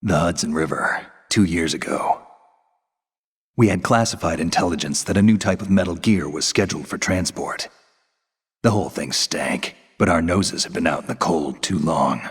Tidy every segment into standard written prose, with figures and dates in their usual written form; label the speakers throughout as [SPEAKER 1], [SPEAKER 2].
[SPEAKER 1] The Hudson River, 2 years ago. We had classified intelligence that a new type of metal gear was scheduled for transport. The whole thing stank, but our noses had been out in the cold too long.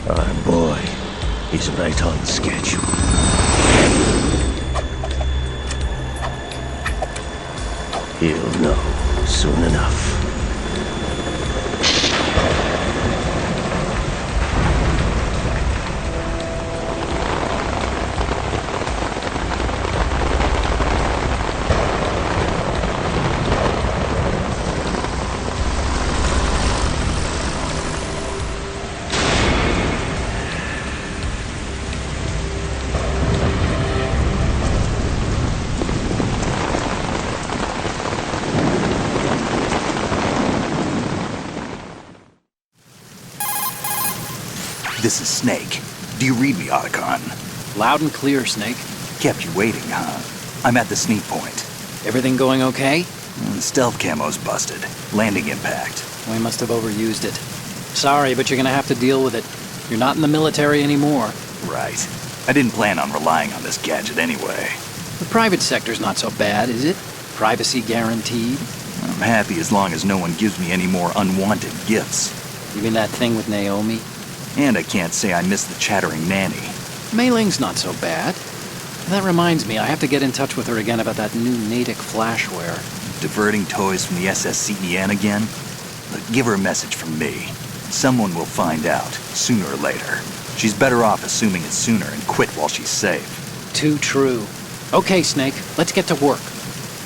[SPEAKER 2] Our boy is right on schedule. He'll know soon enough.
[SPEAKER 1] This is Snake. Do you read me, Otacon?
[SPEAKER 3] Loud and clear, Snake.
[SPEAKER 1] Kept you waiting, huh? I'm at the sneak point.
[SPEAKER 3] Everything going okay?
[SPEAKER 1] The stealth camo's busted. Landing impact.
[SPEAKER 3] We must have overused it. Sorry, but you're gonna have to deal with it. You're not in the military anymore.
[SPEAKER 1] Right. I didn't plan on relying on this gadget anyway.
[SPEAKER 3] The private sector's not so bad, is it? Privacy guaranteed?
[SPEAKER 1] I'm happy as long as no one gives me any more unwanted gifts.
[SPEAKER 3] You mean that thing with Naomi?
[SPEAKER 1] And I can't say I miss the chattering nanny.
[SPEAKER 3] Mei Ling's not so bad. That reminds me, I have to get in touch with her again about that new Natick flashware.
[SPEAKER 1] Diverting toys from the SSCEN again? Look, give her a message from me. Someone will find out, sooner or later. She's better off assuming it sooner and quit while she's safe.
[SPEAKER 3] Too true. Okay, Snake, let's get to work.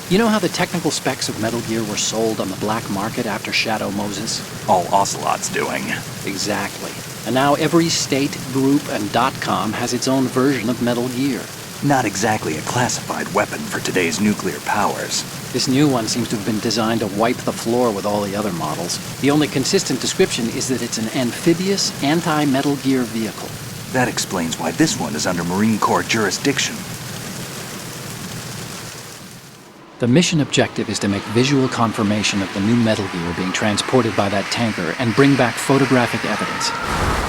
[SPEAKER 3] You know how the technical specs of Metal Gear were sold on the black market after Shadow Moses?
[SPEAKER 1] All Ocelot's doing.
[SPEAKER 3] Exactly. And now every state, group, and .com has its own version of Metal Gear.
[SPEAKER 1] Not exactly a classified weapon for today's nuclear powers.
[SPEAKER 3] This new one seems to have been designed to wipe the floor with all the other models. The only consistent description is that it's an amphibious, anti-Metal Gear vehicle.
[SPEAKER 1] That explains why this one is under Marine Corps jurisdiction.
[SPEAKER 3] The mission objective is to make visual confirmation of the new Metal Gear being transported by that tanker and bring back photographic evidence.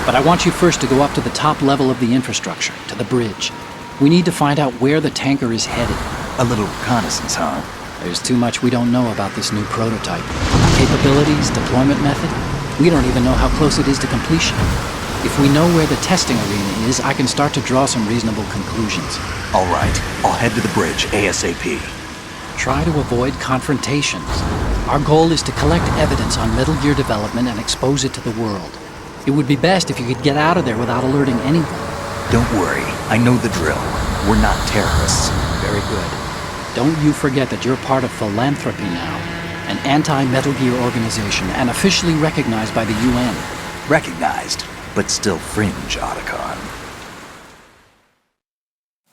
[SPEAKER 3] But I want you first to go up to the top level of the infrastructure, to the bridge. We need to find out where the tanker is headed.
[SPEAKER 1] A little reconnaissance, huh?
[SPEAKER 3] There's too much we don't know about this new prototype. Capabilities, deployment method. We don't even know how close it is to completion. If we know where the testing arena is, I can start to draw some reasonable conclusions.
[SPEAKER 1] All right, I'll head to the bridge ASAP.
[SPEAKER 3] Try to avoid confrontations. Our goal is to collect evidence on Metal Gear development and expose it to the world. It would be best if you could get out of there without alerting anyone.
[SPEAKER 1] Don't worry, I know the drill. We're not terrorists.
[SPEAKER 3] Very good. Don't you forget that you're part of Philanthropy now, an anti-Metal Gear organization and officially recognized by the UN.
[SPEAKER 1] Recognized, but still fringe, Otacon.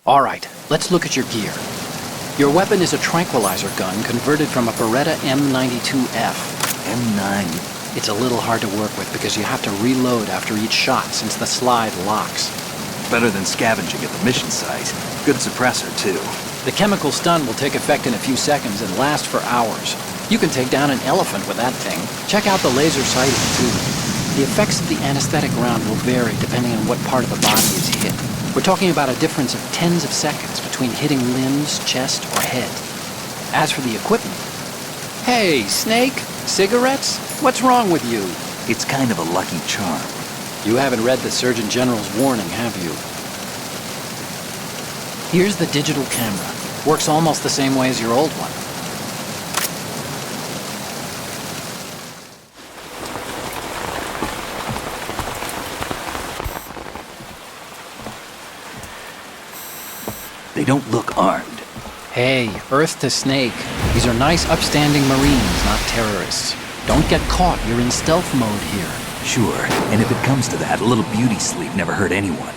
[SPEAKER 3] All right, let's look at your gear. Your weapon is a tranquilizer gun converted from a Beretta M92F.
[SPEAKER 1] M9.
[SPEAKER 3] It's a little hard to work with because you have to reload after each shot since the slide locks.
[SPEAKER 1] Better than scavenging at the mission site. Good suppressor, too.
[SPEAKER 3] The chemical stun will take effect in a few seconds and last for hours. You can take down an elephant with that thing. Check out the laser sighting, too. The effects of the anesthetic round will vary depending on what part of the body is hit. We're talking about a difference of tens of seconds between hitting limbs, chest, or head. As for the equipment... Hey, Snake? Cigarettes? What's wrong with you?
[SPEAKER 1] It's kind of a lucky charm.
[SPEAKER 3] You haven't read the Surgeon General's warning, have you? Here's the digital camera. Works almost the same way as your old one.
[SPEAKER 1] They don't look armed.
[SPEAKER 3] Hey, Earth to Snake. These are nice, upstanding Marines, not terrorists. Don't get caught. You're in stealth mode here.
[SPEAKER 1] Sure, and if it comes to that, a little beauty sleep never hurt anyone.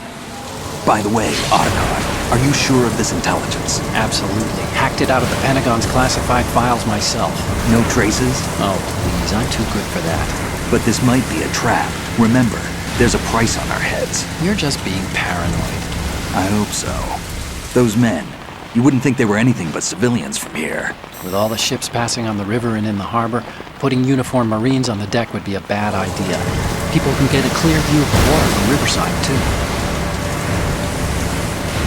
[SPEAKER 1] By the way, Otacon, are you sure of this intelligence?
[SPEAKER 3] Absolutely. Hacked it out of the Pentagon's classified files myself.
[SPEAKER 1] No traces?
[SPEAKER 3] Oh, please, I'm too good for that.
[SPEAKER 1] But this might be a trap. Remember, there's a price on our heads.
[SPEAKER 3] You're just being paranoid.
[SPEAKER 1] I hope so. Those men, you wouldn't think they were anything but civilians from here.
[SPEAKER 3] With all the ships passing on the river and in the harbor, putting uniformed Marines on the deck would be a bad idea. People can get a clear view of the water from Riverside, too.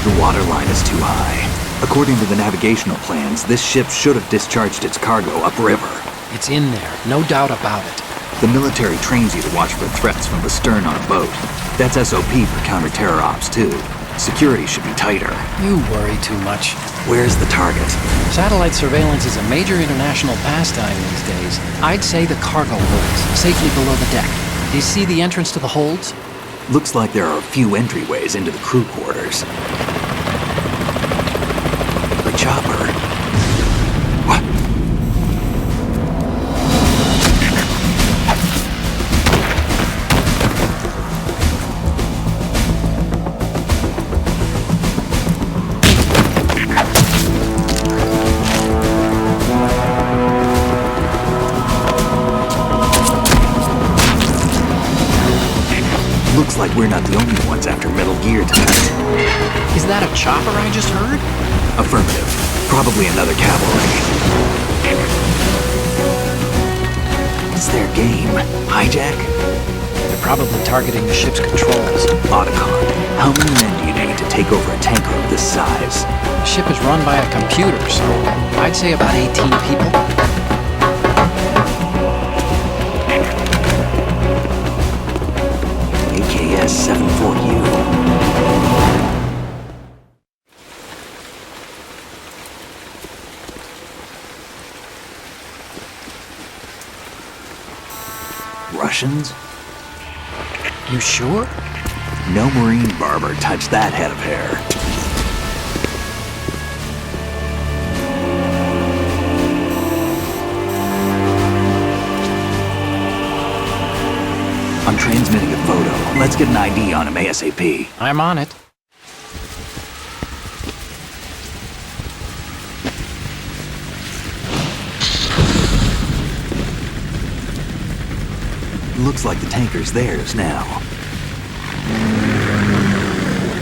[SPEAKER 1] The water line is too high. According to the navigational plans, this ship should have discharged its cargo upriver.
[SPEAKER 3] It's in there, no doubt about it.
[SPEAKER 1] The military trains you to watch for threats from the stern on a boat. That's SOP for counter-terror ops, too. Security should be tighter.
[SPEAKER 3] You worry too much.
[SPEAKER 1] Where's the target?
[SPEAKER 3] Satellite surveillance is a major international pastime these days. I'd say the cargo holds, safely below the deck. Do you see the entrance to the holds?
[SPEAKER 1] Looks like there are a few entryways into the crew quarters. The chopper. What? Looks like we're not the only ones after Metal Gear tonight.
[SPEAKER 3] Is that a chopper I just heard?
[SPEAKER 1] Affirmative. Probably another cavalry. What's their game? Hijack?
[SPEAKER 3] They're probably targeting the ship's controls.
[SPEAKER 1] Otacon, how many men do you need to take over a tanker of this size?
[SPEAKER 3] The ship is run by a computer, so I'd say about 18 people.
[SPEAKER 1] AKS 74U. Russians?
[SPEAKER 3] You sure?
[SPEAKER 1] No Marine barber touched that head of hair. I'm transmitting a photo. Let's get an ID on him ASAP.
[SPEAKER 3] I'm on it.
[SPEAKER 1] Looks like the tanker's theirs now.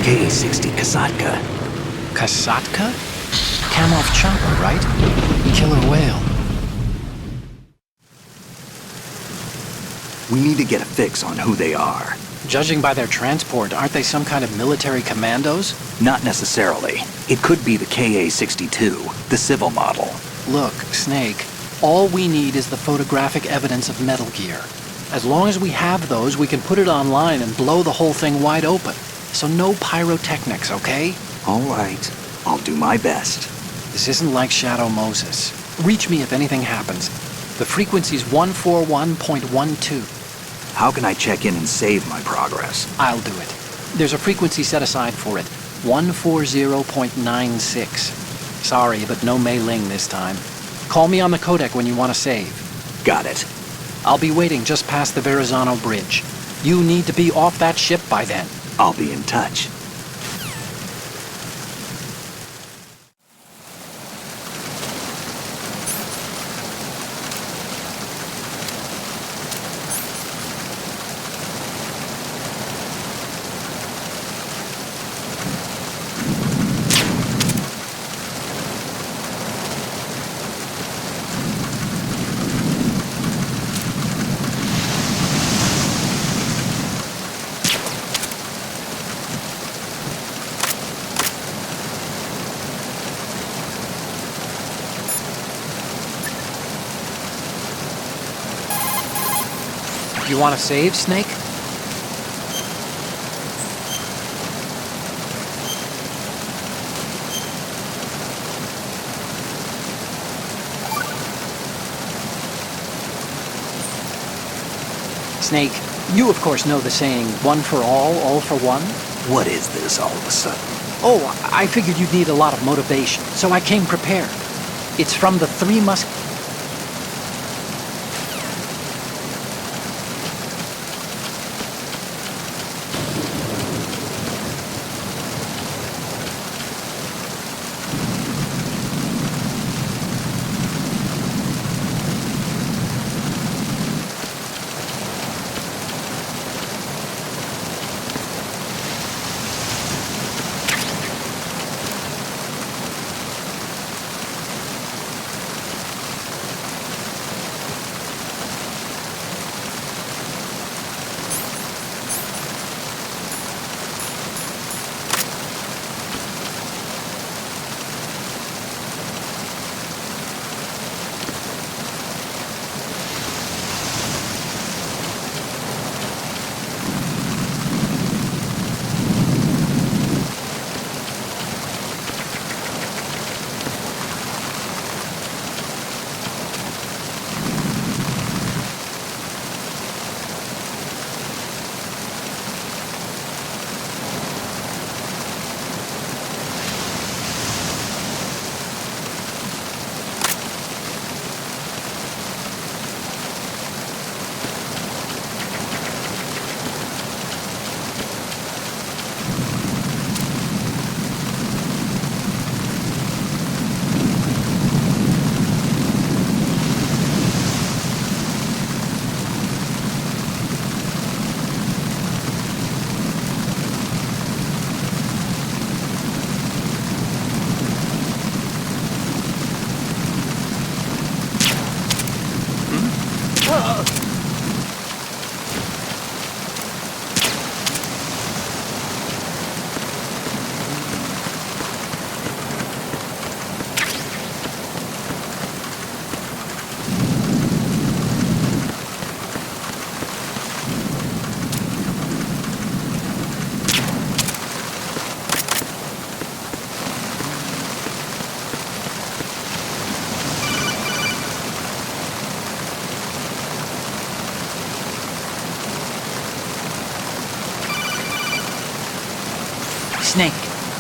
[SPEAKER 1] K-60 Kasatka.
[SPEAKER 3] Kasatka? Kamov chopper, right? Killer whale.
[SPEAKER 1] We need to get a fix on who they are.
[SPEAKER 3] Judging by their transport, aren't they some kind of military commandos?
[SPEAKER 1] Not necessarily. It could be the KA-62, the civil model.
[SPEAKER 3] Look, Snake, all we need is the photographic evidence of Metal Gear. As long as we have those, we can put it online and blow the whole thing wide open. So no pyrotechnics, okay?
[SPEAKER 1] All right. I'll do my best.
[SPEAKER 3] This isn't like Shadow Moses. Reach me if anything happens. The frequency's 141.12.
[SPEAKER 1] How can I check in and save my progress?
[SPEAKER 3] I'll do it. There's a frequency set aside for it. 140.96. Sorry, but no Mei Ling this time. Call me on the codec when you want to save.
[SPEAKER 1] Got it.
[SPEAKER 3] I'll be waiting just past the Verrazano Bridge. You need to be off that ship by then.
[SPEAKER 1] I'll be in touch.
[SPEAKER 3] You want to save, Snake? Snake, you of course know the saying, one for all for one?
[SPEAKER 1] What is this all of a sudden?
[SPEAKER 3] Oh, I figured you'd need a lot of motivation, so I came prepared. It's from the Three Musketeers. Snake,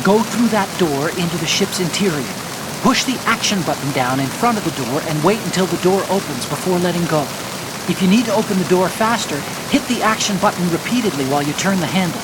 [SPEAKER 3] go through that door into the ship's interior. Push the action button down in front of the door and wait until the door opens before letting go. If you need to open the door faster, hit the action button repeatedly while you turn the handle.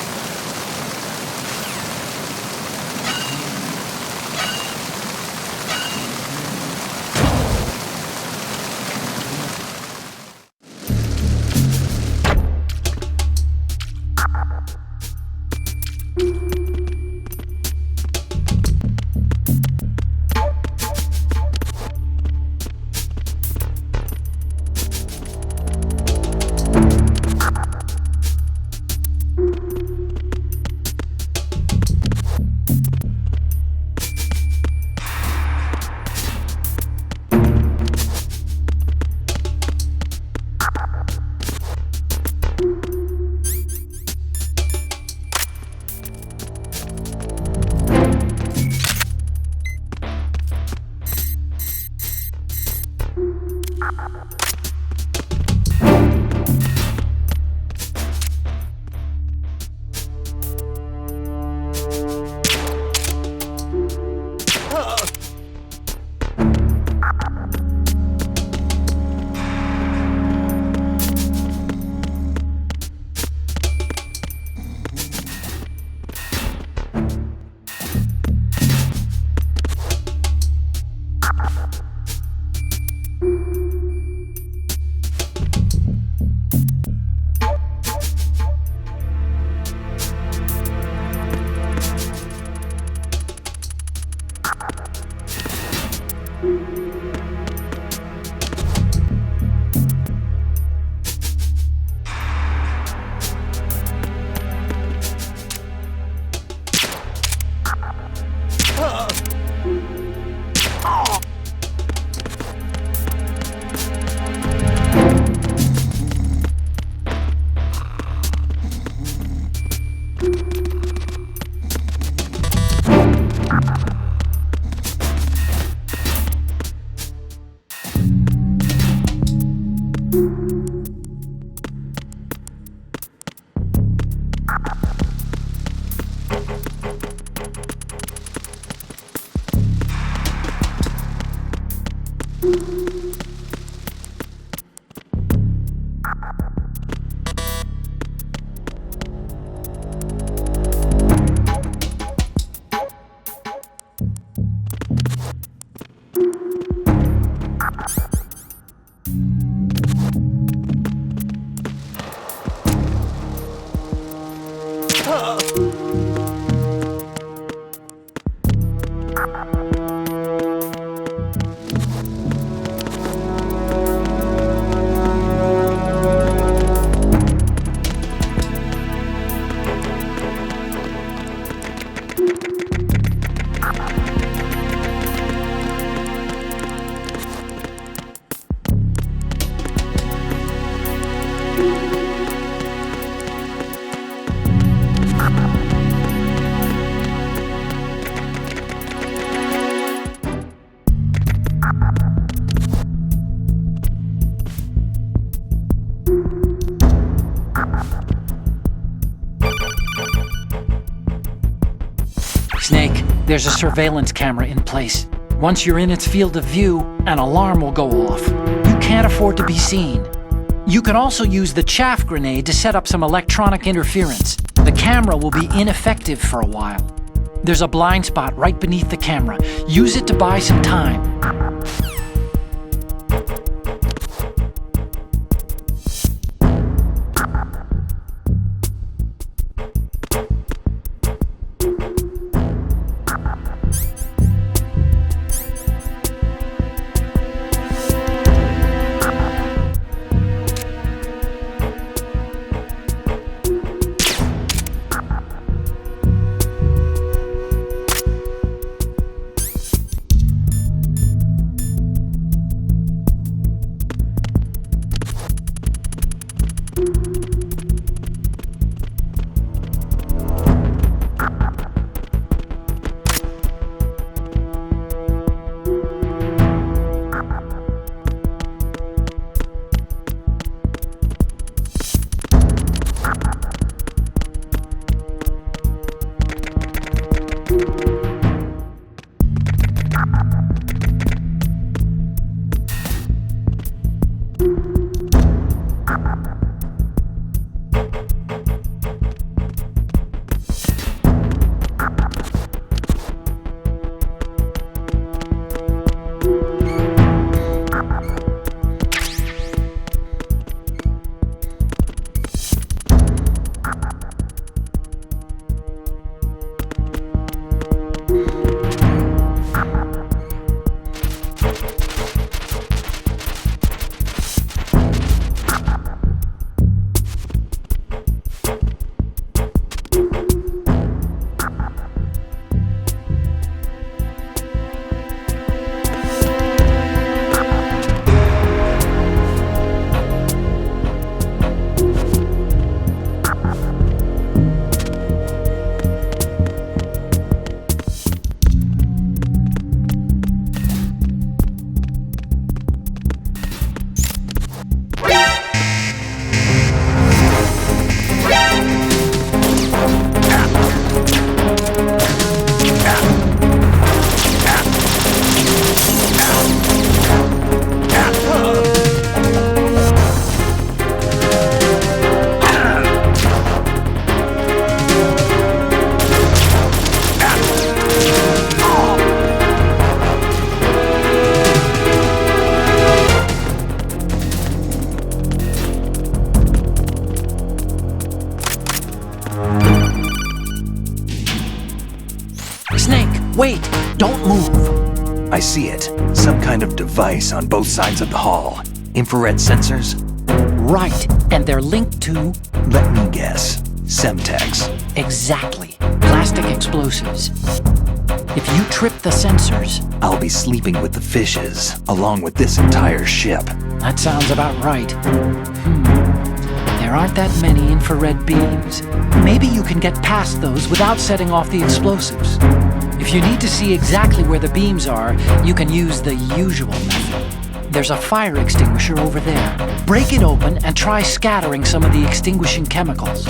[SPEAKER 3] Snake, there's a surveillance camera in place. Once you're in its field of view, an alarm will go off. You can't afford to be seen. You can also use the chaff grenade to set up some electronic interference. The camera will be ineffective for a while. There's a blind spot right beneath the camera. Use it to buy some time.
[SPEAKER 4] Snake, wait! Don't move!
[SPEAKER 1] I see it. Some kind of device on both sides of the hall. Infrared sensors?
[SPEAKER 4] Right, and they're linked to...
[SPEAKER 1] Let me guess. Semtex.
[SPEAKER 4] Exactly. Plastic explosives. If you trip the sensors...
[SPEAKER 1] I'll be sleeping with the fishes, along with this entire ship.
[SPEAKER 4] That sounds about right. There aren't that many infrared beams. Maybe you can get past those without setting off the explosives. If you need to see exactly where the beams are, you can use the usual method. There's a fire extinguisher over there. Break it open and try scattering some of the extinguishing chemicals.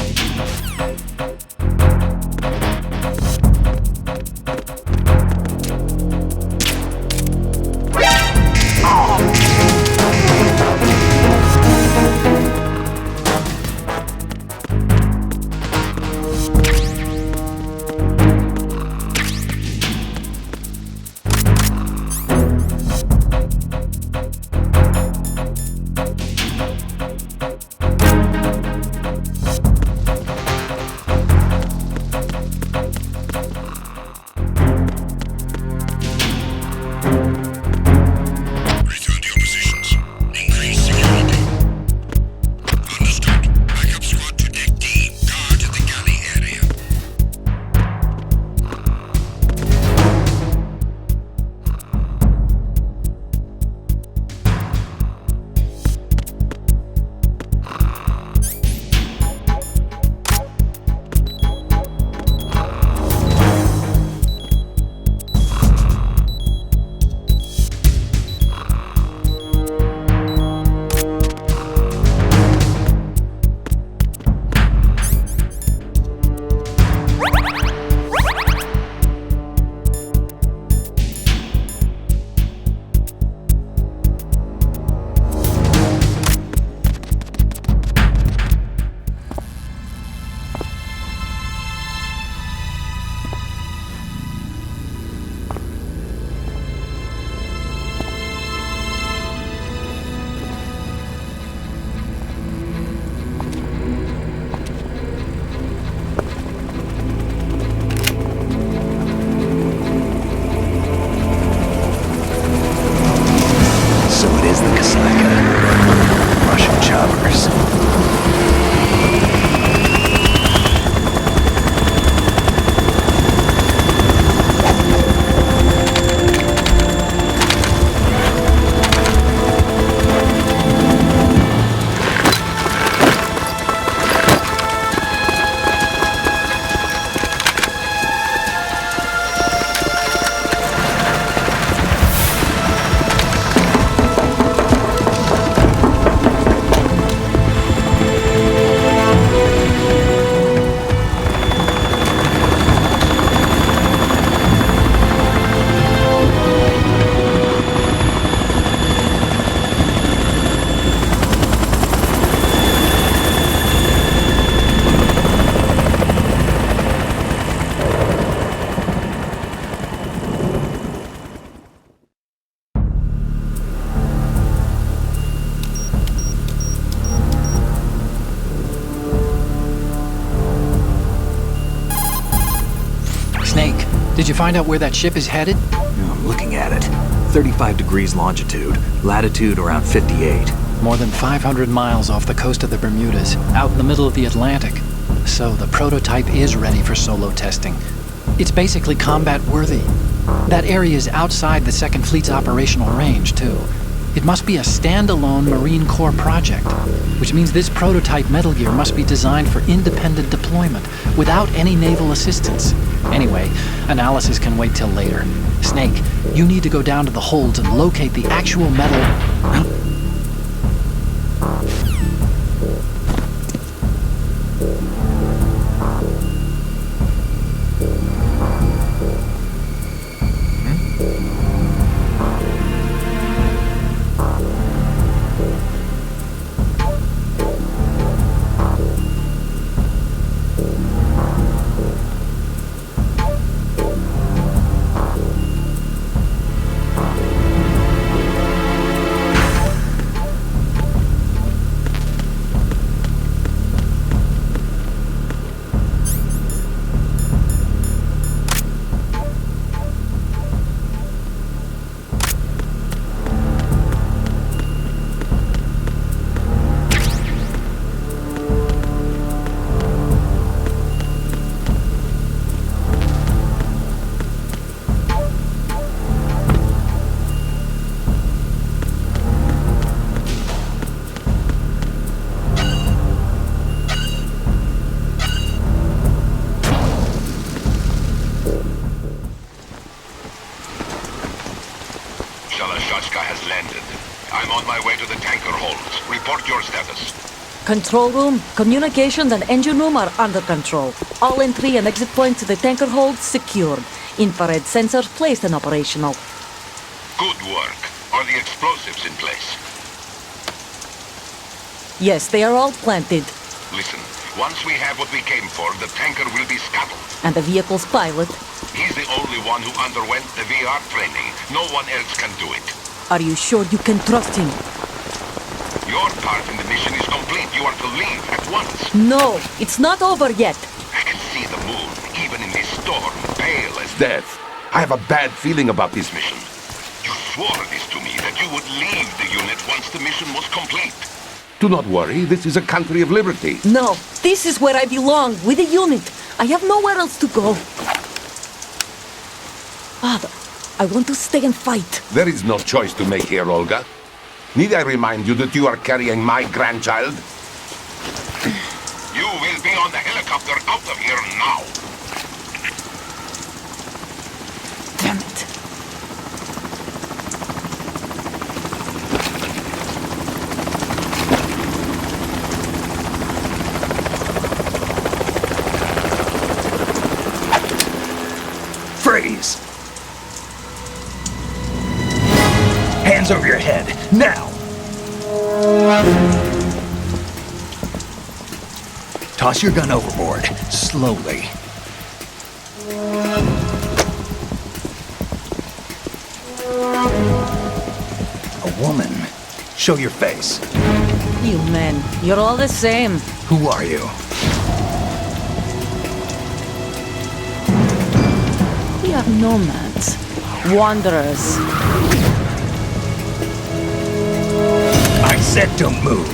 [SPEAKER 3] Did you find out where that ship is headed?
[SPEAKER 1] I'm looking at it. 35 degrees longitude, latitude around 58.
[SPEAKER 3] More than 500 miles off the coast of the Bermudas, out in the middle of the Atlantic. So the prototype is ready for solo testing. It's basically combat-worthy. That area is outside the Second Fleet's operational range, too. It must be a standalone Marine Corps project, which means this prototype Metal Gear must be designed for independent deployment, without any naval assistance. Anyway, analysis can wait till later. Snake, you need to go down to the holds and locate the actual metal...
[SPEAKER 5] has landed. I'm on my way to the tanker holds. Report your status.
[SPEAKER 6] Control room, communications and engine room are under control. All entry and exit points to the tanker hold secured. Infrared sensors placed and operational.
[SPEAKER 5] Good work. Are the explosives in place?
[SPEAKER 6] Yes, they are all planted.
[SPEAKER 5] Listen, once we have what we came for, the tanker will be scuttled.
[SPEAKER 6] And the vehicle's pilot?
[SPEAKER 5] He's the only one who underwent the VR training. No one else can do it.
[SPEAKER 6] Are you sure you can trust him?
[SPEAKER 5] Your part in the mission is complete. You are to leave at once.
[SPEAKER 6] No, it's not over yet.
[SPEAKER 5] I can see the moon, even in this storm, pale as
[SPEAKER 7] Death. I have a bad feeling about this mission.
[SPEAKER 5] You swore this to me, that you would leave the unit once the mission was complete.
[SPEAKER 7] Do not worry, this is a country of liberty.
[SPEAKER 6] No, this is where I belong, with the unit. I have nowhere else to go. Father, I want to stay and fight.
[SPEAKER 7] There is no choice to make here, Olga. Need I remind you that you are carrying my grandchild?
[SPEAKER 5] You will be on the helicopter out of here now.
[SPEAKER 6] Damn it.
[SPEAKER 1] Freeze! Hands over your head, now! Toss your gun overboard, slowly. A woman. Show your face.
[SPEAKER 6] You men, you're all the same.
[SPEAKER 1] Who are you?
[SPEAKER 6] We are nomads, wanderers.
[SPEAKER 1] I said don't move.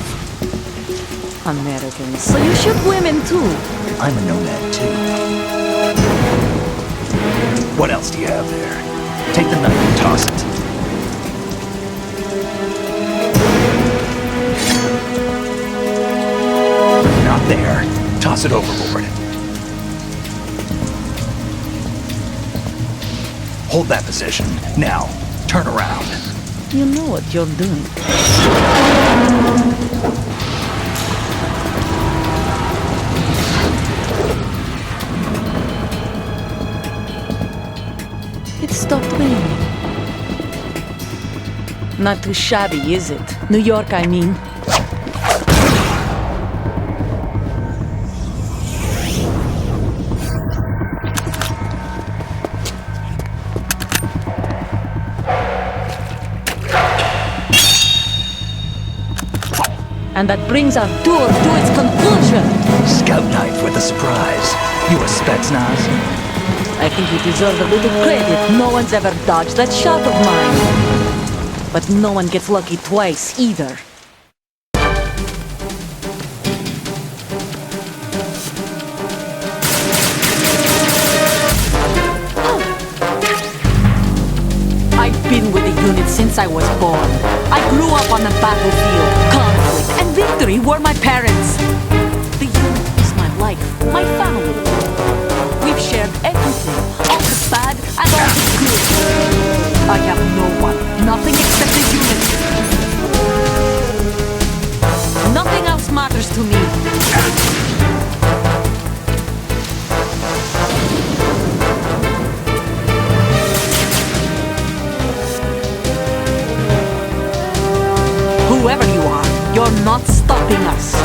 [SPEAKER 6] Americans. So you shoot women too.
[SPEAKER 1] I'm a nomad too. What else do you have there? Take the knife and toss it. Not there. Toss it overboard. Hold that position. Now, turn around.
[SPEAKER 6] You know what you're doing. It stopped raining. Not too shabby, is it? New York, I mean. And that brings our tour to its conclusion.
[SPEAKER 1] Scout knife with a surprise. You a Spetsnaz?
[SPEAKER 6] I think you deserve a little credit. No one's ever dodged that shot of mine. But no one gets lucky twice, either. I've been with the unit since I was born. I grew up on the battlefield. Conflict and victory were my parents. The unit is my life, my family. We've shared everything, all the bad and all the good. I have no one, nothing except the unit. Nothing else matters to me. Whoever you are, you're not stopping us.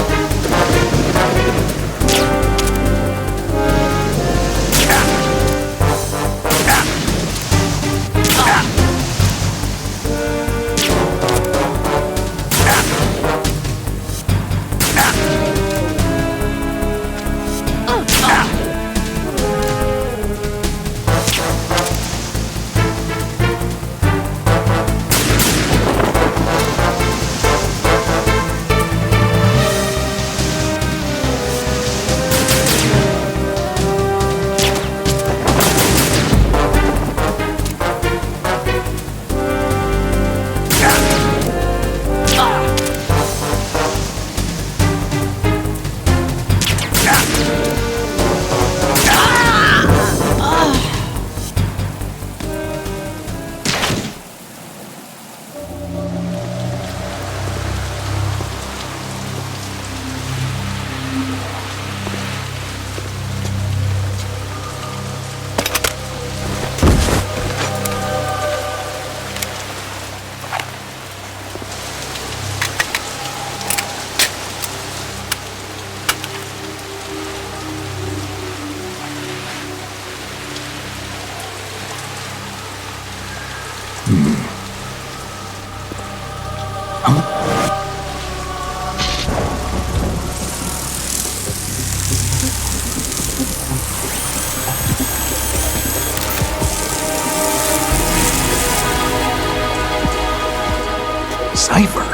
[SPEAKER 1] Cipher.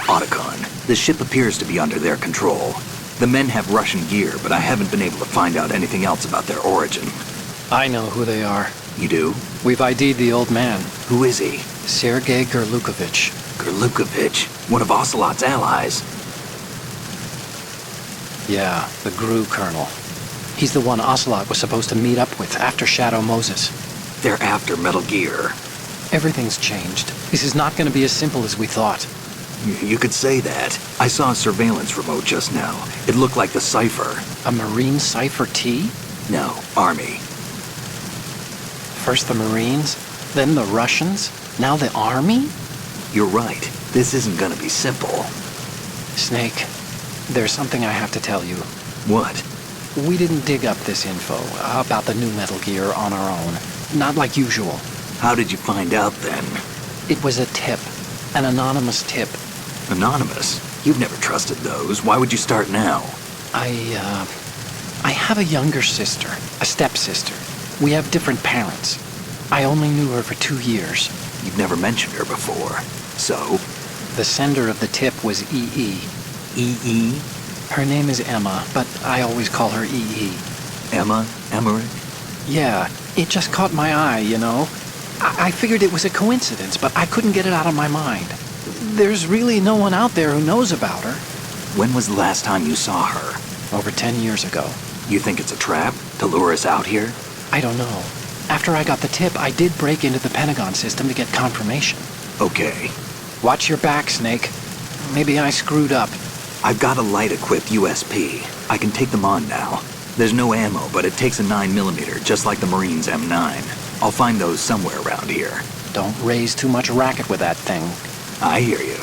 [SPEAKER 1] Otacon, the ship appears to be under their control. The men have Russian gear, but I haven't been able to find out anything else about their origin.
[SPEAKER 3] I know who they are.
[SPEAKER 1] You do?
[SPEAKER 3] We've ID'd the old man,
[SPEAKER 1] Who is he?
[SPEAKER 3] Sergei Gerlukovich.
[SPEAKER 1] Gerlukovich, one of Ocelot's allies.
[SPEAKER 3] Yeah, the GRU colonel. He's the one Ocelot was supposed to meet up with after Shadow Moses.
[SPEAKER 1] They're after Metal Gear.
[SPEAKER 3] Everything's changed. This is not going to be as simple as we thought.
[SPEAKER 1] You could say that. I saw a surveillance remote just now. It looked like the Cipher.
[SPEAKER 3] A Marine Cipher T?
[SPEAKER 1] No, Army.
[SPEAKER 3] First the Marines, then the Russians, now the Army?
[SPEAKER 1] You're right. This isn't gonna be simple.
[SPEAKER 3] Snake, there's something I have to tell you.
[SPEAKER 1] What?
[SPEAKER 3] We didn't dig up this info about the new Metal Gear on our own. Not like usual.
[SPEAKER 1] How did you find out then?
[SPEAKER 3] It was a tip. An anonymous tip.
[SPEAKER 1] Anonymous? You've never trusted those. Why would you start now?
[SPEAKER 3] I have a younger sister, a stepsister. We have different parents. I only knew her for 2 years.
[SPEAKER 1] You've never mentioned her before. So?
[SPEAKER 3] The sender of the tip was EE.
[SPEAKER 1] EE?
[SPEAKER 3] Her name is Emma, but I always call her EE.
[SPEAKER 1] Emma? Emmerich?
[SPEAKER 3] Yeah, it just caught my eye, you know? I figured it was a coincidence, but I couldn't get it out of my mind. There's really no one out there who knows about her.
[SPEAKER 1] When was the last time you saw her?
[SPEAKER 3] Over 10 years ago.
[SPEAKER 1] You think it's a trap? To lure us out here?
[SPEAKER 3] I don't know. After I got the tip, I did break into the Pentagon system to get confirmation.
[SPEAKER 1] Okay.
[SPEAKER 3] Watch your back, Snake. Maybe I screwed up.
[SPEAKER 1] I've got a light-equipped USP. I can take them on now. There's no ammo, but it takes a 9mm, just like the Marines' M9. I'll find those somewhere around here.
[SPEAKER 3] Don't raise too much racket with that thing.
[SPEAKER 1] I hear you.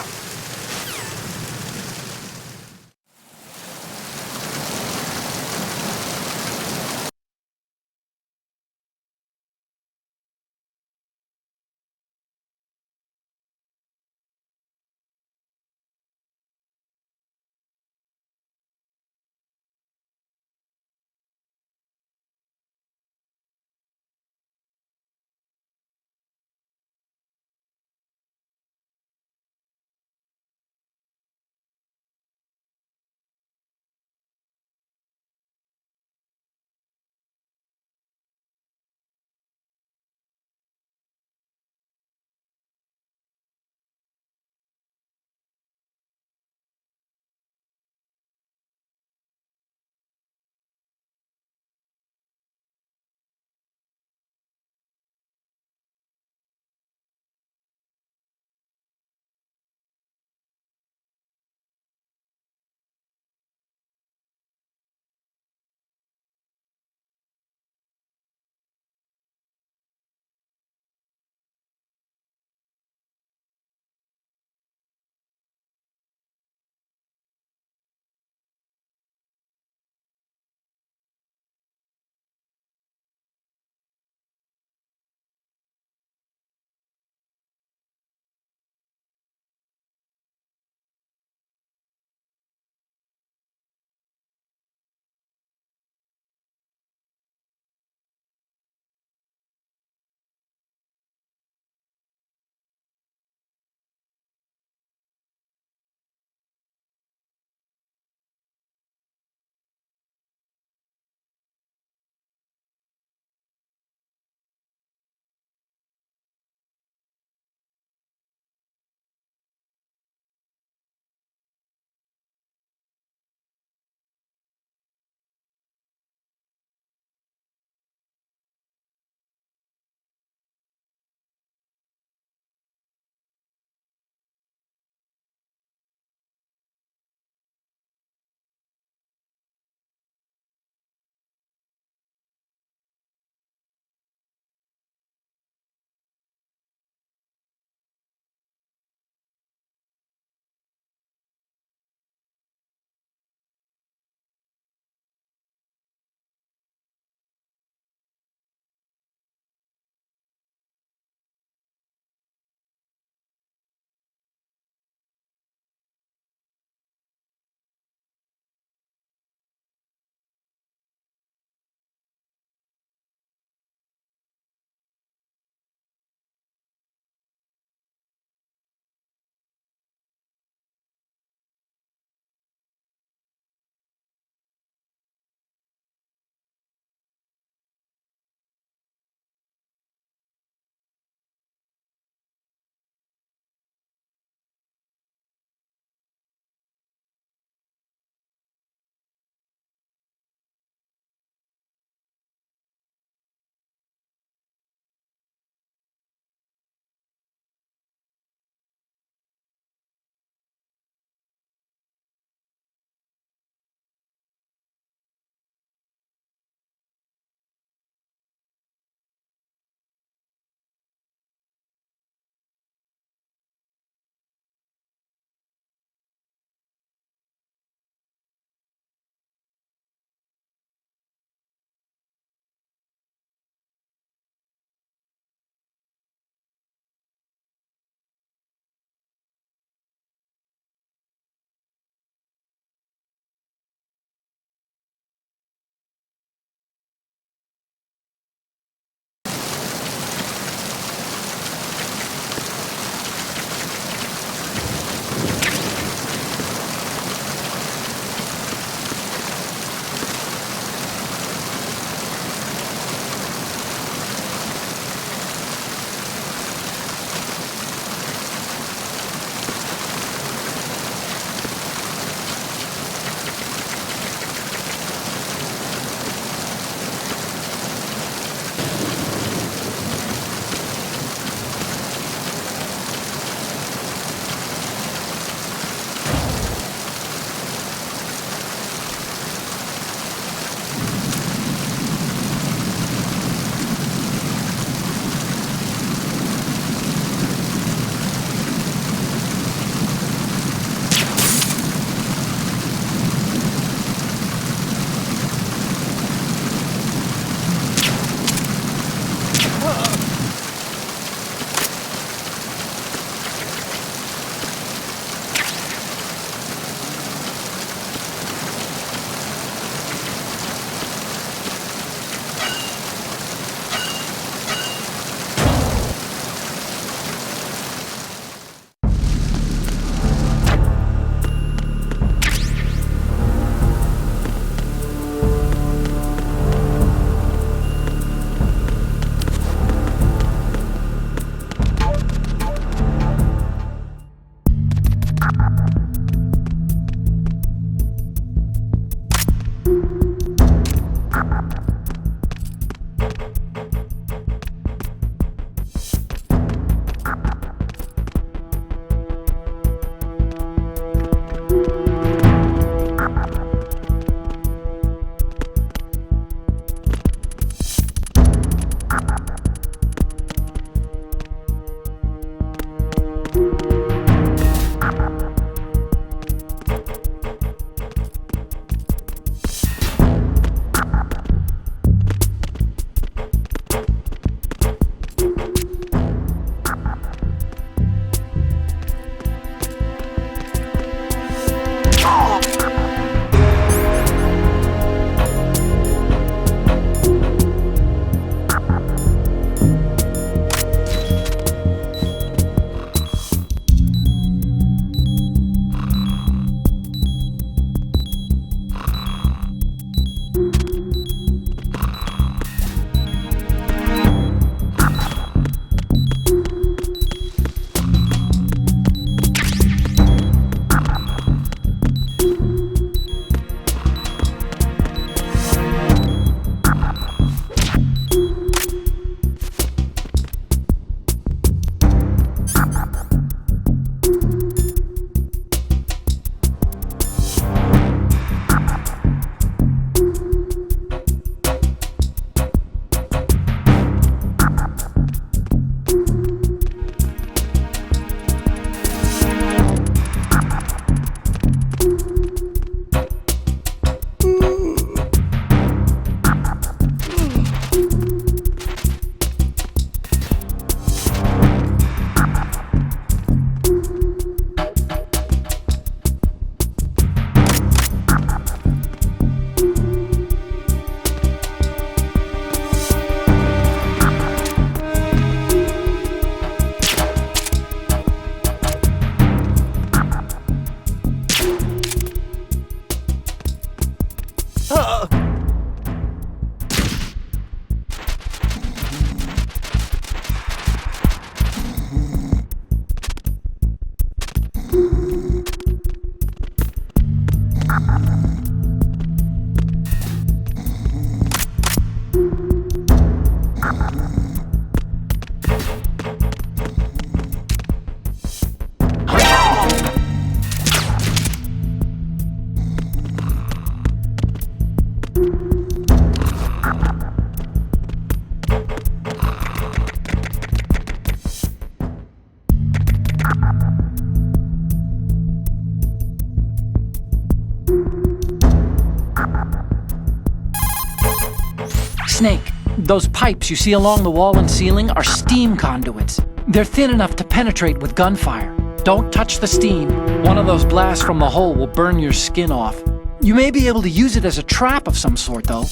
[SPEAKER 4] Snake, those pipes you see along the wall and ceiling are steam conduits. They're thin enough to penetrate with gunfire. Don't touch the steam. One of those blasts from the hole will burn your skin off. You may be able to use it as a trap of some sort, though.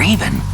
[SPEAKER 4] Raven.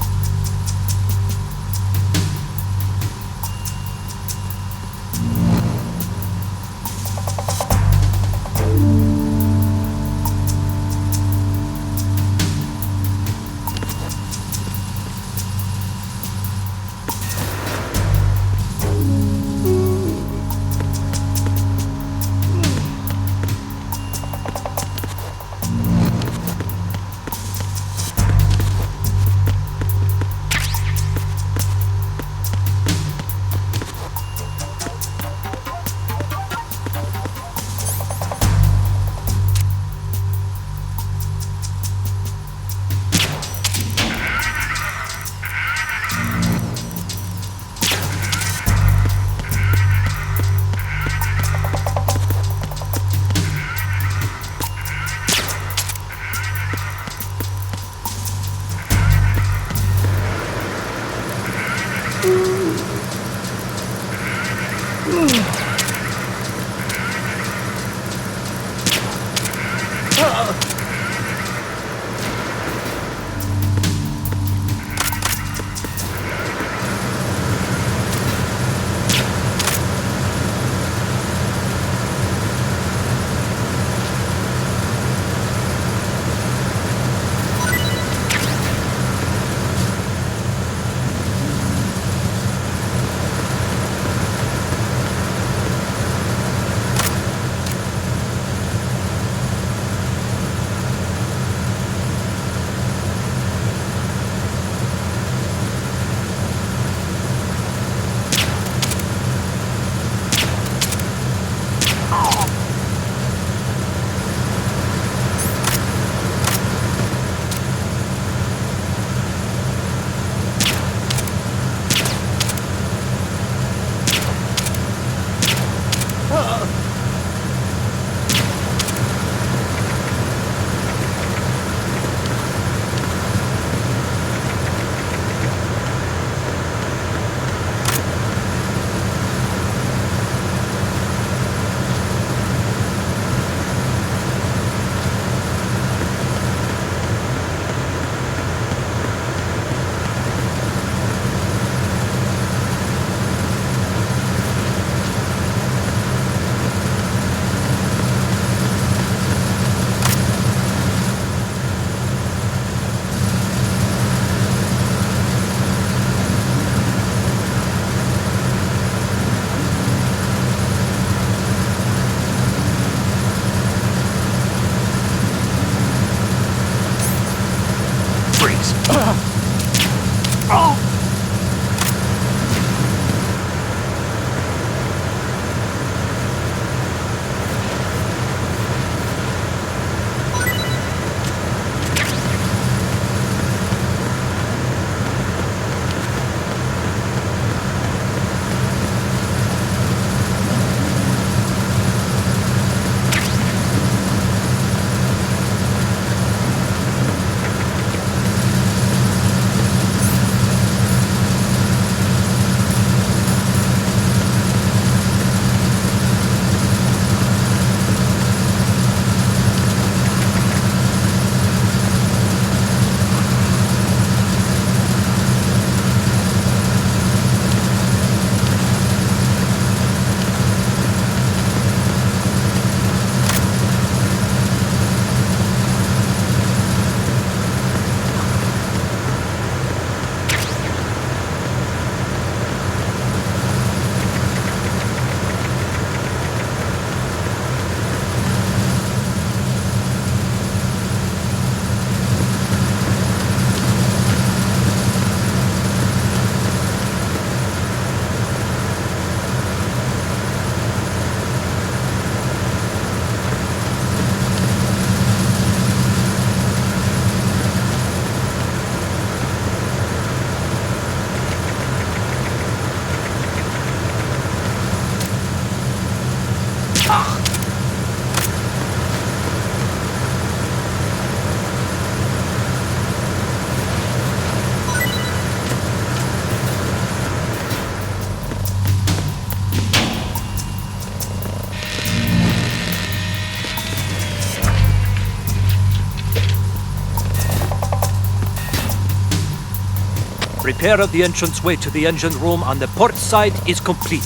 [SPEAKER 8] Repair of the entranceway to the engine room on the port side is complete.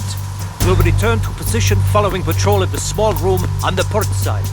[SPEAKER 8] We'll return to position following patrol of the small room on the port side.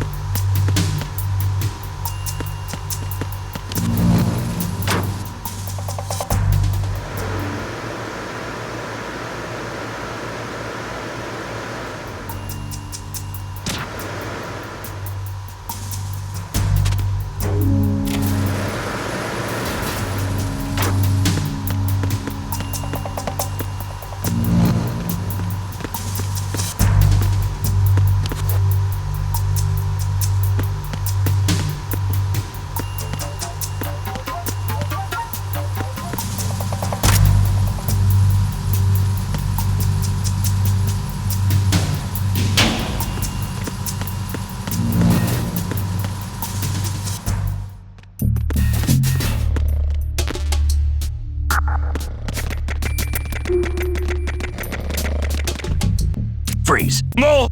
[SPEAKER 2] Freeze.
[SPEAKER 7] No!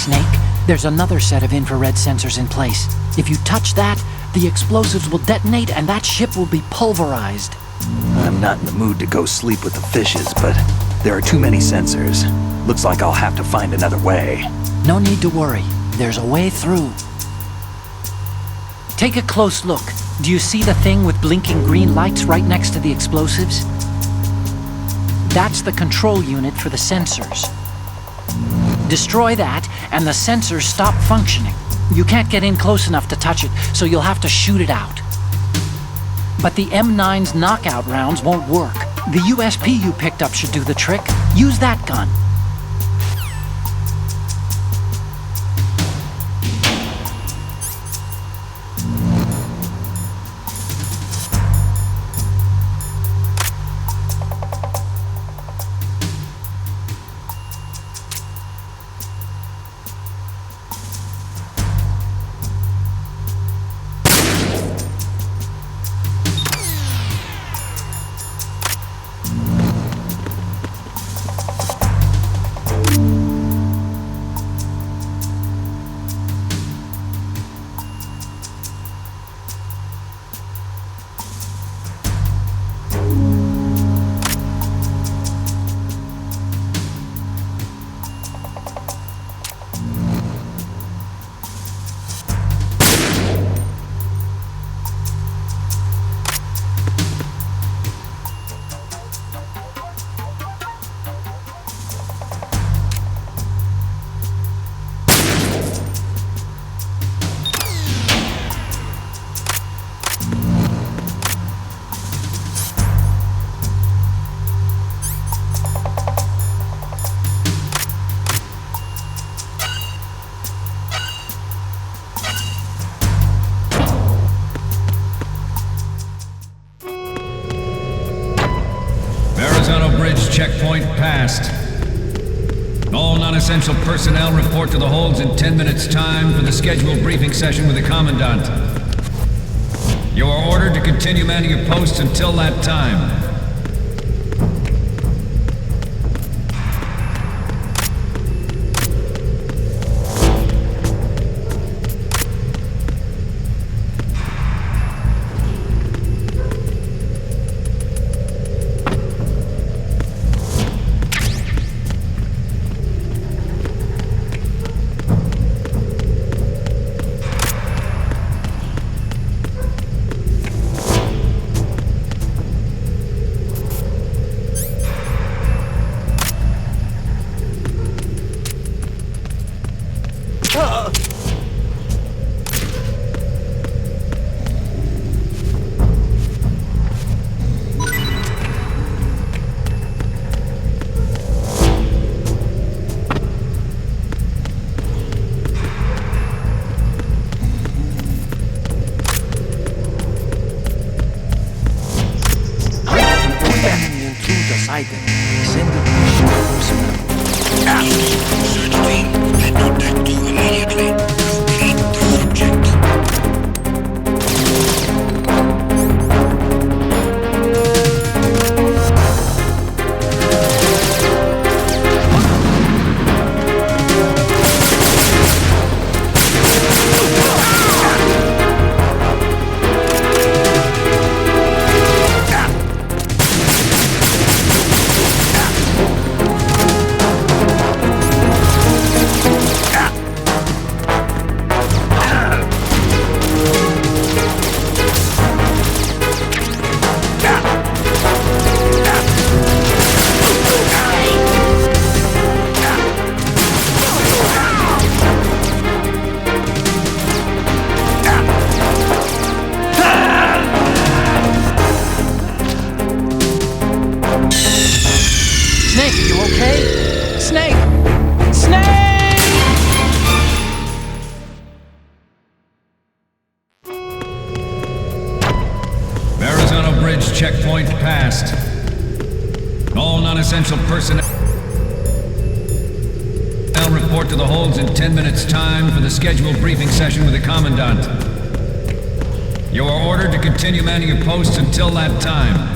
[SPEAKER 4] Snake, there's another set of infrared sensors in place. If you touch that, the explosives will detonate and that ship will be pulverized.
[SPEAKER 1] I'm not in the mood to go sleep with the fishes, but there are too many sensors. Looks like I'll have to find another way.
[SPEAKER 4] No need to worry. There's a way through. Take a close look. Do you see the thing with blinking green lights right next to the explosives? That's the control unit for the sensors. Destroy that, and the sensors stop functioning. You can't get in close enough to touch it, so you'll have to shoot it out. But the M9's knockout rounds won't work. The USP you picked up should do the trick. Use that gun.
[SPEAKER 9] Checkpoint passed. All non-essential personnel report to the holds in 10 minutes' time for the scheduled briefing session with the Commandant. You are ordered to continue manning your posts until that time.
[SPEAKER 3] inside them. Send them to sharp personnel.
[SPEAKER 5] Search team, head to Deck 2 immediately. Locate the subject.
[SPEAKER 3] Snake, are you okay? Snake! Snake!
[SPEAKER 9] Verrazano Bridge checkpoint passed. All non-essential personnel report to the holds in 10 minutes' time for the scheduled briefing session with the Commandant. You are ordered to continue manning your posts until that time.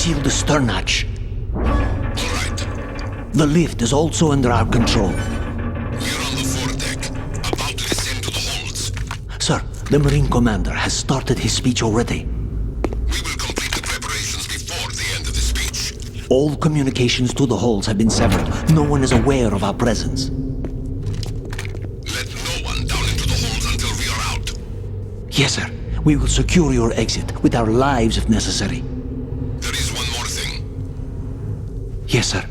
[SPEAKER 2] seal the stern hatch.
[SPEAKER 5] All right.
[SPEAKER 2] The lift is also under our control.
[SPEAKER 5] We're on the foredeck, about to descend to the holds.
[SPEAKER 2] Sir, the Marine Commander has started his speech already.
[SPEAKER 5] We will complete the preparations before the end of the speech.
[SPEAKER 2] All communications to the holds have been severed. No one is aware of our presence.
[SPEAKER 5] Let no one down into the holds until we are out.
[SPEAKER 2] Yes, sir. We will secure your exit with our lives if necessary.
[SPEAKER 5] There is one more thing.
[SPEAKER 2] Yes, sir.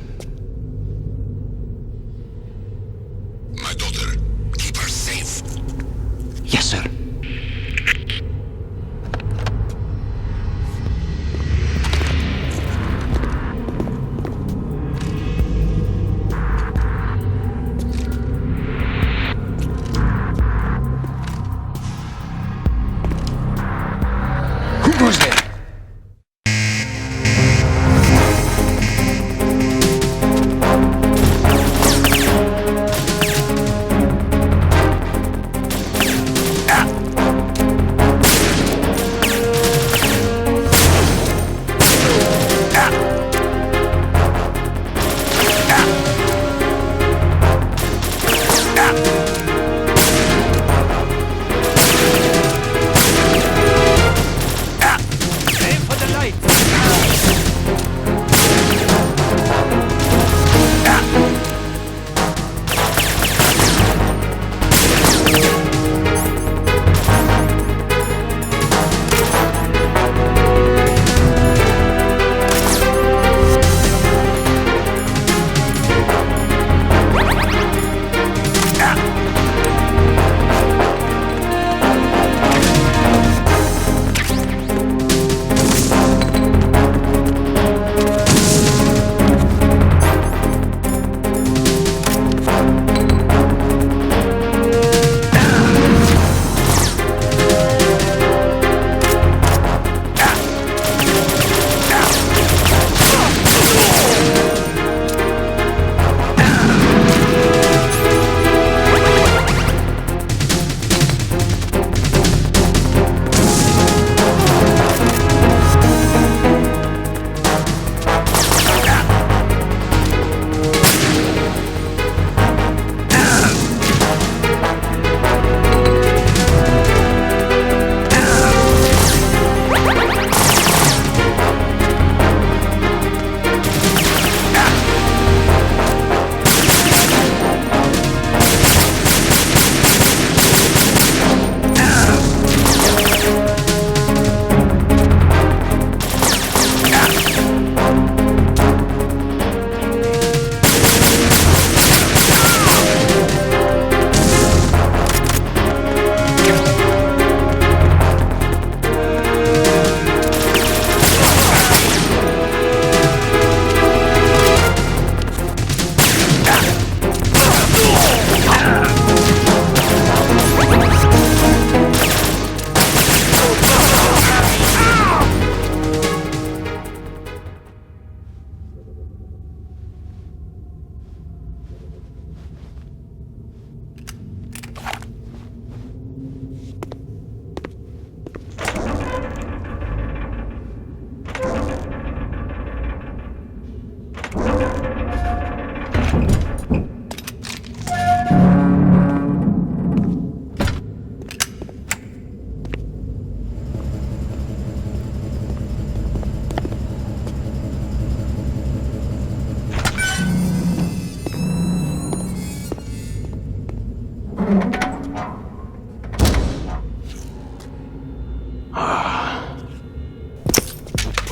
[SPEAKER 5] My daughter, keep her safe.
[SPEAKER 2] Yes, sir. Who goes there?
[SPEAKER 8] Aim for the light.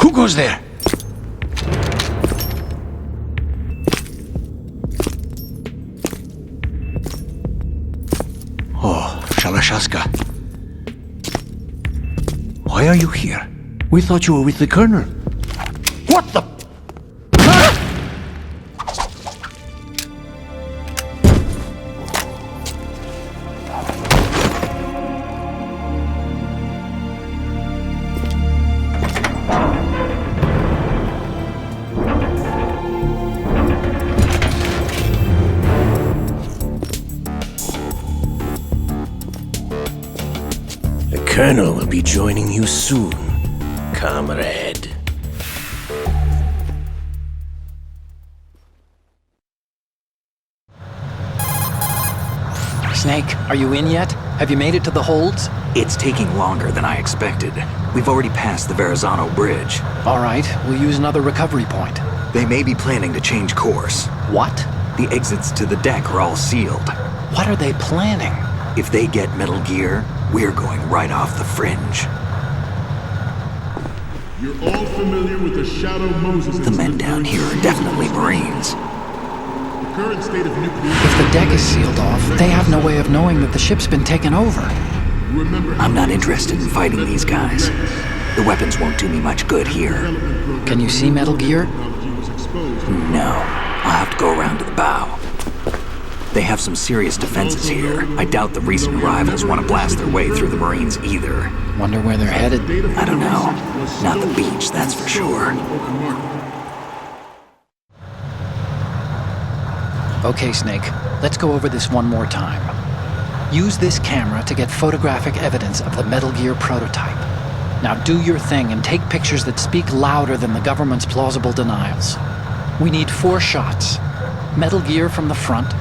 [SPEAKER 2] Who goes there? Oh, Shalashaska. Why are you here? We thought you were with the Colonel. What the... The Colonel will be joining you soon, comrade.
[SPEAKER 3] Snake, are you in yet? Have you made it to the holds?
[SPEAKER 2] It's taking longer than I expected. We've already passed the Verrazano Bridge.
[SPEAKER 3] All right, we'll use another recovery point.
[SPEAKER 2] They may be planning to change course.
[SPEAKER 3] What?
[SPEAKER 2] The exits to the deck are all sealed.
[SPEAKER 3] What are they planning?
[SPEAKER 2] If they get Metal Gear, we're going right off the fringe.
[SPEAKER 10] You're all familiar with the Shadow Moses
[SPEAKER 2] The men down here are definitely Marines.
[SPEAKER 10] The current state of nuclear...
[SPEAKER 3] If the deck is sealed off, they have no way of knowing that the ship's been taken over.
[SPEAKER 2] I'm not interested in fighting these guys. The weapons won't do me much good here.
[SPEAKER 3] Can you see Metal Gear?
[SPEAKER 2] No. I'll have to go around to the bow. They have some serious defenses here. I doubt the recent arrivals want to blast their way through the Marines either.
[SPEAKER 3] Wonder where they're headed.
[SPEAKER 2] I don't know. Not the beach, that's for sure.
[SPEAKER 3] Okay, Snake, let's go over this one more time. Use this camera to get photographic evidence of the Metal Gear prototype. Now do your thing and take pictures that speak louder than the government's plausible denials. We need 4 shots. Metal Gear from the front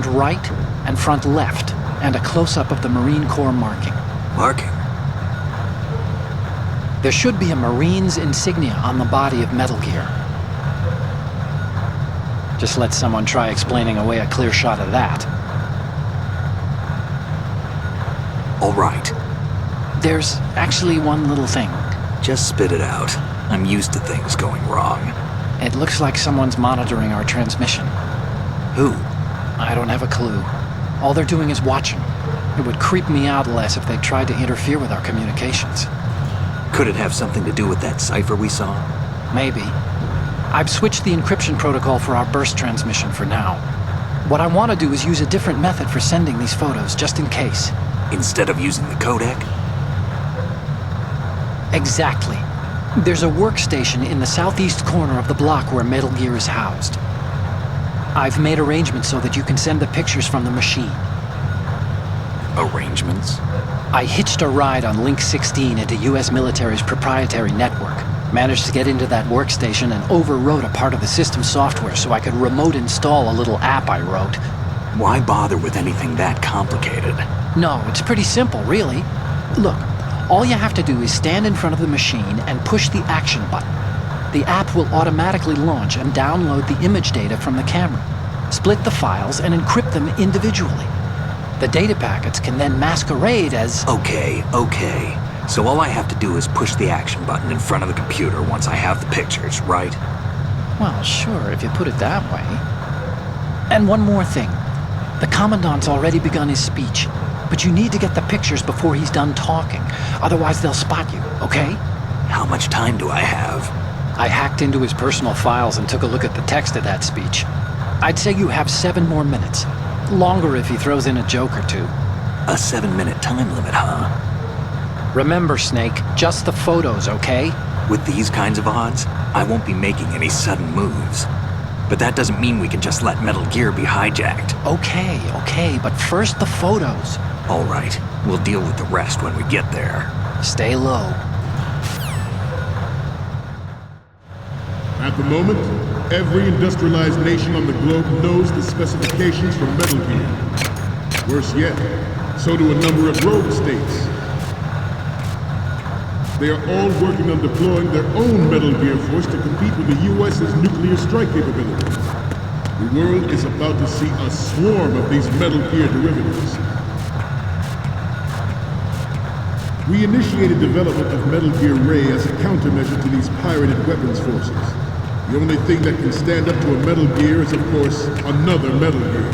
[SPEAKER 3] right, and front left, and a close-up of the Marine Corps marking.
[SPEAKER 2] Marking?
[SPEAKER 3] There should be a Marine's insignia on the body of Metal Gear. Just let someone try explaining away a clear shot of that.
[SPEAKER 2] All right.
[SPEAKER 3] There's actually one little thing.
[SPEAKER 2] Just spit it out. I'm used to things going wrong.
[SPEAKER 3] It looks like someone's monitoring our transmission.
[SPEAKER 2] Who?
[SPEAKER 3] I don't have a clue. All they're doing is watching. It would creep me out less if they tried to interfere with our communications.
[SPEAKER 2] Could it have something to do with that cipher we saw?
[SPEAKER 3] Maybe. I've switched the encryption protocol for our burst transmission for now. What I want to do is use a different method for sending these photos, just in case.
[SPEAKER 2] Instead of using the codec?
[SPEAKER 3] Exactly. There's a workstation in the southeast corner of the block where Metal Gear is housed. I've made arrangements so that you can send the pictures from the machine.
[SPEAKER 2] Arrangements?
[SPEAKER 3] I hitched a ride on Link 16 into US military's proprietary network. Managed to get into that workstation and overwrote a part of the system software so I could remote install a little app I wrote.
[SPEAKER 2] Why bother with anything that complicated?
[SPEAKER 3] No, it's pretty simple, really. Look, all you have to do is stand in front of the machine and push the action button. The app will automatically launch and download the image data from the camera, split the files, and encrypt them individually. The data packets can then masquerade as...
[SPEAKER 2] Okay. So all I have to do is push the action button in front of the computer once I have the pictures, right?
[SPEAKER 3] Well, sure, if you put it that way. And one more thing. The Commandant's already begun his speech, but you need to get the pictures before he's done talking. Otherwise, they'll spot you, okay?
[SPEAKER 2] How much time do I have?
[SPEAKER 3] I hacked into his personal files and took a look at the text of that speech. I'd say you have 7 more minutes. Longer if he throws in a joke or two.
[SPEAKER 2] A 7-minute time limit, huh?
[SPEAKER 3] Remember, Snake, just the photos, okay?
[SPEAKER 2] With these kinds of odds, I won't be making any sudden moves. But that doesn't mean we can just let Metal Gear be hijacked.
[SPEAKER 3] Okay, but first the photos.
[SPEAKER 2] All right, we'll deal with the rest when we get there.
[SPEAKER 3] Stay low.
[SPEAKER 10] At the moment, every industrialized nation on the globe knows the specifications for Metal Gear. Worse yet, so do a number of rogue states. They are all working on deploying their own Metal Gear force to compete with the U.S.'s nuclear strike capabilities. The world is about to see a swarm of these Metal Gear derivatives. We initiated development of Metal Gear Ray as a countermeasure to these pirated weapons forces. The only thing that can stand up to a Metal Gear is, of course, another Metal Gear.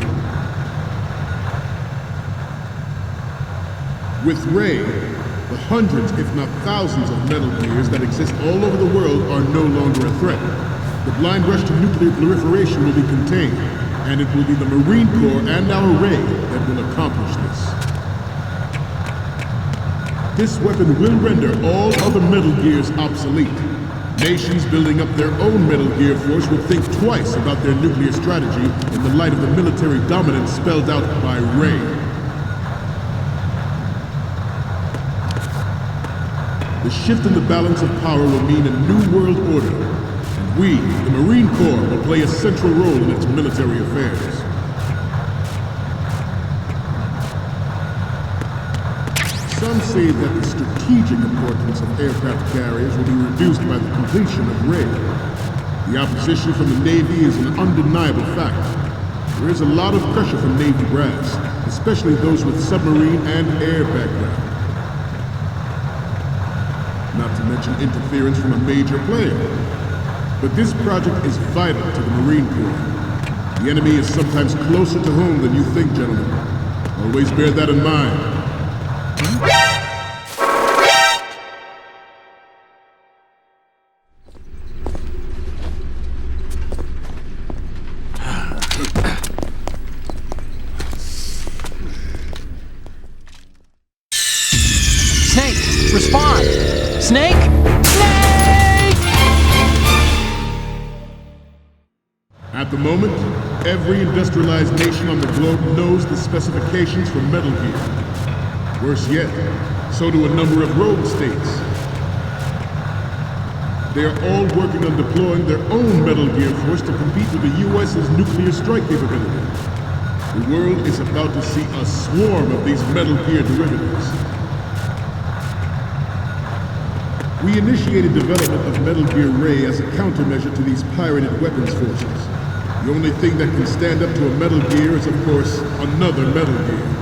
[SPEAKER 10] With Ray, the hundreds, if not thousands, of Metal Gears that exist all over the world are no longer a threat. The blind rush to nuclear proliferation will be contained, and it will be the Marine Corps and our Ray that will accomplish this. This weapon will render all other Metal Gears obsolete. Nations building up their own Metal Gear force would think twice about their nuclear strategy in the light of the military dominance spelled out by Ray. The shift in the balance of power will mean a new world order, and we, the Marine Corps, will play a central role in its military affairs. Some say that the strategic importance of aircraft carriers will be reduced by the completion of Ray. The opposition from the Navy is an undeniable fact. There is a lot of pressure from Navy brass, especially those with submarine and air background. Not to mention interference from a major player. But this project is vital to the Marine Corps. The enemy is sometimes closer to home than you think, gentlemen. Always bear that in mind.
[SPEAKER 3] Snake, respond! Snake? Snake!
[SPEAKER 10] At the moment, every industrialized nation on the globe knows the specifications for Metal Gear. Worse yet, so do a number of rogue states. They are all working on deploying their own Metal Gear force to compete with the US's nuclear strike capability. The world is about to see a swarm of these Metal Gear derivatives. We initiated development of Metal Gear Ray as a countermeasure to these pirated weapons forces. The only thing that can stand up to a Metal Gear is, of course, another Metal Gear.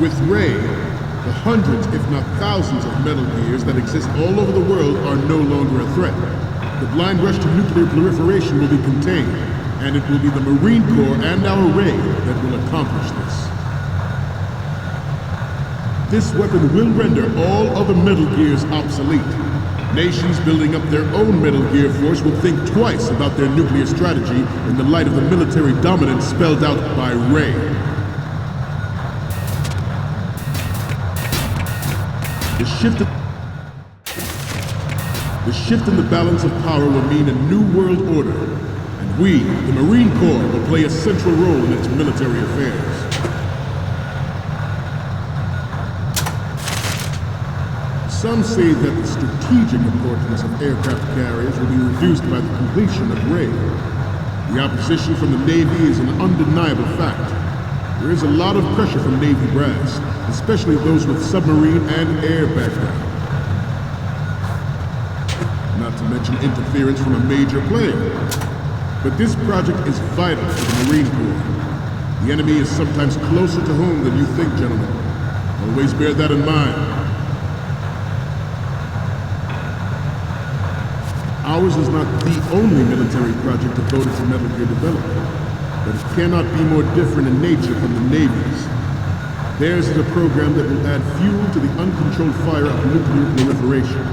[SPEAKER 10] With Ray, the hundreds, if not thousands, of Metal Gears that exist all over the world are no longer a threat. The blind rush to nuclear proliferation will be contained, and it will be the Marine Corps and our Ray that will accomplish this. This weapon will render all other Metal Gears obsolete. Nations building up their own Metal Gear force will think twice about their nuclear strategy in the light of the military dominance spelled out by Ray. The shift in the balance of power will mean a new world order, and we, the Marine Corps, will play a central role in its military affairs. Some say that the strategic importance of aircraft carriers will be reduced by the completion of Ray. The opposition from the Navy is an undeniable fact. There is a lot of pressure from Navy brass, especially those with submarine and air background. Not to mention interference from a major player. But this project is vital to the Marine Corps. The enemy is sometimes closer to home than you think, gentlemen. Always bear that in mind. Ours is not the only military project devoted to Metal Gear development, but it cannot be more different in nature from the Navy's. Theirs is a program that will add fuel to the uncontrolled fire of nuclear proliferation.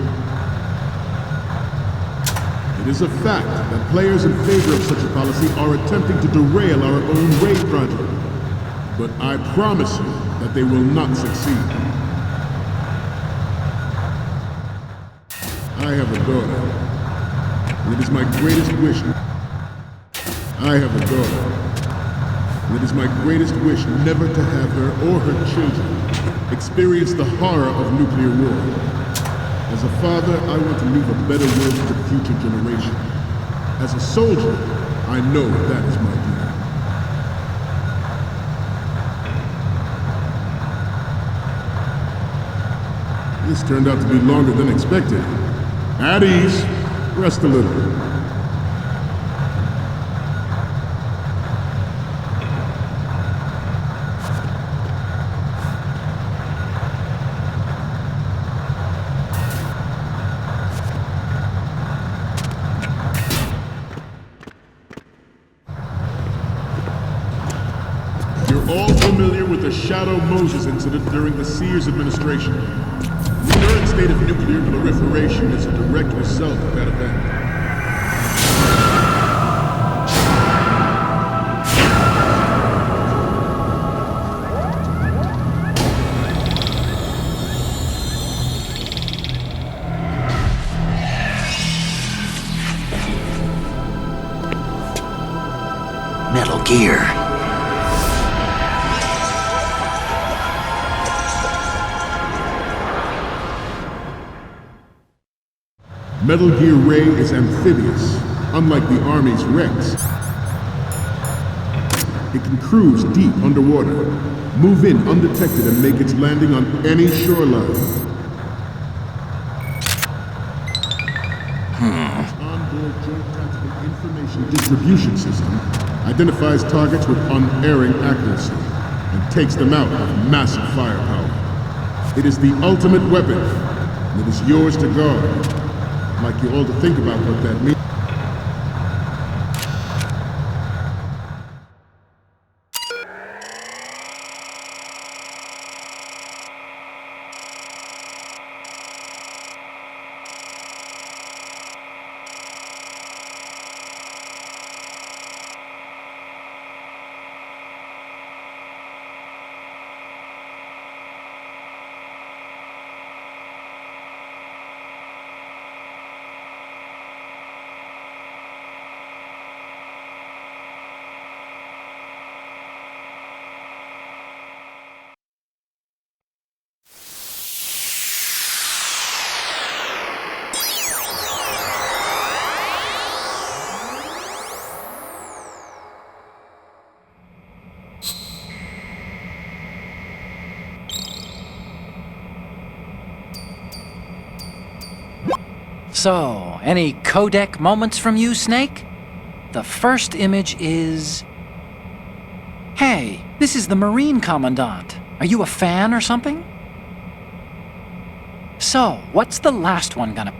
[SPEAKER 10] It is a fact that players in favor of such a policy are attempting to derail our own Ray project, but I promise you that they will not succeed. I have a daughter. And it is my greatest wish. I have a daughter. And it is my greatest wish never to have her or her children experience the horror of nuclear war. As a father, I want to leave a better world to the future generation. As a soldier, I know that is my duty. This turned out to be longer than expected. At ease. Rest a little. You're all familiar with the Shadow Moses incident during the Sears administration. The current state of nuclear proliferation is a direct result of that event.
[SPEAKER 2] Metal Gear.
[SPEAKER 10] Metal Gear Ray is amphibious, unlike the Army's Rex. It can cruise deep underwater, move in undetected, and make its landing on any shoreline. Onboard Joint Tactical Information Distribution System identifies targets with unerring accuracy and takes them out with massive firepower. It is the ultimate weapon, and it is yours to guard. I'd like you all to think about what that means.
[SPEAKER 4] So, any codec moments from you, Snake? The first image is... Hey, this is the Marine Commandant. Are you a fan or something? So, what's the last one gonna...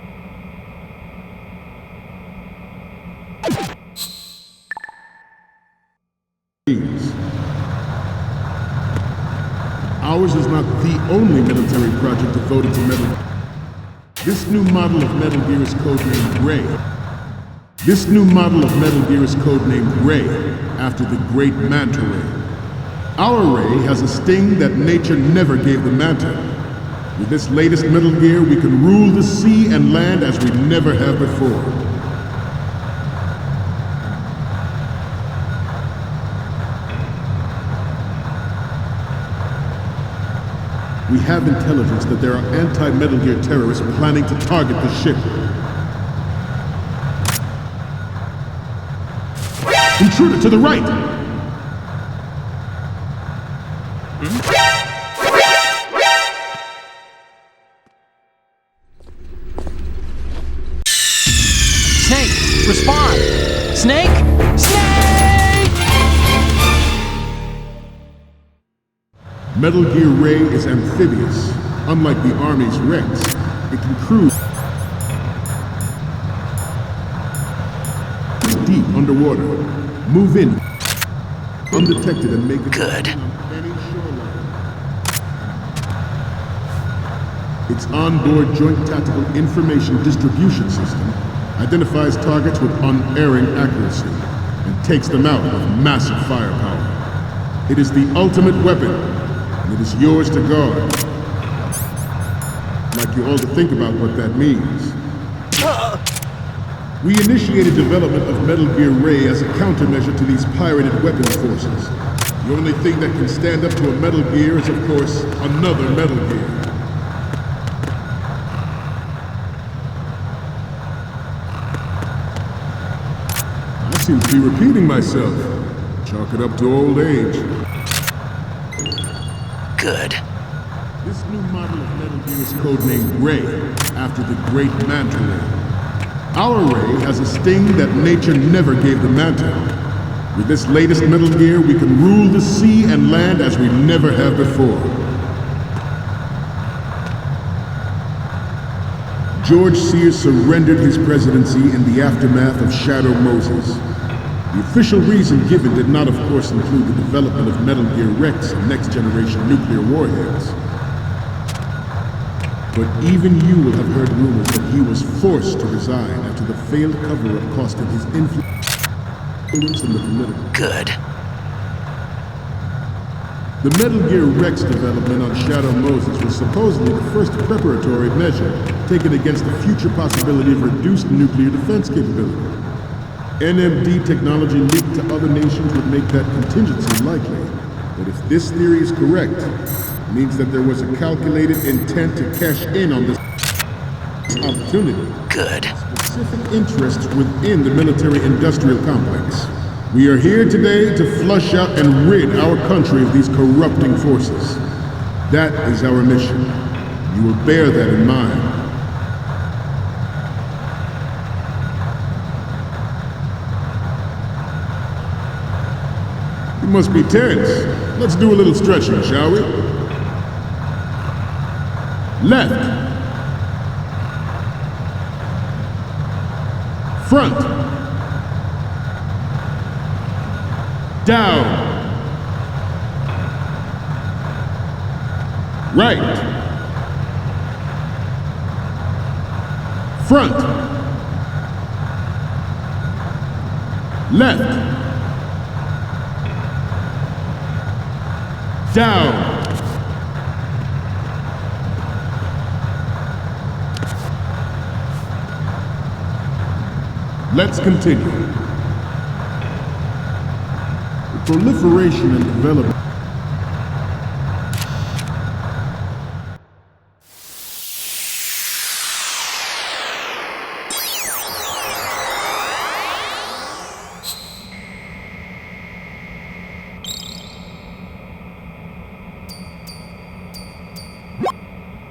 [SPEAKER 10] Ours is not the only military project devoted to metal. This new model of Metal Gear is codenamed Ray. This new model of Metal Gear is codenamed Ray, after the great Manta Ray. Our Ray has a sting that nature never gave the Manta. With this latest Metal Gear, we can rule the sea and land as we never have before. We have intelligence that there are anti-Metal Gear terrorists planning to target the ship. Intruder to the right!
[SPEAKER 4] Snake, respond! Snake! Snake!
[SPEAKER 10] Metal Gear Ray is amphibious. Unlike the Army's Rex, it can cruise deep underwater, move in undetected, and make it
[SPEAKER 2] Good.
[SPEAKER 10] on any shoreline. Its onboard Joint Tactical Information Distribution System identifies targets with unerring accuracy and takes them out with massive firepower. It is the ultimate weapon, and it is yours to guard. I'd like you all to think about what that means. We initiated development of Metal Gear Ray as a countermeasure to these pirated weapons forces. The only thing that can stand up to a Metal Gear is, of course, another Metal Gear. I seem to be repeating myself. Chalk it up to old age.
[SPEAKER 2] Good.
[SPEAKER 10] This new model of Metal Gear is codenamed Ray, after the great Manta Ray. Our Ray has a sting that nature never gave the Manta. With this latest Metal Gear, we can rule the sea and land as we never have before. George Sears surrendered his presidency in the aftermath of Shadow Moses. The official reason given did not, of course, include the development of Metal Gear Rex and next-generation nuclear warheads. But even you will have heard rumors that he was forced to resign after the failed cover-up cost him his influence in the political.
[SPEAKER 2] Good.
[SPEAKER 10] The Metal Gear Rex development on Shadow Moses was supposedly the first preparatory measure taken against the future possibility of reduced nuclear defense capability. NMD technology leaked to other nations would make that contingency likely. But if this theory is correct, it means that there was a calculated intent to cash in on this opportunity.
[SPEAKER 2] Good.
[SPEAKER 10] Specific interests within the military-industrial complex. We are here today to flush out and rid our country of these corrupting forces. That is our mission. You will bear that in mind. You must be tense. Let's do a little stretching, shall we? Left. Front. Down. Right. Front. Left. Down. Let's continue. The proliferation and development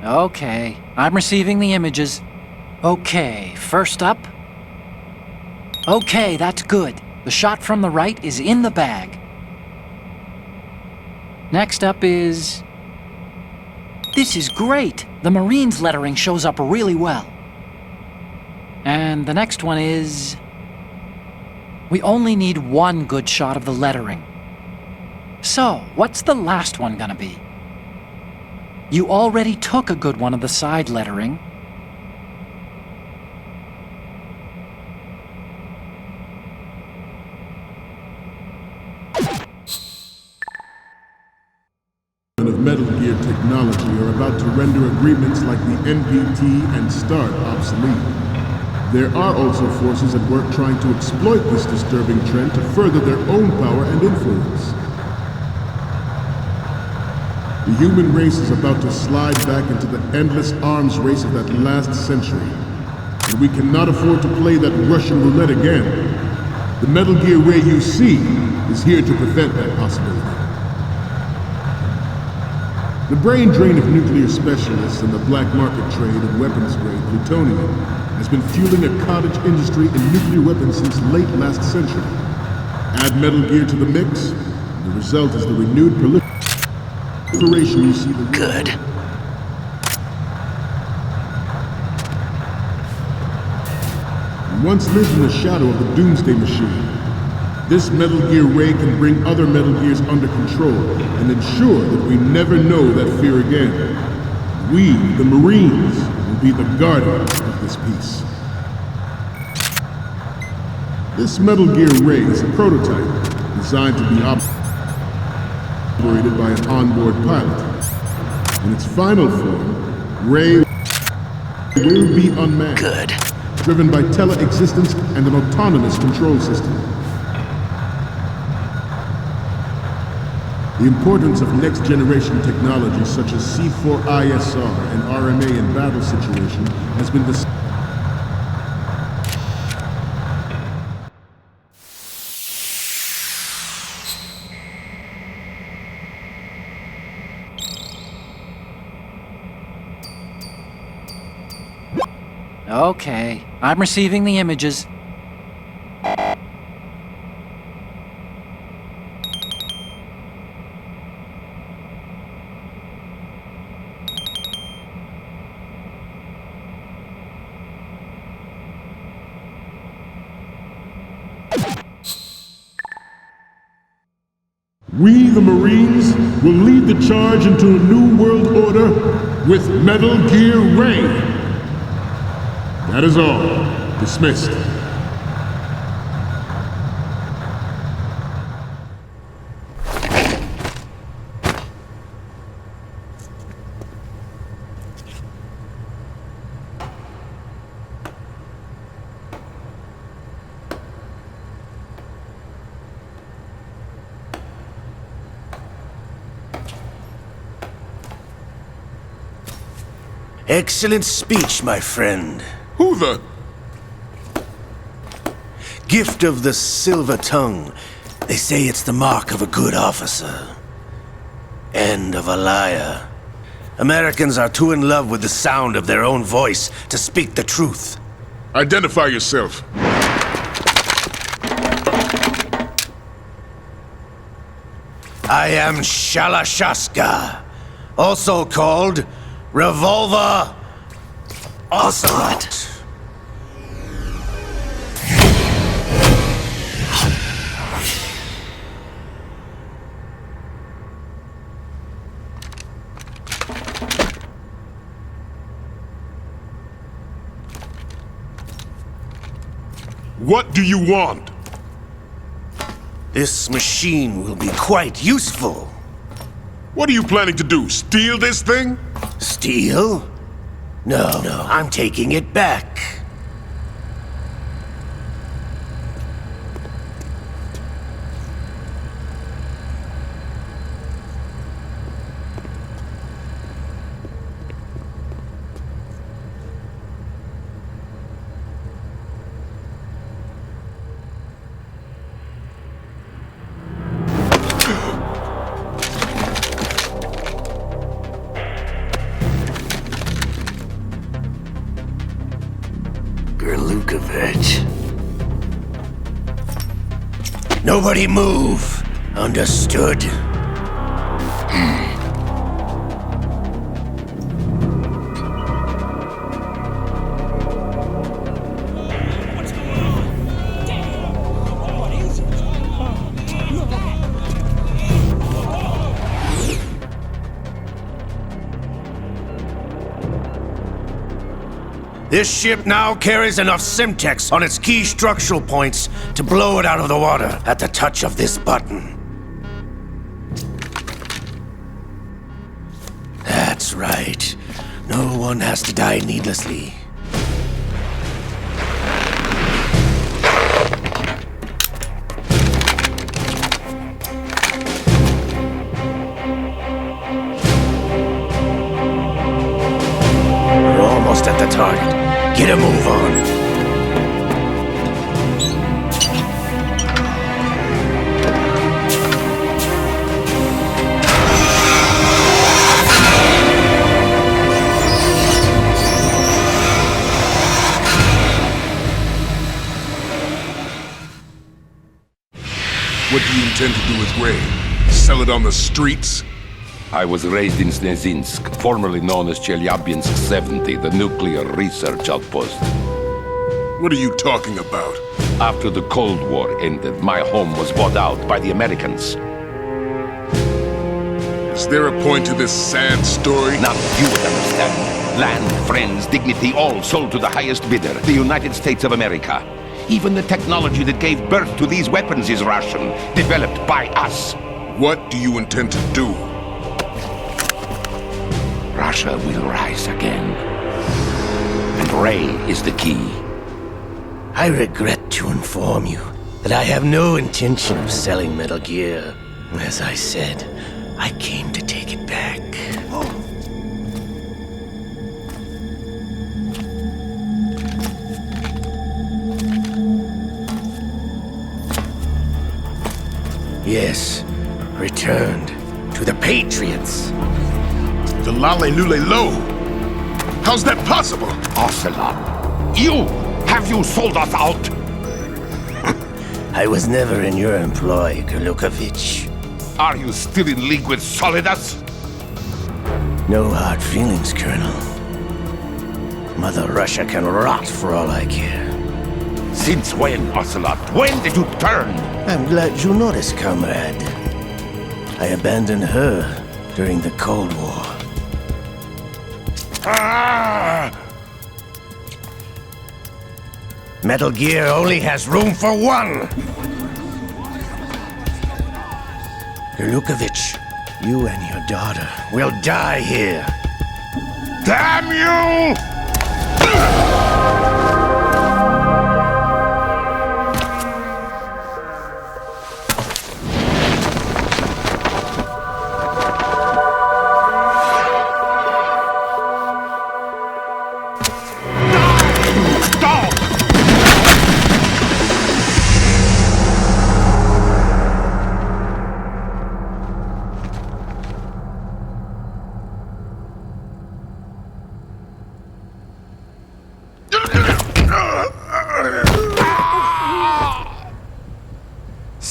[SPEAKER 4] Okay, I'm receiving the images. Okay, first up. Okay, that's good. The shot from the right is in the bag. Next up is... This is great! The Marines lettering shows up really well. And the next one is... We only need one good shot of the lettering. So, what's the last one gonna be? You already took a good one of the side lettering.
[SPEAKER 10] of Metal Gear technology are about to render agreements like the NPT and START obsolete. There are also forces at work trying to exploit this disturbing trend to further their own power and influence. The human race is about to slide back into the endless arms race of that last century, and we cannot afford to play that Russian roulette again. The Metal Gear Ray you see is here to prevent that possibility. The brain drain of nuclear specialists and the black market trade in weapons-grade plutonium has been fueling a cottage industry in nuclear weapons since late last century. Add Metal Gear to the mix, and the result is the renewed proliferation you see the
[SPEAKER 2] Good.
[SPEAKER 10] We once lived in the shadow of the Doomsday Machine. This Metal Gear Ray can bring other Metal Gears under control and ensure that we never know that fear again. We, the Marines, will be the guardians of this peace. This Metal Gear Ray is a prototype designed to be operated by an onboard pilot. In its final form, Ray will be unmanned,
[SPEAKER 2] Good.
[SPEAKER 10] driven by tele-existence and an autonomous control system. The importance of next-generation technology such as C4ISR and RMA in battle situation has been discussed.
[SPEAKER 4] Okay, I'm receiving the images.
[SPEAKER 10] We, the Marines, will lead the charge into a new world order with Metal Gear Ray. That is all. Dismissed.
[SPEAKER 11] Excellent speech, my friend.
[SPEAKER 10] Who the...
[SPEAKER 11] Gift of the silver tongue. They say it's the mark of a good officer. And of a liar. Americans are too in love with the sound of their own voice to speak the truth.
[SPEAKER 10] Identify yourself.
[SPEAKER 11] I am Shalashaska, also called Revolver Ocelot.
[SPEAKER 10] What do you want?
[SPEAKER 11] This machine will be quite useful.
[SPEAKER 10] What are you planning to do? Steal this thing?
[SPEAKER 11] Steal? No, I'm taking it back. Nobody move. Understood? This ship now carries enough Simtex on its key structural points to blow it out of the water at the touch of this button. That's right. No one has to die needlessly. We're almost at the target. Get a move on.
[SPEAKER 10] What do you intend to do with Ray? Sell it on the streets?
[SPEAKER 7] I was raised in Snezinsk, formerly known as Chelyabinsk 70, the nuclear research outpost.
[SPEAKER 10] What are you talking about?
[SPEAKER 7] After the Cold War ended, my home was bought out by the Americans.
[SPEAKER 10] Is there a point to this sad story?
[SPEAKER 7] Now you would understand. Land, friends, dignity, all sold to the highest bidder, the United States of America. Even the technology that gave birth to these weapons is Russian, developed by us.
[SPEAKER 10] What do you intend to do?
[SPEAKER 7] Russia will rise again. And Ray is the key.
[SPEAKER 11] I regret to inform you that I have no intention of selling Metal Gear. As I said, I came to take it back. Yes, returned to the Patriots.
[SPEAKER 10] The Lale Lule Lo? How's that possible?
[SPEAKER 7] Ocelot, have you sold us out?
[SPEAKER 11] I was never in your employ, Gurlukovich.
[SPEAKER 7] Are you still in league with Solidus?
[SPEAKER 11] No hard feelings, Colonel. Mother Russia can rot for all I care.
[SPEAKER 7] Since when, Ocelot? When did you turn?
[SPEAKER 11] I'm glad you noticed, comrade. I abandoned her during the Cold War. Metal Gear only has room for one! Gurlukovich, you and your daughter will die here.
[SPEAKER 7] Damn you!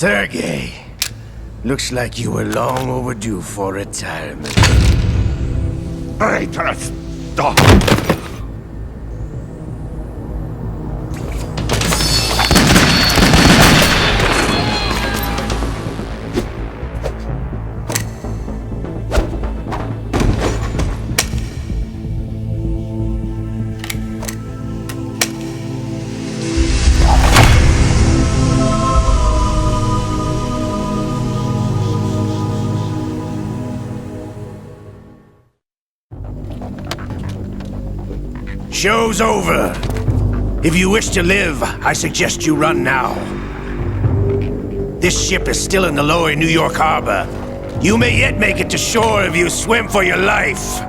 [SPEAKER 11] Sergei, looks like you were long overdue for retirement.
[SPEAKER 7] Traitors! Stop!
[SPEAKER 11] Show's over. If you wish to live, I suggest you run now. This ship is still in the lower New York harbor. You may yet make it to shore if you swim for your life.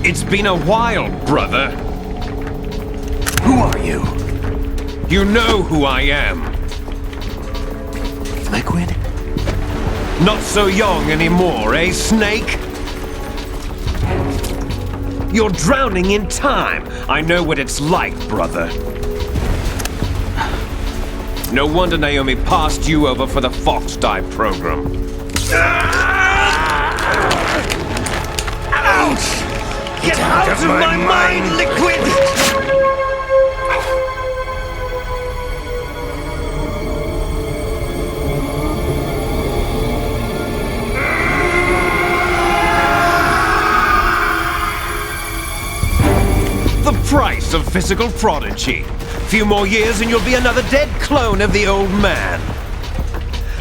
[SPEAKER 7] It's been a while, brother.
[SPEAKER 1] Who are you?
[SPEAKER 7] You know who I am.
[SPEAKER 1] Liquid?
[SPEAKER 7] Not so young anymore, eh, Snake? You're drowning in time. I know what it's like, brother. No wonder Naomi passed you over for the Fox Dive program.
[SPEAKER 11] Ouch!
[SPEAKER 7] Get out of my mind, Liquid! The price of physical prodigy. Few more years and you'll be another dead clone of the old man.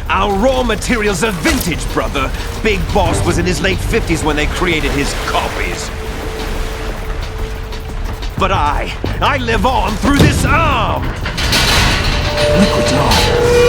[SPEAKER 7] Our raw materials are vintage, brother. Big Boss was in his late 50s when they created his copies. But I live on through this arm!
[SPEAKER 1] Liquid's on.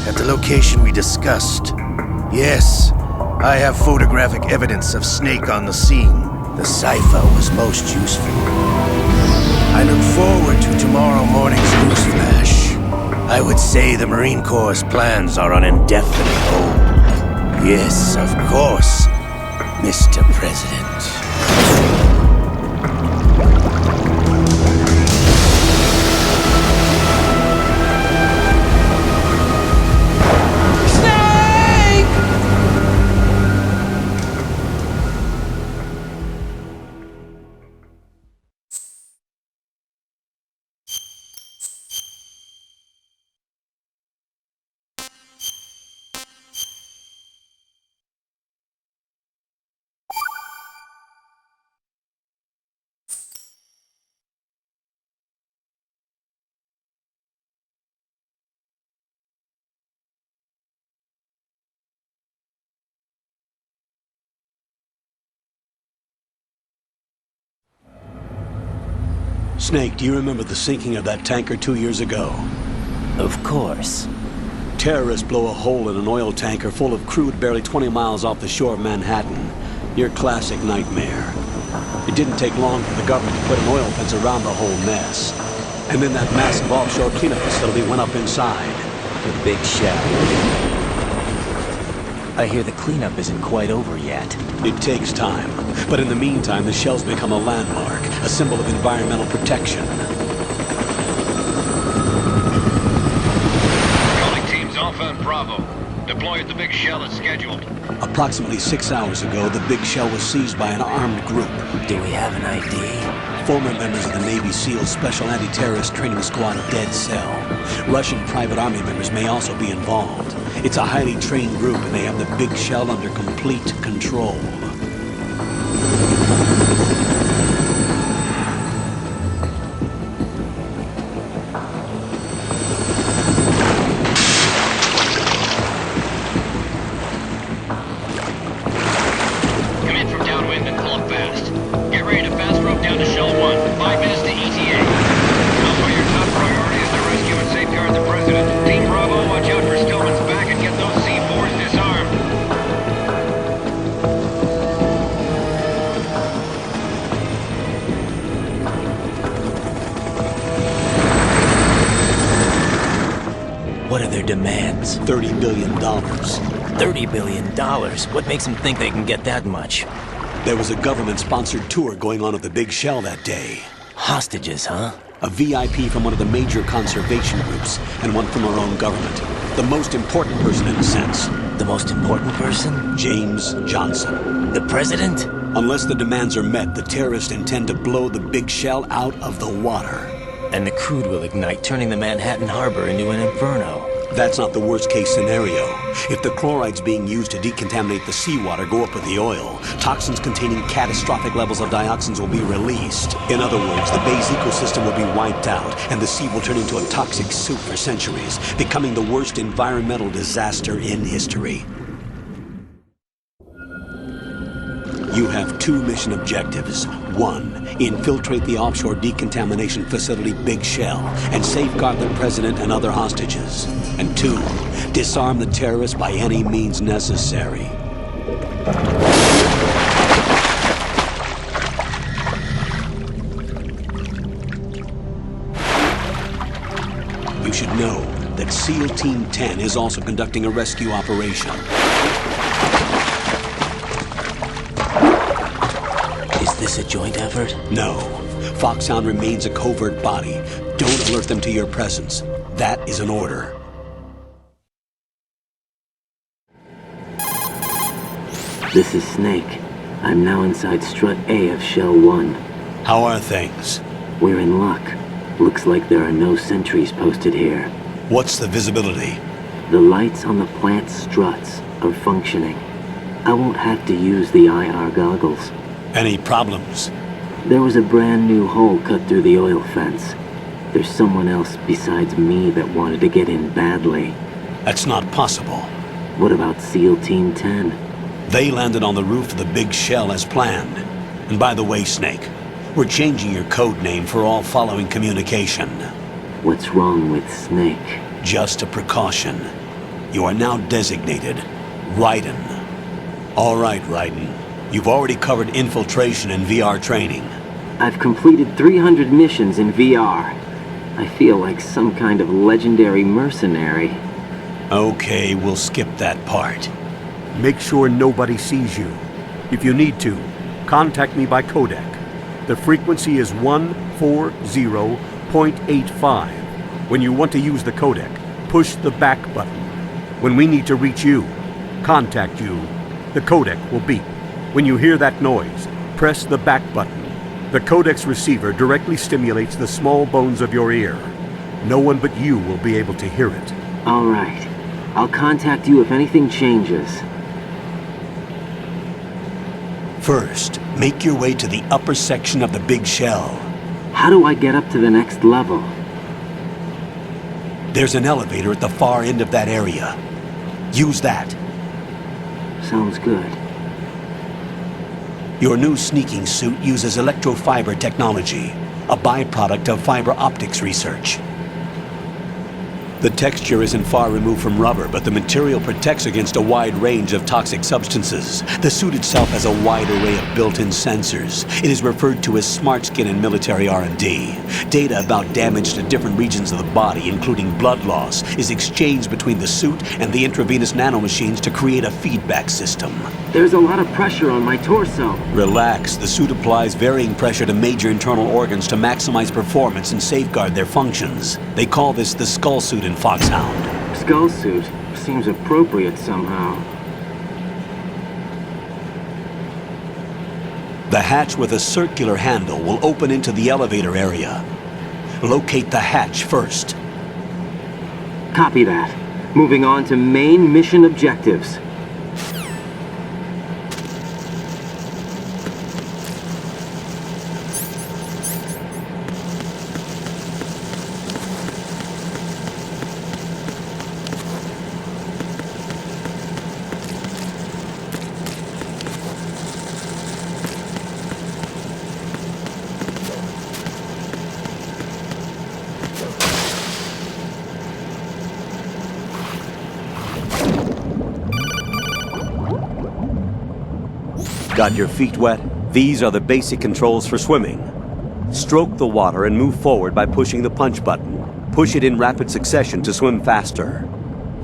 [SPEAKER 11] at the location we discussed. Yes, I have photographic evidence of Snake on the scene. The cipher was most useful. I look forward to tomorrow morning's newsflash. I would say the Marine Corps' plans are on indefinite hold. Yes, of course, Mr. President.
[SPEAKER 12] Snake, do you remember the sinking of that tanker 2 years ago?
[SPEAKER 13] Of course.
[SPEAKER 12] Terrorists blow a hole in an oil tanker full of crude barely 20 miles off the shore of Manhattan. Your classic nightmare. It didn't take long for the government to put an oil fence around the whole mess. And then that massive offshore cleanup facility went up inside.
[SPEAKER 13] The big shell. I hear the cleanup isn't quite over yet.
[SPEAKER 12] It takes time. But in the meantime, the shell's become a landmark, a symbol of environmental protection.
[SPEAKER 5] Calling teams Alpha and Bravo. Deploy at the big shell as scheduled.
[SPEAKER 12] Approximately 6 hours ago, the big shell was seized by an armed group.
[SPEAKER 13] Do we have an ID?
[SPEAKER 12] Former members of the Navy SEAL Special Anti-Terrorist Training Squad of Dead Cell. Russian private army members may also be involved. It's a highly trained group, and they have the big shell under complete control.
[SPEAKER 5] Come in from downwind and pull up fast. Get ready to fast rope down to Shell 1. 5 minutes to ETA. Alpha, your top priority is to rescue and safeguard the President. Team Bravo, watch out for Stillman's back and get those C4s disarmed.
[SPEAKER 13] What are their demands?
[SPEAKER 12] $30 billion.
[SPEAKER 13] $30 billion? What makes them think they can get that much?
[SPEAKER 12] There was a government-sponsored tour going on at the big shell that day.
[SPEAKER 13] Hostages, huh?
[SPEAKER 12] A VIP from one of the major conservation groups, and one from our own government. The most important person in a sense.
[SPEAKER 13] The most important person?
[SPEAKER 12] James Johnson.
[SPEAKER 13] The president?
[SPEAKER 12] Unless the demands are met, the terrorists intend to blow the big shell out of the water.
[SPEAKER 13] And the crude will ignite, turning the Manhattan Harbor into an inferno.
[SPEAKER 12] That's not the worst-case scenario. If the chlorides being used to decontaminate the seawater go up with the oil, toxins containing catastrophic levels of dioxins will be released. In other words, the bay's ecosystem will be wiped out, and the sea will turn into a toxic soup for centuries, becoming the worst environmental disaster in history. You have 2 mission objectives. 1, infiltrate the offshore decontamination facility Big Shell and safeguard the president and other hostages. And 2, disarm the terrorists by any means necessary. You should know that SEAL Team 10 is also conducting a rescue operation.
[SPEAKER 13] Is this a joint effort?
[SPEAKER 12] No. Foxhound remains a covert body. Don't alert them to your presence. That is an order.
[SPEAKER 14] This is Snake. I'm now inside Strut A of Shell 1.
[SPEAKER 12] How are things?
[SPEAKER 14] We're in luck. Looks like there are no sentries posted here.
[SPEAKER 12] What's the visibility?
[SPEAKER 14] The lights on the plant's struts are functioning. I won't have to use the IR goggles.
[SPEAKER 12] Any problems?
[SPEAKER 14] There was a brand new hole cut through the oil fence. There's someone else besides me that wanted to get in badly.
[SPEAKER 12] That's not possible.
[SPEAKER 14] What about SEAL Team 10?
[SPEAKER 12] They landed on the roof of the Big Shell as planned. And by the way, Snake, we're changing your code name for all following communication.
[SPEAKER 14] What's wrong with Snake?
[SPEAKER 12] Just a precaution. You are now designated Raiden. All right, Raiden. You've already covered infiltration and VR training.
[SPEAKER 14] I've completed 300 missions in VR. I feel like some kind of legendary mercenary.
[SPEAKER 12] Okay, we'll skip that part.
[SPEAKER 15] Make sure nobody sees you. If you need to, contact me by codec. The frequency is 140.85. When you want to use the codec, push the back button. When we need to reach you, contact you, the codec will beep. When you hear that noise, press the back button. The codec's receiver directly stimulates the small bones of your ear. No one but you will be able to hear it.
[SPEAKER 14] All right. I'll contact you if anything changes.
[SPEAKER 12] First, make your way to the upper section of the big shell.
[SPEAKER 14] How do I get up to the next level?
[SPEAKER 12] There's an elevator at the far end of that area. Use that.
[SPEAKER 14] Sounds good.
[SPEAKER 12] Your new sneaking suit uses electrofiber technology, a byproduct of fiber optics research. The texture isn't far removed from rubber, but the material protects against a wide range of toxic substances. The suit itself has a wide array of built-in sensors. It is referred to as smart skin in military R&D. Data about damage to different regions of the body, including blood loss, is exchanged between the suit and the intravenous nanomachines to create a feedback system.
[SPEAKER 14] There's a lot of pressure on my torso.
[SPEAKER 12] Relax. The suit applies varying pressure to major internal organs to maximize performance and safeguard their functions. They call this the skull suit in Foxhound.
[SPEAKER 14] Skull suit seems appropriate somehow.
[SPEAKER 12] The hatch with a circular handle will open into the elevator area. Locate the hatch first.
[SPEAKER 14] Copy that. Moving on to main mission objectives.
[SPEAKER 7] Got your feet wet? These are the basic controls for swimming. Stroke the water and move forward by pushing the punch button. Push it in rapid succession to swim faster.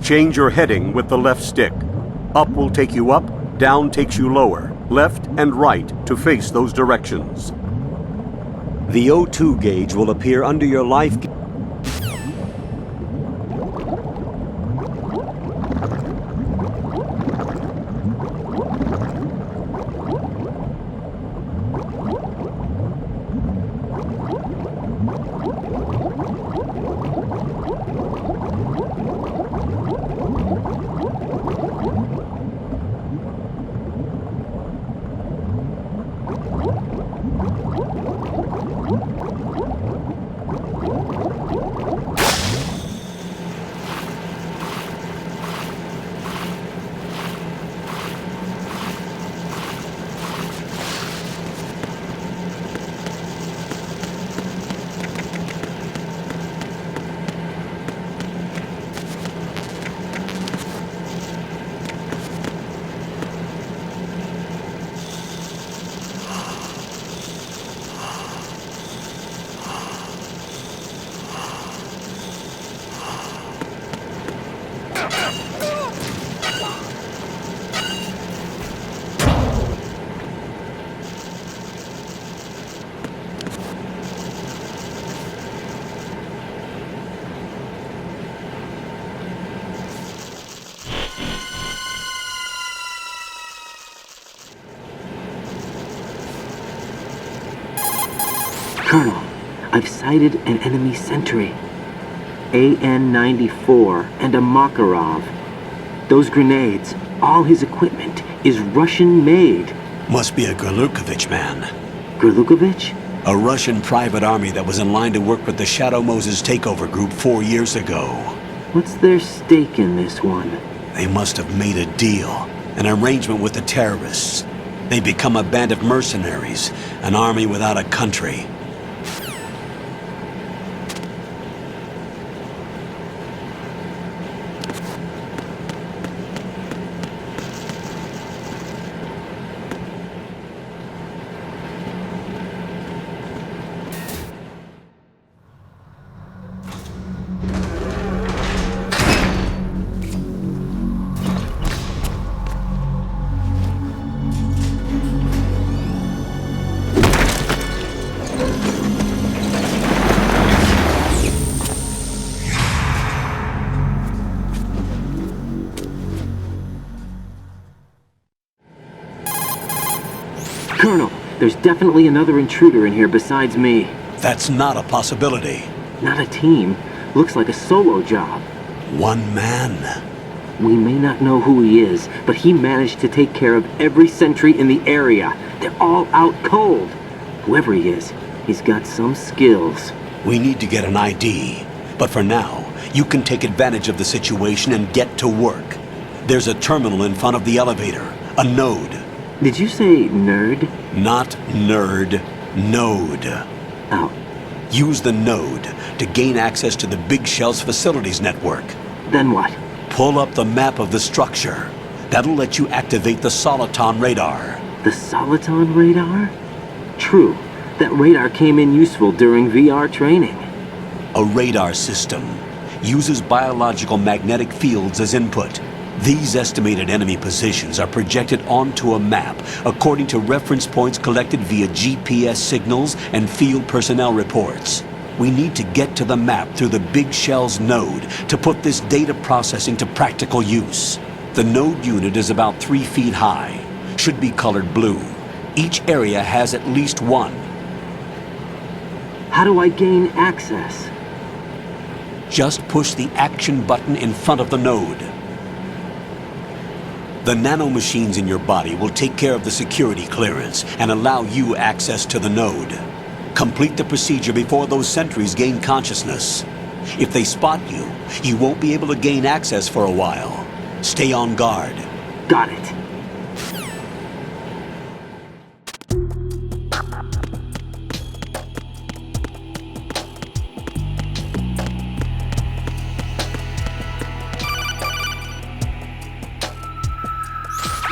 [SPEAKER 15] Change your heading with the left stick. Up will take you up, down takes you lower, left and right to face those directions.
[SPEAKER 7] The O2 gauge will appear under your life.
[SPEAKER 14] Colonel, I've sighted an enemy sentry. AN-94 and a Makarov. Those grenades, all his equipment, is Russian-made.
[SPEAKER 12] Must be a Gurlukovich man.
[SPEAKER 14] Gurlukovich?
[SPEAKER 12] A Russian private army that was in line to work with the Shadow Moses takeover group 4 years ago.
[SPEAKER 14] What's their stake in this one?
[SPEAKER 12] They must have made a deal, an arrangement with the terrorists. They become a band of mercenaries, an army without a country.
[SPEAKER 14] Colonel, there's definitely another intruder in here besides me.
[SPEAKER 12] That's not a possibility.
[SPEAKER 14] Not a team. Looks like a solo job.
[SPEAKER 12] One man.
[SPEAKER 14] We may not know who he is, but he managed to take care of every sentry in the area. They're all out cold. Whoever he is, he's got some skills.
[SPEAKER 12] We need to get an ID. But for now, you can take advantage of the situation and get to work. There's a terminal in front of the elevator. A node.
[SPEAKER 14] Did you say nerd?
[SPEAKER 12] Not nerd. Node.
[SPEAKER 14] Oh.
[SPEAKER 12] Use the node to gain access to the Big Shell's facilities network.
[SPEAKER 14] Then what?
[SPEAKER 12] Pull up the map of the structure. That'll let you activate the Soliton radar.
[SPEAKER 14] The Soliton radar? True. That radar came in useful during VR training.
[SPEAKER 12] A radar system uses biological magnetic fields as input. These estimated enemy positions are projected onto a map according to reference points collected via GPS signals and field personnel reports. We need to get to the map through the Big Shell's node to put this data processing to practical use. The node unit is about 3 feet high, should be colored blue. Each area has at least one.
[SPEAKER 14] How do I gain access?
[SPEAKER 12] Just push the action button in front of the node. The nanomachines in your body will take care of the security clearance and allow you access to the node. Complete the procedure before those sentries gain consciousness. If they spot you, you won't be able to gain access for a while. Stay on guard.
[SPEAKER 14] Got it.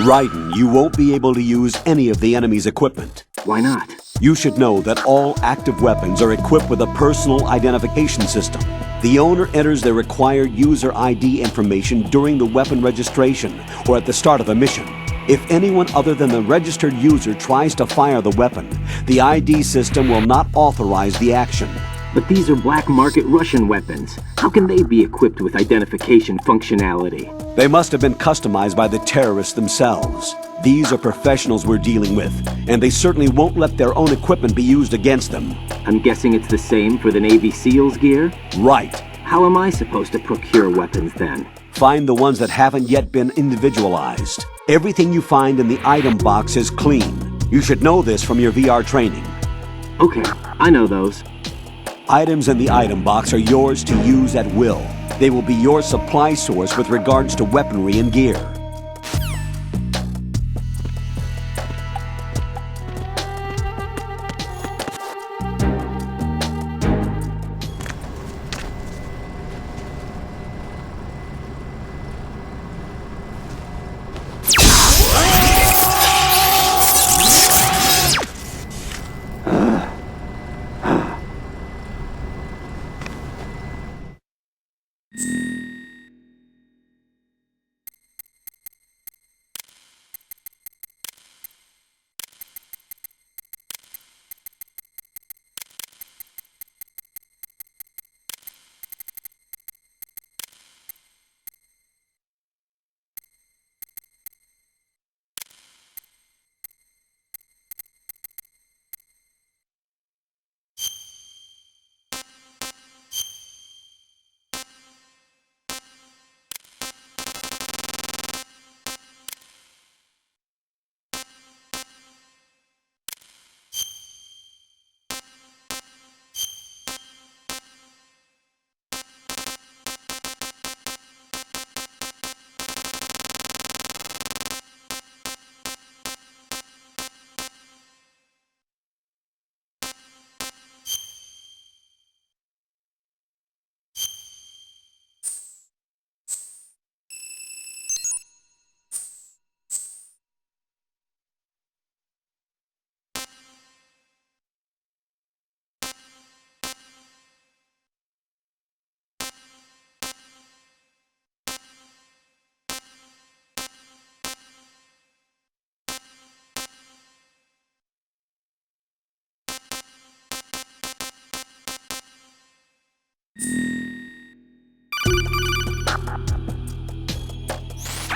[SPEAKER 12] Raiden, you won't be able to use any of the enemy's equipment.
[SPEAKER 14] Why not?
[SPEAKER 12] You should know that all active weapons are equipped with a personal identification system. The owner enters their required user ID information during the weapon registration or at the start of a mission. If anyone other than the registered user tries to fire the weapon, the ID system will not authorize the action.
[SPEAKER 14] But these are black market Russian weapons. How can they be equipped with identification functionality?
[SPEAKER 12] They must have been customized by the terrorists themselves. These are professionals we're dealing with, and they certainly won't let their own equipment be used against them.
[SPEAKER 14] I'm guessing it's the same for the Navy SEALs gear?
[SPEAKER 12] Right.
[SPEAKER 14] How am I supposed to procure weapons then?
[SPEAKER 12] Find the ones that haven't yet been individualized. Everything you find in the item box is clean. You should know this from your VR training.
[SPEAKER 14] Okay, I know those.
[SPEAKER 12] Items in the item box are yours to use at will. They will be your supply source with regards to weaponry and gear.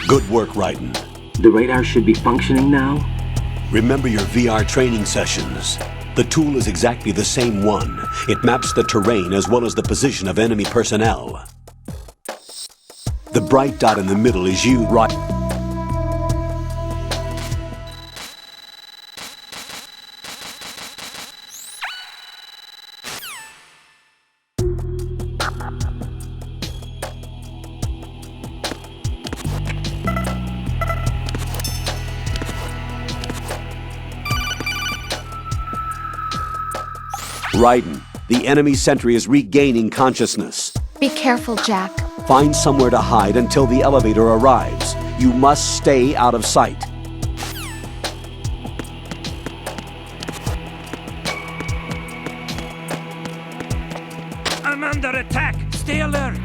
[SPEAKER 12] Good work, Raiden.
[SPEAKER 14] The radar should be functioning now?
[SPEAKER 12] Remember your VR training sessions. The tool is exactly the same one. It maps the terrain as well as the position of enemy personnel. The bright dot in the middle is you, right? Raiden, the enemy sentry is regaining consciousness.
[SPEAKER 16] Be careful, Jack.
[SPEAKER 12] Find somewhere to hide until the elevator arrives. You must stay out of sight.
[SPEAKER 8] I'm under attack! Stay alert!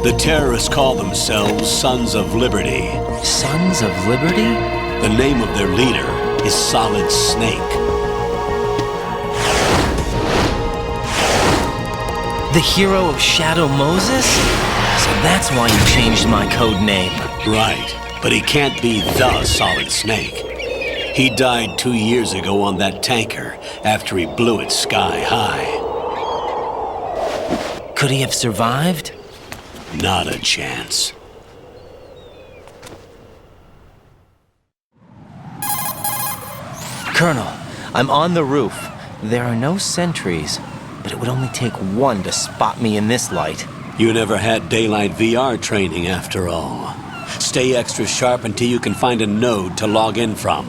[SPEAKER 12] The terrorists call themselves Sons of Liberty.
[SPEAKER 13] Sons of Liberty?
[SPEAKER 12] The name of their leader is Solid Snake.
[SPEAKER 13] The hero of Shadow Moses? So that's why you changed my code name.
[SPEAKER 12] Right, but he can't be the Solid Snake. He died 2 years ago on that tanker after he blew it sky high.
[SPEAKER 13] Could he have survived?
[SPEAKER 12] Not a chance.
[SPEAKER 13] Colonel, I'm on the roof. There are no sentries, but it would only take one to spot me in this light.
[SPEAKER 12] You never had daylight VR training after all. Stay extra sharp until you can find a node to log in from.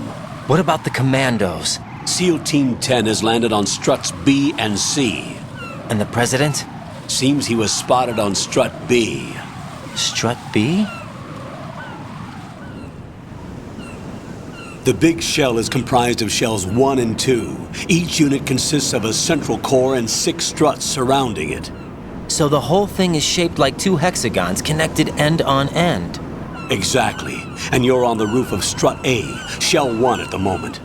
[SPEAKER 13] What about the commandos?
[SPEAKER 12] SEAL Team 10 has landed on struts B and C.
[SPEAKER 13] And the President?
[SPEAKER 12] Seems he was spotted on strut B.
[SPEAKER 13] Strut B?
[SPEAKER 12] The big shell is comprised of shells 1 and 2. Each unit consists of a central core and 6 struts surrounding it.
[SPEAKER 13] So the whole thing is shaped like 2 hexagons connected end on end.
[SPEAKER 12] Exactly. And you're on the roof of strut A, shell 1 at the moment.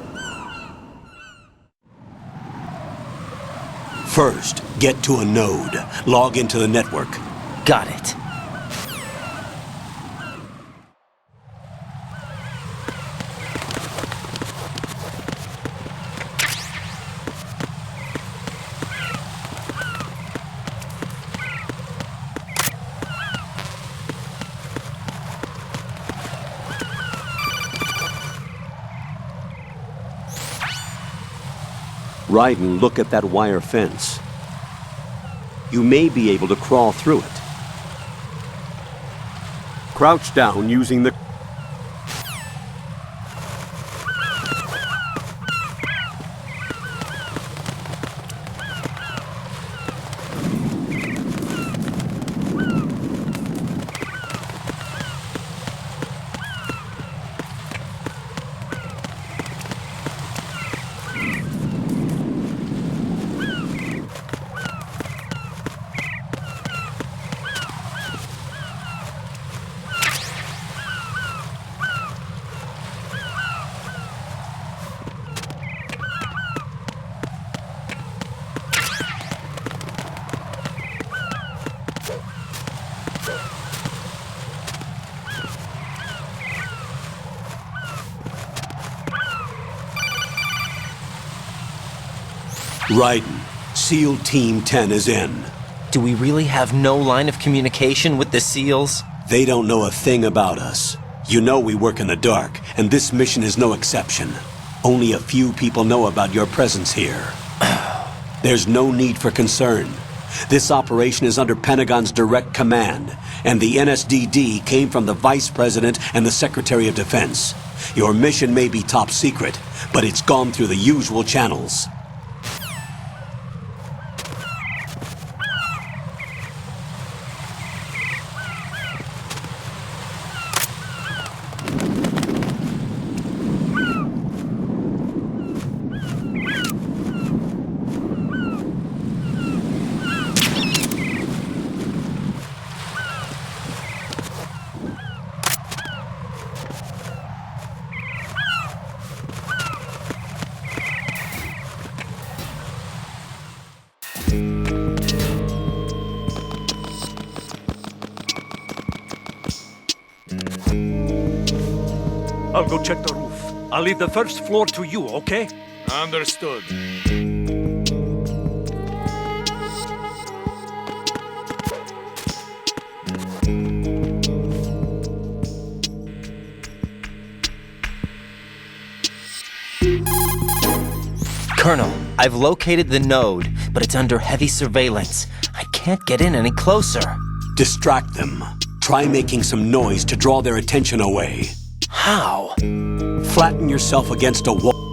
[SPEAKER 12] First, get to a node. Log into the network.
[SPEAKER 13] Got it.
[SPEAKER 12] Raiden, look at that wire fence. You may be able to crawl through it.
[SPEAKER 15] Crouch down using the...
[SPEAKER 12] Raiden, SEAL Team 10 is in.
[SPEAKER 13] Do we really have no line of communication with the SEALs?
[SPEAKER 12] They don't know a thing about us. You know we work in the dark, and this mission is no exception. Only a few people know about your presence here. There's no need for concern. This operation is under Pentagon's direct command, and the NSDD came from the Vice President and the Secretary of Defense. Your mission may be top secret, but it's gone through the usual channels.
[SPEAKER 8] I'll go check the roof. I'll leave the first floor to you, okay?
[SPEAKER 16] Understood.
[SPEAKER 13] Colonel, I've located the node, but it's under heavy surveillance. I can't get in any closer.
[SPEAKER 12] Distract them. Try making some noise to draw their attention away.
[SPEAKER 13] How?
[SPEAKER 12] Flatten yourself against a wall.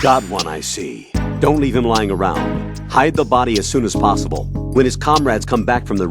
[SPEAKER 12] Got one, I see. Don't leave him lying around. Hide the body as soon as possible. When his comrades come back from the...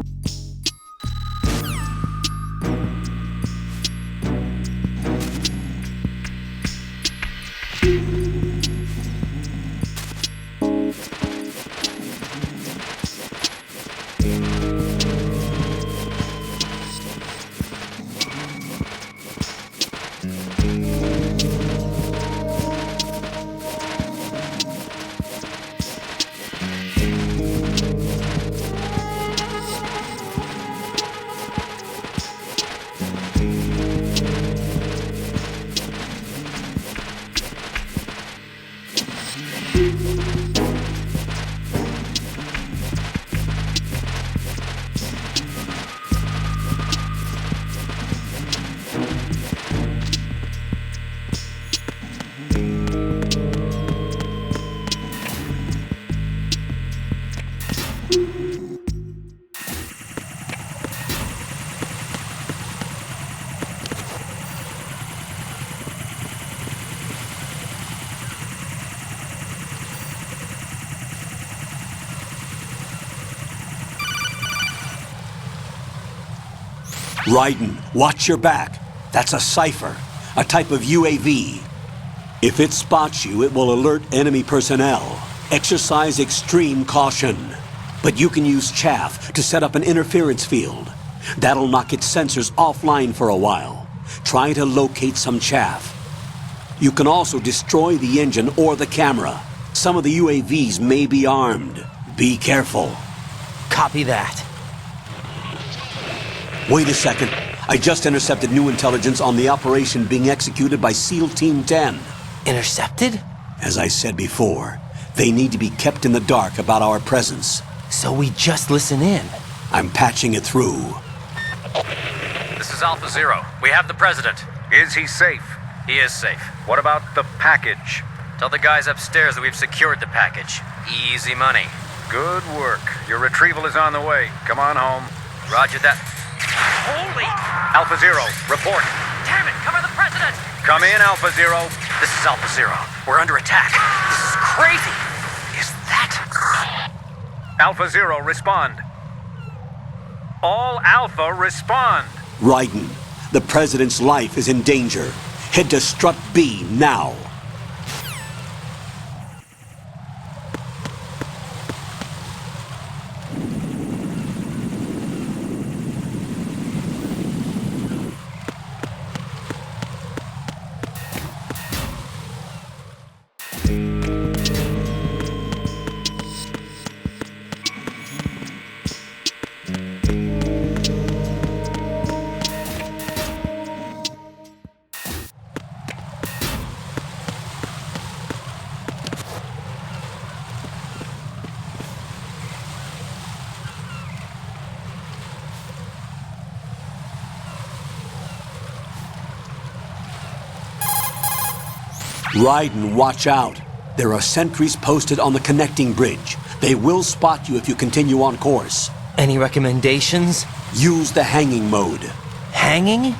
[SPEAKER 12] Raiden, watch your back. That's a cipher, a type of UAV. If it spots you, it will alert enemy personnel. Exercise extreme caution. But you can use chaff to set up an interference field. That'll knock its sensors offline for a while. Try to locate some chaff. You can also destroy the engine or the camera. Some of the UAVs may be armed. Be careful.
[SPEAKER 13] Copy that.
[SPEAKER 12] Wait a second. I just intercepted new intelligence on the operation being executed by SEAL Team 10.
[SPEAKER 13] Intercepted?
[SPEAKER 12] As I said before, they need to be kept in the dark about our presence.
[SPEAKER 13] So we just listen in.
[SPEAKER 12] I'm patching it through.
[SPEAKER 17] This is Alpha Zero. We have the president.
[SPEAKER 16] Is he safe?
[SPEAKER 17] He is safe.
[SPEAKER 16] What about the package?
[SPEAKER 17] Tell the guys upstairs that we've secured the package. Easy money.
[SPEAKER 16] Good work. Your retrieval is on the way. Come on home.
[SPEAKER 17] Roger that. Holy!
[SPEAKER 16] Alpha Zero, report.
[SPEAKER 17] Damn it! Cover the president! Come in, Alpha Zero. This is Alpha Zero. We're under attack. This is crazy. Is that...
[SPEAKER 16] Alpha Zero, respond. All Alpha, respond.
[SPEAKER 12] Raiden, the President's life is in danger. Head to Strut B now. Raiden, watch out. There are sentries posted on the connecting bridge. They will spot you if you continue on course.
[SPEAKER 13] Any recommendations?
[SPEAKER 12] Use the hanging mode.
[SPEAKER 13] Hanging?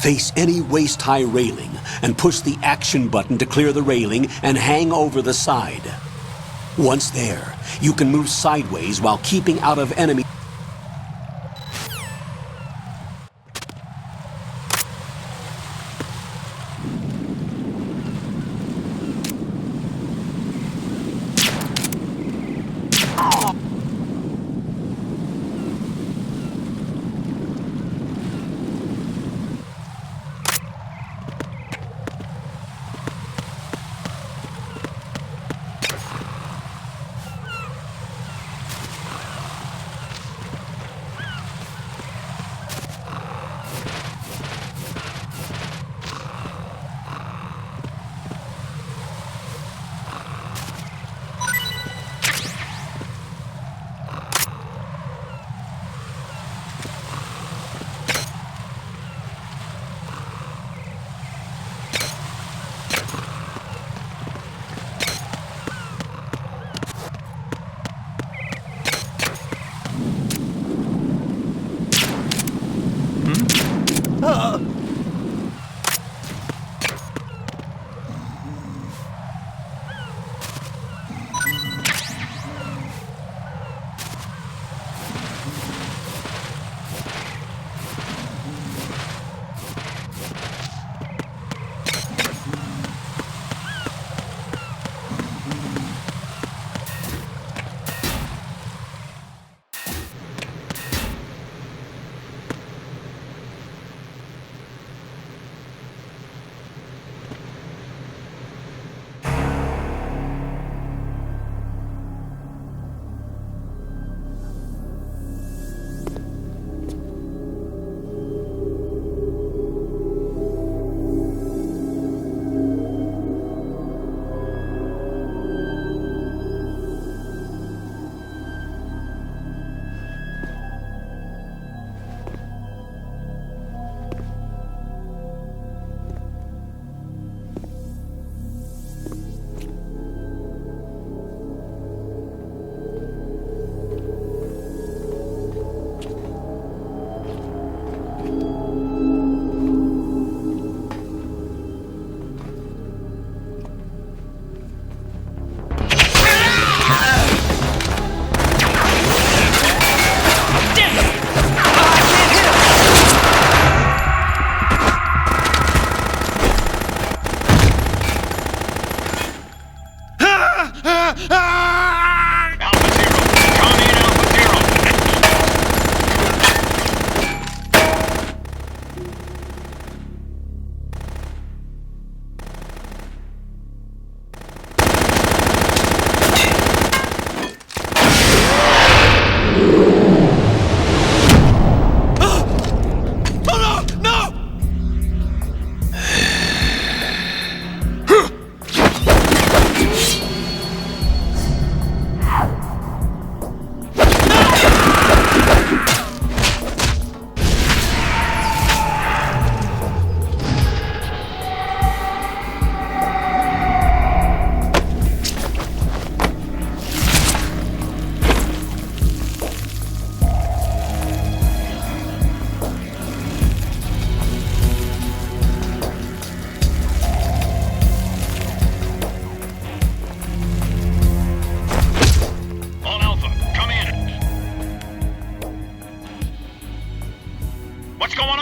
[SPEAKER 12] Face any waist-high railing and push the action button to clear the railing and hang over the side. Once there, you can move sideways while keeping out of enemy.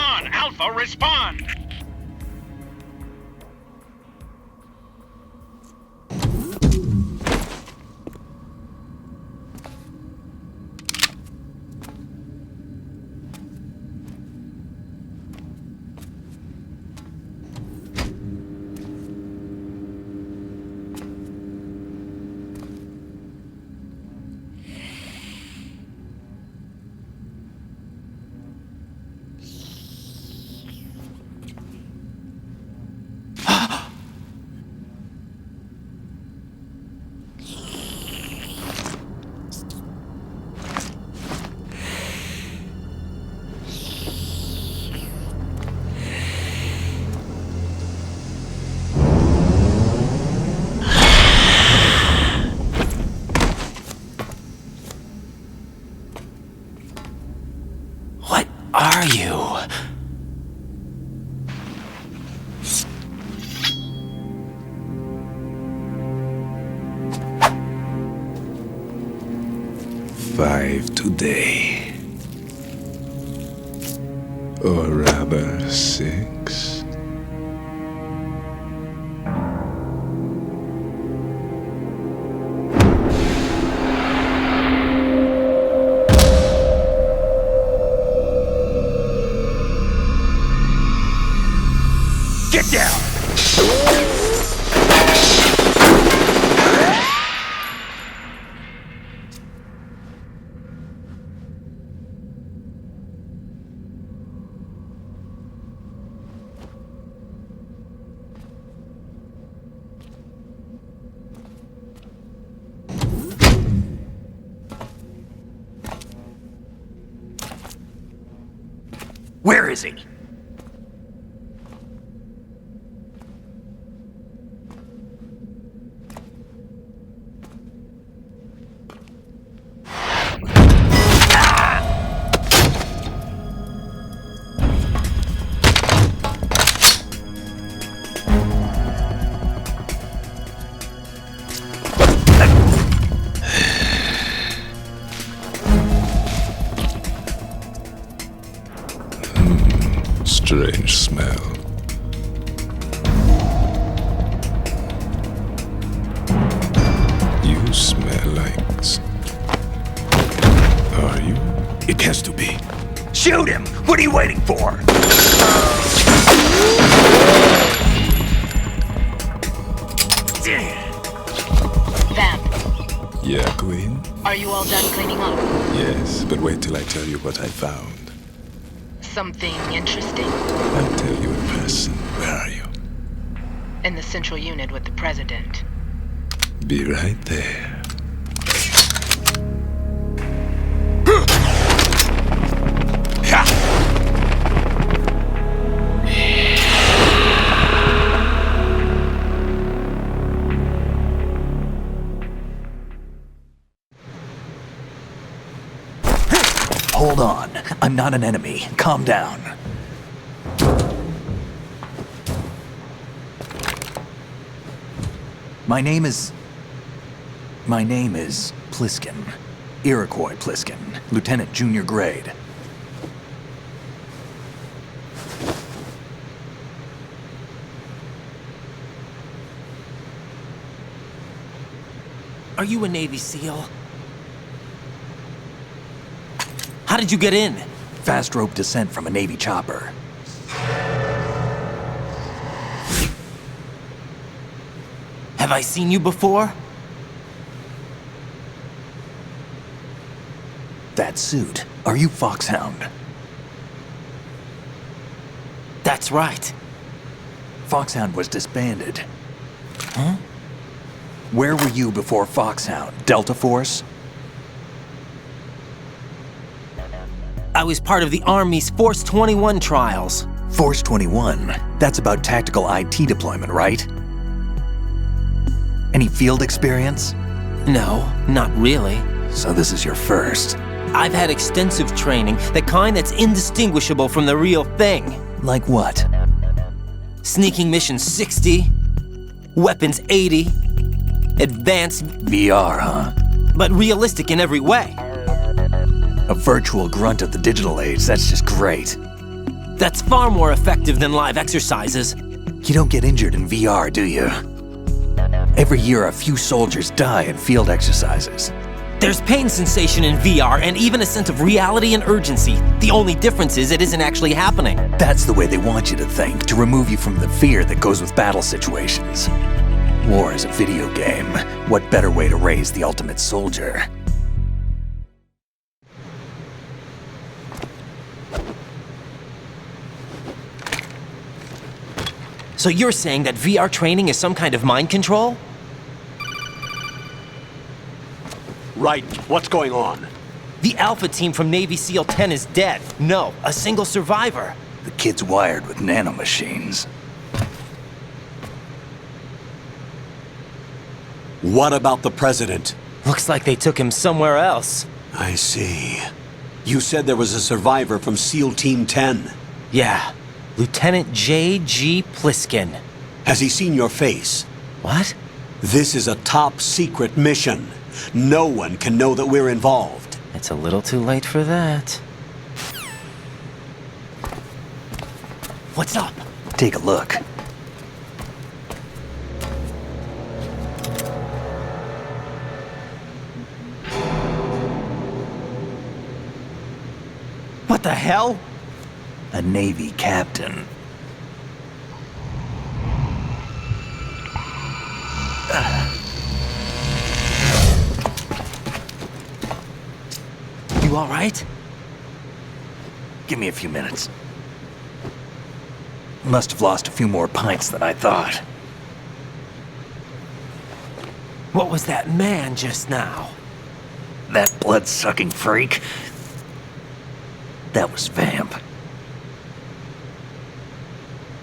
[SPEAKER 5] on, Alpha, respond!
[SPEAKER 13] Are you?
[SPEAKER 18] Five today. Or rather, 6.
[SPEAKER 7] Get down!
[SPEAKER 2] Where is he?
[SPEAKER 18] Strange smell. You smell like... Are you? It has to be.
[SPEAKER 2] Shoot him! What are you waiting for?
[SPEAKER 19] Vamp,
[SPEAKER 18] Yeah, Queen?
[SPEAKER 19] are you all done cleaning up?
[SPEAKER 18] Yes, but wait till I tell you what I found.
[SPEAKER 19] Something interesting?
[SPEAKER 18] I'll tell you in person. Where are you?
[SPEAKER 19] In the central unit with the president.
[SPEAKER 18] Be right there.
[SPEAKER 2] Hold on. I'm not an enemy. Calm down. My name is Pliskin. Iroquois Pliskin. Lieutenant Junior Grade.
[SPEAKER 13] Are you a Navy SEAL? How did you get in?
[SPEAKER 2] Fast rope descent from a Navy chopper.
[SPEAKER 13] Have I seen you before?
[SPEAKER 2] That suit. Are you Foxhound?
[SPEAKER 13] That's right.
[SPEAKER 2] Foxhound was disbanded. Huh? Where were you before Foxhound? Delta Force?
[SPEAKER 13] I was part of the Army's Force 21 trials.
[SPEAKER 2] Force 21? That's about tactical IT deployment, right? Any field experience?
[SPEAKER 13] No, not really.
[SPEAKER 2] So this is your first.
[SPEAKER 13] I've had extensive training, the kind that's indistinguishable from the real thing.
[SPEAKER 2] Like what?
[SPEAKER 13] Sneaking mission 60, weapons 80, advanced...
[SPEAKER 2] VR, huh?
[SPEAKER 13] But realistic in every way.
[SPEAKER 2] A virtual grunt of the digital age, that's just great.
[SPEAKER 13] That's far more effective than live exercises.
[SPEAKER 1] You don't get injured in VR, do you? Every year, a few soldiers die in field exercises.
[SPEAKER 13] There's pain sensation in VR and even a sense of reality and urgency. The only difference is it isn't actually happening.
[SPEAKER 1] That's the way they want you to think, to remove you from the fear that goes with battle situations. War is a video game. What better way to raise the ultimate soldier?
[SPEAKER 13] So you're saying that VR training is some kind of mind control?
[SPEAKER 12] Right. What's going on?
[SPEAKER 13] The Alpha team from Navy SEAL 10 is dead. No, a single survivor.
[SPEAKER 1] The kid's wired with nanomachines.
[SPEAKER 12] What about the president?
[SPEAKER 13] Looks like they took him somewhere else.
[SPEAKER 12] I see. You said there was a survivor from SEAL Team 10.
[SPEAKER 13] Yeah. Lieutenant J.G. Pliskin.
[SPEAKER 12] Has he seen your face?
[SPEAKER 13] What?
[SPEAKER 12] This is a top secret mission. No one can know that we're involved.
[SPEAKER 13] It's a little too late for that. What's up?
[SPEAKER 1] Take a look.
[SPEAKER 13] What the hell?
[SPEAKER 1] A Navy captain.
[SPEAKER 13] You all right?
[SPEAKER 1] Give me a few minutes. Must have lost a few more pints than I thought.
[SPEAKER 13] What was that man just now?
[SPEAKER 1] That blood-sucking freak? That was Vamp.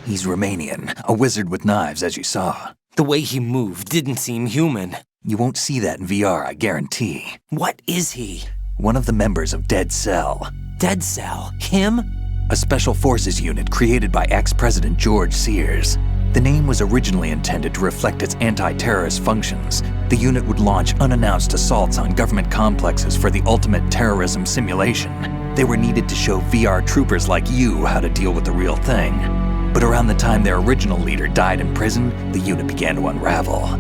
[SPEAKER 1] He's Romanian, a wizard with knives, as you saw.
[SPEAKER 13] The way he moved didn't seem human.
[SPEAKER 1] You won't see that in VR, I guarantee.
[SPEAKER 13] What is he?
[SPEAKER 1] One of the members of Dead Cell.
[SPEAKER 13] Dead Cell? Him?
[SPEAKER 1] A special forces unit created by ex-President George Sears. The name was originally intended to reflect its anti-terrorist functions. The unit would launch unannounced assaults on government complexes for the ultimate terrorism simulation. They were needed to show VR troopers like you how to deal with the real thing. But around the time their original leader died in prison, the unit began to unravel.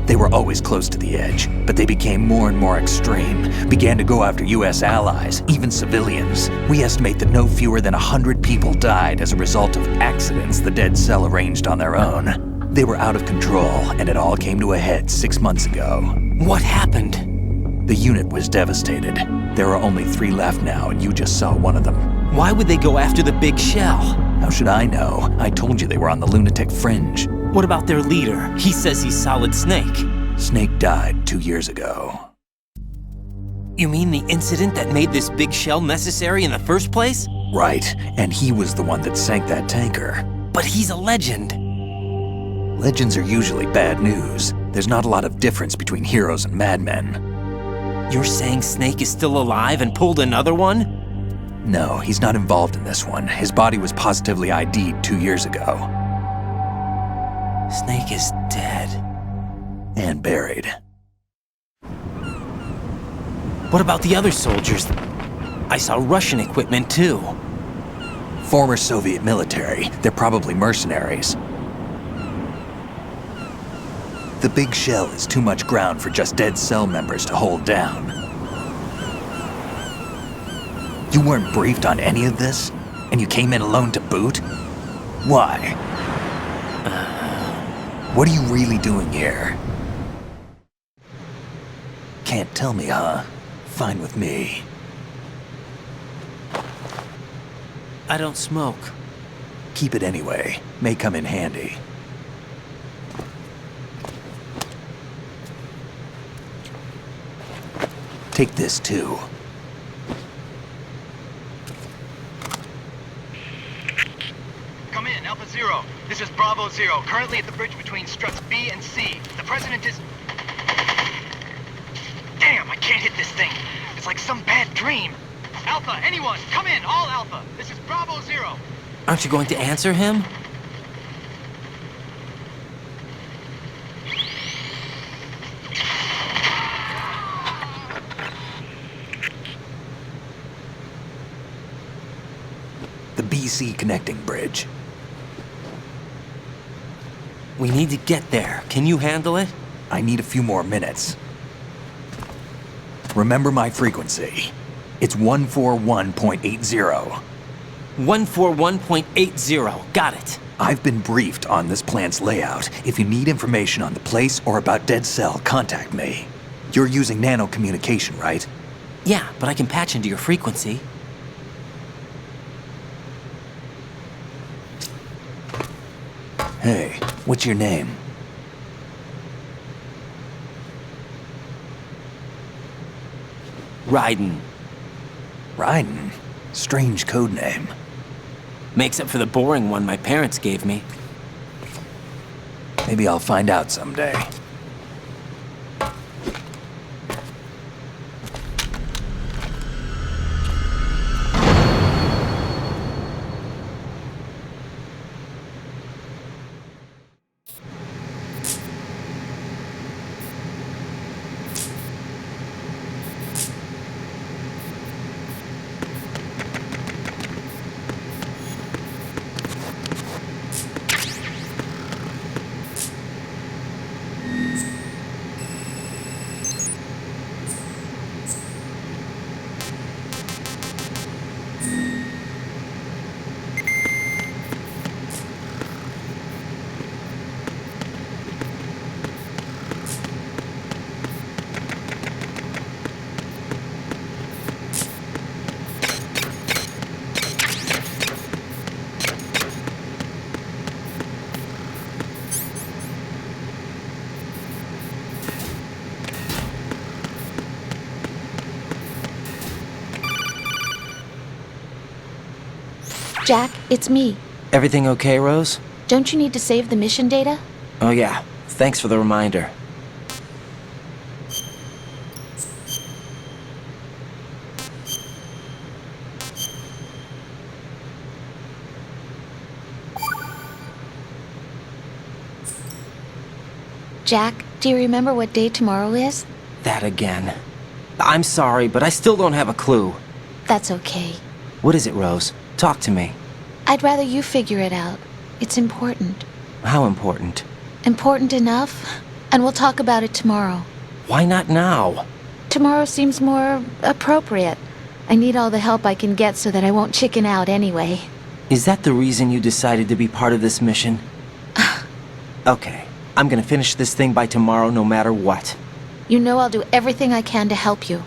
[SPEAKER 1] They were always close to the edge, but they became more and more extreme, began to go after US allies, even civilians. We estimate that no fewer than 100 people died as a result of accidents the Dead Cell arranged on their own. They were out of control, and it all came to a head 6 months ago.
[SPEAKER 13] What happened?
[SPEAKER 1] The unit was devastated. There are only 3 left now, and you just saw one of them.
[SPEAKER 13] Why would they go after the big shell?
[SPEAKER 1] How should I know? I told you they were on the lunatic fringe.
[SPEAKER 13] What about their leader? He says he's Solid Snake.
[SPEAKER 1] Snake died 2 years ago.
[SPEAKER 13] You mean the incident that made this big shell necessary in the first place?
[SPEAKER 1] Right, and he was the one that sank that tanker.
[SPEAKER 13] But he's a legend.
[SPEAKER 1] Legends are usually bad news. There's not a lot of difference between heroes and madmen.
[SPEAKER 13] You're saying Snake is still alive and pulled another one?
[SPEAKER 1] No, he's not involved in this one. His body was positively ID'd 2 years ago.
[SPEAKER 13] Snake is dead.
[SPEAKER 1] And buried.
[SPEAKER 13] What about the other soldiers? I saw Russian equipment too.
[SPEAKER 1] Former Soviet military. They're probably mercenaries. The big shell is too much ground for just Dead Cell members to hold down. You weren't briefed on any of this? And you came in alone to boot? Why? What are you really doing here? Can't tell me, huh? Fine with me.
[SPEAKER 13] I don't smoke.
[SPEAKER 1] Keep it anyway. May come in handy. Take this too.
[SPEAKER 17] Come in, Alpha Zero. This is Bravo Zero, currently at the bridge between struts B and C. The President is... Damn, I can't hit this thing. It's like some bad dream. Alpha, anyone, come in, all Alpha. This is Bravo Zero.
[SPEAKER 13] Aren't you going to answer him?
[SPEAKER 1] The DC connecting bridge.
[SPEAKER 13] We need to get there. Can you handle it?
[SPEAKER 1] I need a few more minutes. Remember my frequency. It's 141.80.
[SPEAKER 13] 141.80. Got it.
[SPEAKER 1] I've been briefed on this plant's layout. If you need information on the place or about Dead Cell, contact me. You're using nano communication, right?
[SPEAKER 13] Yeah, but I can patch into your frequency.
[SPEAKER 1] Hey, what's your name?
[SPEAKER 13] Raiden.
[SPEAKER 1] Raiden? Strange code name.
[SPEAKER 13] Makes up for the boring one my parents gave me.
[SPEAKER 1] Maybe I'll find out someday.
[SPEAKER 20] Jack, it's me.
[SPEAKER 13] Everything okay, Rose?
[SPEAKER 20] Don't you need to save the mission data?
[SPEAKER 13] Oh yeah, thanks for the reminder.
[SPEAKER 20] Jack, do you remember what day tomorrow is?
[SPEAKER 13] That again. I'm sorry, but I still don't have a clue.
[SPEAKER 20] That's okay.
[SPEAKER 13] What is it, Rose? Talk to me.
[SPEAKER 20] I'd rather you figure it out. It's important.
[SPEAKER 13] How important?
[SPEAKER 20] Important enough? And we'll talk about it tomorrow.
[SPEAKER 13] Why not now?
[SPEAKER 20] Tomorrow seems more appropriate. I need all the help I can get so that I won't chicken out anyway.
[SPEAKER 13] Is that the reason you decided to be part of this mission? Okay, I'm gonna finish this thing by tomorrow no matter what.
[SPEAKER 20] You know I'll do everything I can to help you.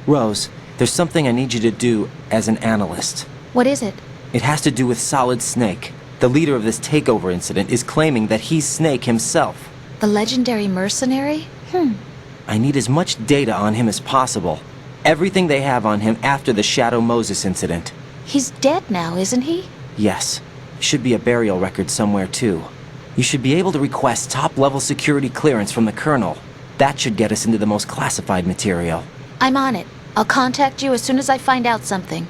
[SPEAKER 13] Rose, there's something I need you to do as an analyst.
[SPEAKER 20] What is it?
[SPEAKER 13] It has to do with Solid Snake. The leader of this takeover incident is claiming that he's Snake himself.
[SPEAKER 20] The legendary mercenary?
[SPEAKER 13] I need as much data on him as possible. Everything they have on him after the Shadow Moses incident.
[SPEAKER 20] He's dead now, isn't he?
[SPEAKER 13] Yes. Should be a burial record somewhere, too. You should be able to request top-level security clearance from the Colonel. That should get us into the most classified material.
[SPEAKER 20] I'm on it. I'll contact you as soon as I find out something.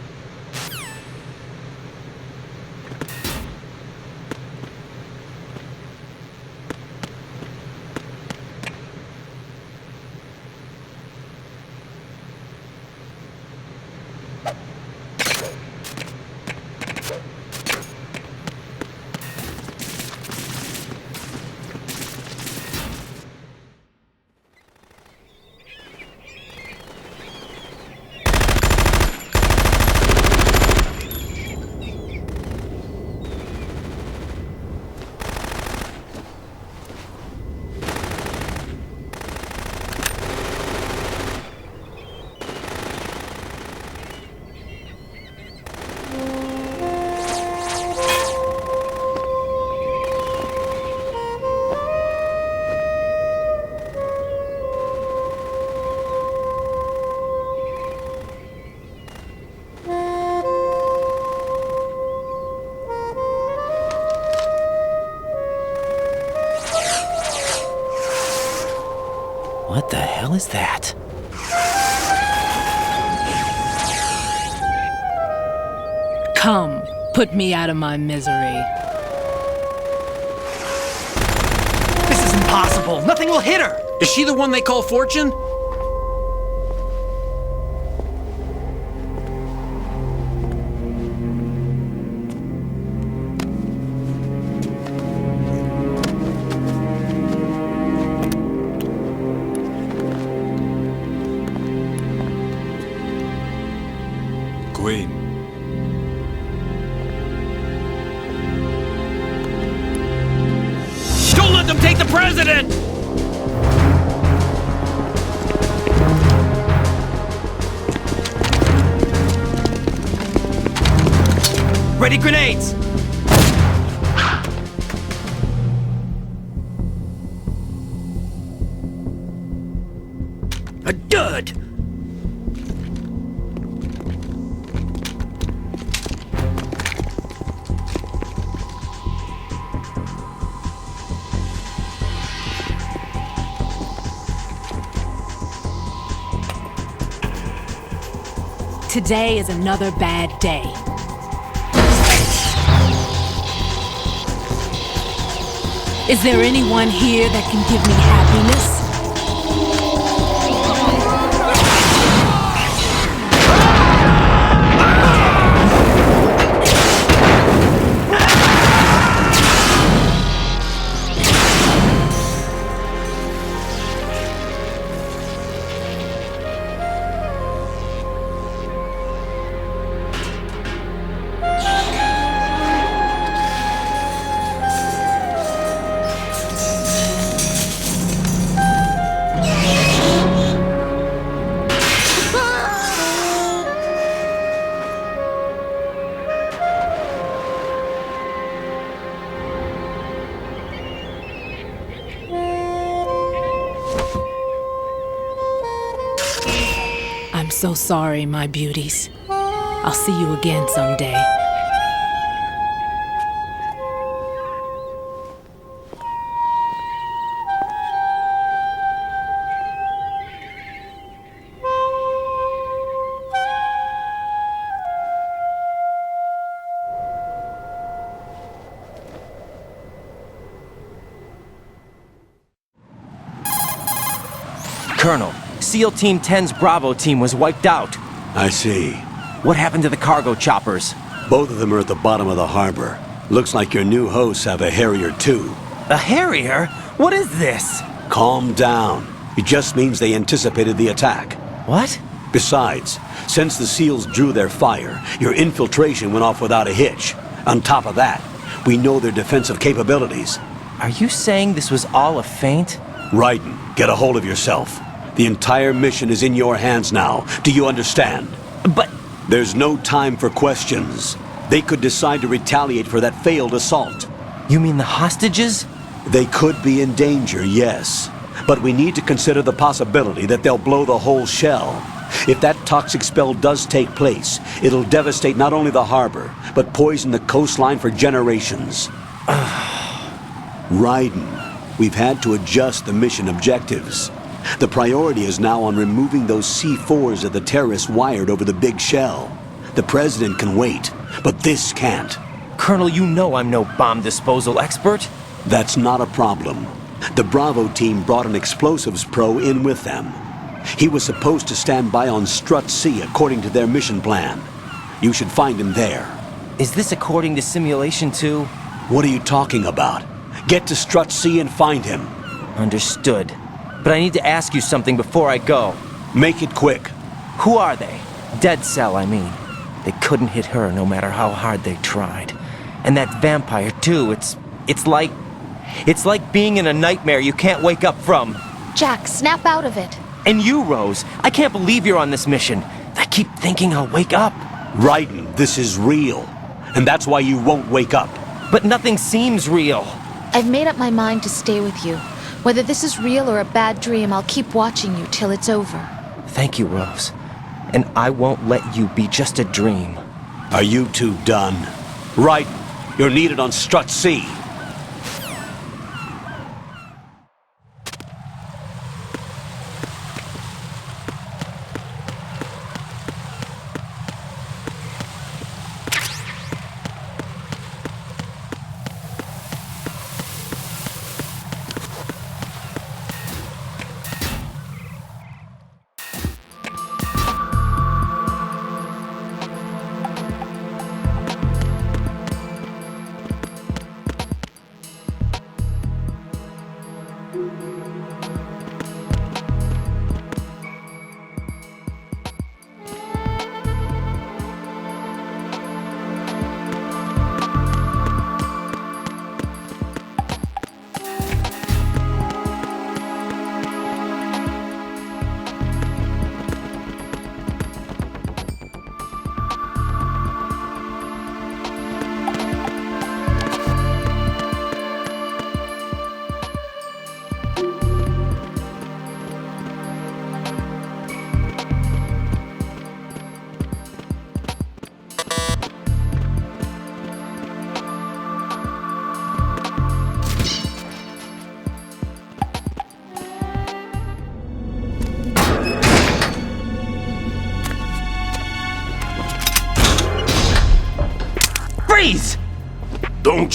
[SPEAKER 13] What the hell is that?
[SPEAKER 21] Come, put me out of my misery.
[SPEAKER 22] This is impossible. Nothing will hit her.
[SPEAKER 3] Is she the one they call Fortune?
[SPEAKER 7] president!
[SPEAKER 2] Ready grenades! A dud!
[SPEAKER 21] Today is another bad day. Is there anyone here that can give me happiness? I'm so sorry, my beauties. I'll see you again someday.
[SPEAKER 13] Colonel, SEAL Team 10's Bravo team was wiped out.
[SPEAKER 12] I see.
[SPEAKER 13] What happened to the cargo choppers?
[SPEAKER 12] Both of them are at the bottom of the harbor. Looks like your new hosts have a Harrier too.
[SPEAKER 13] A Harrier? What is this?
[SPEAKER 12] Calm down. It just means they anticipated the attack.
[SPEAKER 13] What?
[SPEAKER 12] Besides, since the SEALs drew their fire, your infiltration went off without a hitch. On top of that, we know their defensive capabilities.
[SPEAKER 13] Are you saying this was all a feint?
[SPEAKER 12] Raiden, get a hold of yourself. The entire mission is in your hands now. Do you understand?
[SPEAKER 13] But...
[SPEAKER 12] There's no time for questions. They could decide to retaliate for that failed assault.
[SPEAKER 13] You mean the hostages?
[SPEAKER 12] They could be in danger, yes. But we need to consider the possibility that they'll blow the whole shell. If that toxic spell does take place, it'll devastate not only the harbor, but poison the coastline for generations. Raiden, we've had to adjust the mission objectives. The priority is now on removing those C4s that the terrorists wired over the big shell. The president can wait, but this can't.
[SPEAKER 13] Colonel, you know I'm no bomb disposal expert.
[SPEAKER 12] That's not a problem. The Bravo team brought an explosives pro in with them. He was supposed to stand by on Strut C according to their mission plan. You should find him there.
[SPEAKER 13] Is this according to simulation too?
[SPEAKER 12] What are you talking about? Get to Strut C and find him.
[SPEAKER 13] Understood. But I need to ask you something before I go.
[SPEAKER 12] Make it quick.
[SPEAKER 13] Who are they? Dead Cell, I mean. They couldn't hit her no matter how hard they tried. And that vampire too, it's like being in a nightmare you can't wake up from.
[SPEAKER 20] Jack, snap out of it.
[SPEAKER 13] And you, Rose, I can't believe you're on this mission. I keep thinking I'll wake up.
[SPEAKER 12] Raiden, this is real. And that's why you won't wake up.
[SPEAKER 13] But nothing seems real.
[SPEAKER 20] I've made up my mind to stay with you. Whether this is real or a bad dream, I'll keep watching you till it's over.
[SPEAKER 13] Thank you, Rose. And I won't let you be just a dream.
[SPEAKER 12] Are you two done? Raiden, you're needed on Strut C.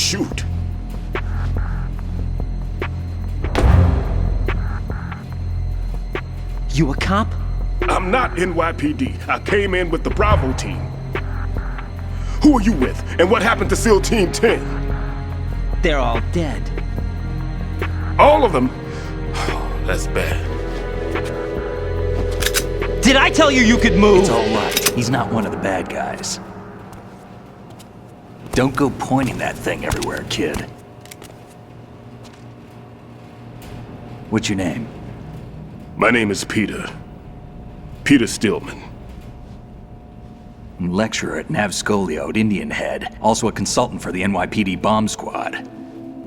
[SPEAKER 6] shoot.
[SPEAKER 13] You a cop?
[SPEAKER 6] I'm not NYPD. I came in with the Bravo team. Who are you with? And what happened to SEAL Team 10?
[SPEAKER 13] They're all dead.
[SPEAKER 6] All of them? That's bad.
[SPEAKER 13] Did I tell you you could move?
[SPEAKER 1] It's all right. He's not one of the bad guys. Don't go pointing that thing everywhere, kid. What's your name?
[SPEAKER 6] My name is Peter. Peter Stillman.
[SPEAKER 1] Lecturer at Navscolio at Indian Head. Also a consultant for the NYPD bomb squad.